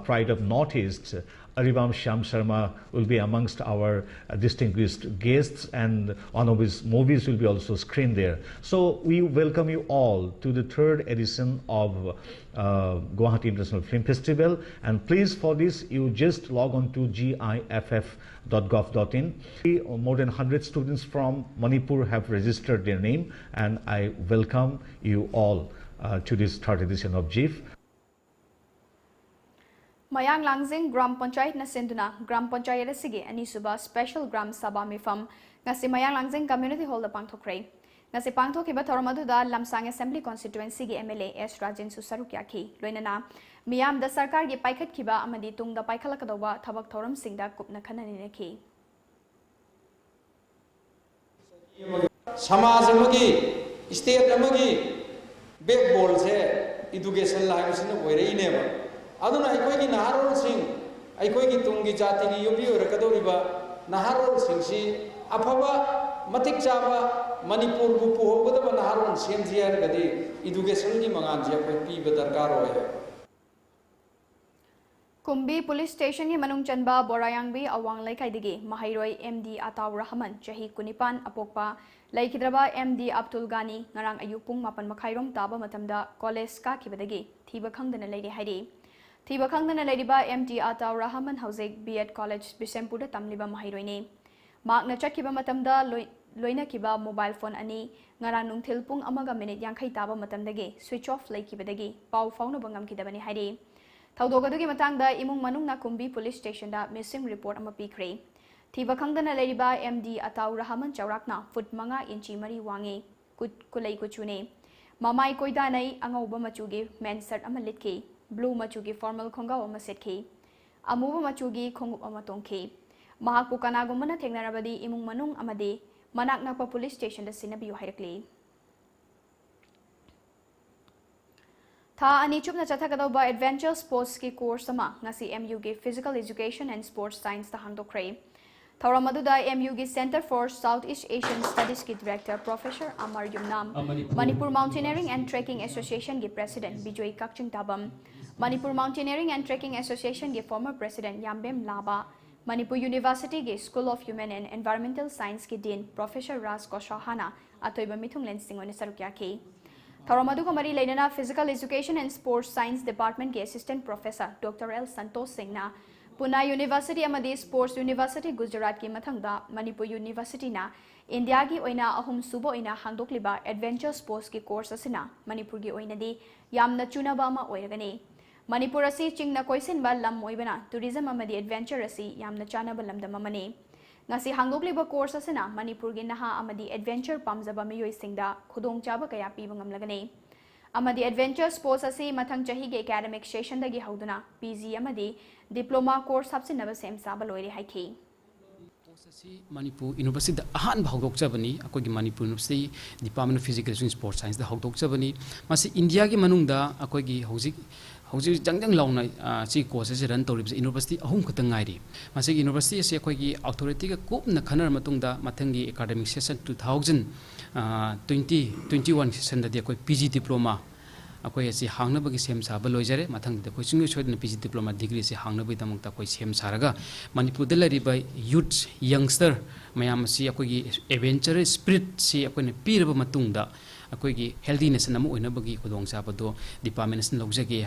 S5: pride of Northeast, Aribam Shyam Sharma will be amongst our distinguished guests, and one of his movies will be also screened there. So we welcome you all to the 3rd edition of Guwahati International Film Festival, and please for this you just log on to giff.gov.in. More than 100 students from Manipur have registered their name, and I welcome you all to this 3rd edition of GIF.
S6: Mayang Langzing Gram Panchayat na sinduna Gram Panchayat asigi anisuba Special Gram Sabha mifam ngasi Mayang Langzing Community Hall da pangthokre ngasi pangthokiba thoramadu da Lamsang Assembly Constituency gi MLA S Rajan Susaruk yakhi loinana miyam da sarkar gi paikhat khiba amadi tung da paikhalakadoba thabak thoram singda kupna khanani nekhi
S11: समाज अमगी state अमगी backbone से education लाइफसिन ओइरइनेबा अदुना अखोइगी नहारोल Singh अखोइगी Tungi जाति की युबी ओरकदोरिबा नहारोल सिंह सी अफबा मतिक चाबा मणिपुर बु पुहोगदबा नहारोल सेमजी हरगदि education की मंगान जे अखोइ पीबा दरकार होय
S6: Kunbi police station की मनुंग चनबा बोरायांगबी अवांग लैखाइदगी महाइरोय MD Ataur Rahman चाही कुनिपान अपोकपा लैखिद्रबा MD Abdul Gani ngarang ayuk pung 8:30 taba matamda college ka khibadagi thiba khangdana leire hairi thiba khangdana leiriba MD Ataur Rahman Housing B.Ed College Bisempur da tamliba mahiroi ne makna chakhiba matamda loina kiba mobile phone ani ngarang nungthil pung 1:50 taba matamdagi switch off leikibadagi pau fauna bangam kidabani hairi थौदोगदुगी मतंगदा इमुंग मनुंगना Kumbi police station दा missing report अमा पीख्रे थीबा खंगदना लेरिबा MD Ataur Rahman चौराकना फुट 5 इंची मरी वांगे कुलई कुचुने ममाई कोइदानै अंगौबा मचुगी मेन शर्ट अमा लिटके ब्लू मचुगी फॉर्मल खोंगाव अमा सेटके अमुबा मचुगी खोंगुप अमा तोंखे महाकु कनागुमना थेंगनारबदी इमुंग मनुंग अमदे मनाक नकपा पुलिस स्टेशन दा सिनबियु हाइरकले था अनि चुपना चथगदौबा एडवेंचर स्पोर्ट्स की कोर्स अमा ngasi MU की physical education and sports science दा हांगदोख्रे थौरमदुदा MU की centre for south east Asian studies की director professor Amar Yumnam Manipur mountaineering and trekking association की प्रेसिडेंट बिजोय काकचिंग ताबम Manipur mountaineering and trekking association की former president Yambem Laba Manipur university की school of human and environmental science की डीन प्रोफेसर राज कोशाहाना अतोइबा मिथुंगलेन सिंगोने सरुक्याखी थौरमदुगा मरी लेना physical education and sports science department के assistant professor doctor L Santosh Singh पुना university अमदी sports university Gujarat की मथंगदा मणिपुर यूनिवर्सिटी इंडिया की ओइना अहुम सुबो ओइना हांगदोक्लिबा एडवेंचर स्पोर्ट्स की कोर्स असिना मणिपुर की ओइनदी यामना चुनाबा अमा ओइरगनी मणिपुर असि चिंगना कोइसिनबा लम ओइबना टूरिज्म अमदी एडवेंचर असि यामना चानबा लमदम अमने ngasi hangdokliba course asina manipur gi naha amadi adventure pamjaba miyoi singda khudong chaba kaya piba ngamlagane amadi adventure sports asi mathang chahi ge academic session dagi hauduna PG amadi diploma course hapsinaba sem saba loire haiki
S12: Manipur University ahan bhaudok chabani akogi Manipur University Department of Physical Education and Sports Science da haudok chabani masi India gi manungda akogi hojik jangjang launa si course se run torib university ahum khatang ngairi masi university se akogi authority ga kupna khanar matungda mathangi academic session 2020-21 session da akoi PG diploma akoi si hangnabagi sem saba loijare mathang da koi chungyo choidna PG diploma degree se hangnabagi tamukta koi sem saraga Manipur da lariba youth youngster mayam si akogi adventure spirit si akoi piraba matungda akogi healthiness namu oinabagi khudong sabado department sin logjage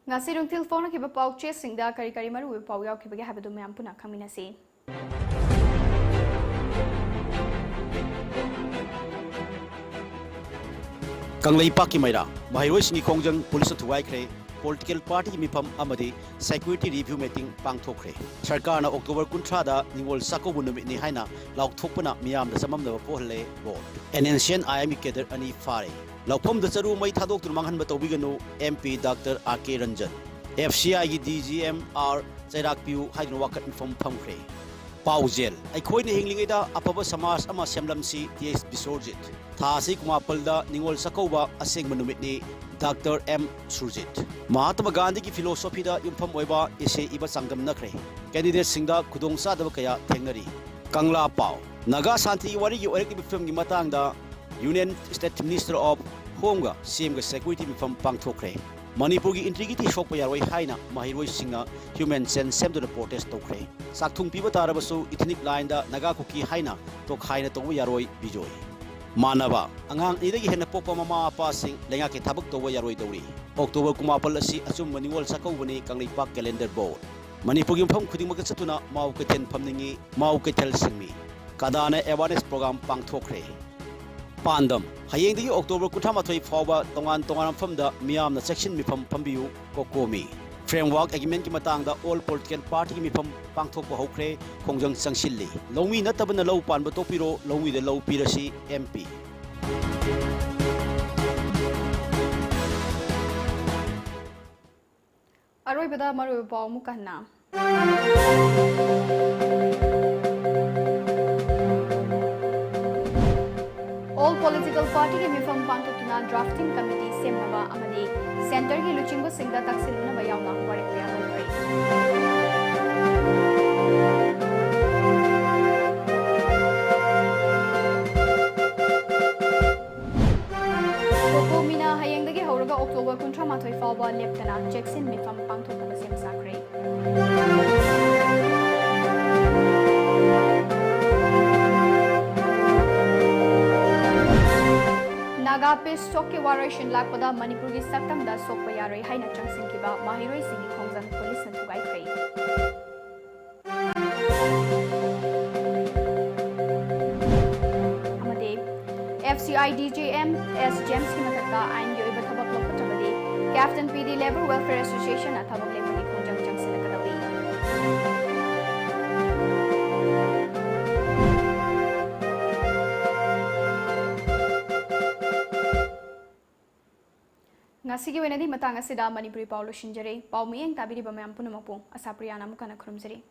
S6: ngasi rungtil phone ki ba pauche singda kari kari maru pau yaw ki ba habadu mayam puna khamina se
S14: Kanglei Paki Maira, Mahiroi Singi Kongjang, Police Tuwai Kre, political party mifam amadi security review meeting pangthokre sarkar na October 30 da ningol sakobu numit ni haina laukthokpana miyam da samam na pohle board an ancient IME keder ani fare laupom da charu mai thadok tur manghan ba tobiganu MP Dr. RK Ranjan FCI gi DGM R Chairak Piu haidno wakat mifam phamkre Paujel aikhoi ni hinglingai da apaba samas ama semlamsi TS Bisorjit thasi kumapalda ningol sakoba aseng manumit ni Dr. M. Surjit Mahatma Gandhi ki philosophy da yumpham oiba ise iba sangam nakre candidate singda khudong sa da kaya thengnari Kangla Pau Naga Santi wari gi orik bifam gi matang da Union State Minister of Home ga CM ga security bifam pangthokre Manipur gi integrity shokpa yaroi haina mahiroi singa human sense sem da protest tokre sakthung piba tarabasu ethnic line da naga kuki haina tok haina to yaroi bijoi Manaba angang idagi hena popa mama apa sing lenga ke thabak to yaroi dori October kumapal asi asum maningol sakawani kanglai pak calendar board Manipur gi pham khuding mak chatuna mau ke ten phamningi mau ke tel singmi kadana awareness program pangthokre Pandam hayeng dagi October 30 fawba tongan pham da miyam na section mi pham phambiu kokomi framework agreement ki matang da all political party ki mi pham pangthok ko hokre khongjang sangsilli lomi natabana lo pan ba topiro lomi da lo pirasi MP
S6: Aroi bada maru paw mukana All political party ke mifam pangtokna drafting committee semnaba amadi center ki luchingbo singda taksilna bayawna warik ya hokre Kokomina hayengdagi hawraga October 30 fawba leptana Jackson mifam pangtokna sem sakre Naga Peace Sokke Waration Lakpada Manipur gi saktam da sokpa yaroi haina changsin kiba mahiroi singi khongjang police na thugai khrei amade FCI DJM S James ki matakta ain gi oiba thabak lokpachabadi Captain PD Labor Welfare Association athabak lepani khongjang changsin kadawi Ngasigi wenadi matang asida Manipuri Paulo Shinjare pau mieng tabiri bamayam punamapu asapriyana mukana khurumjare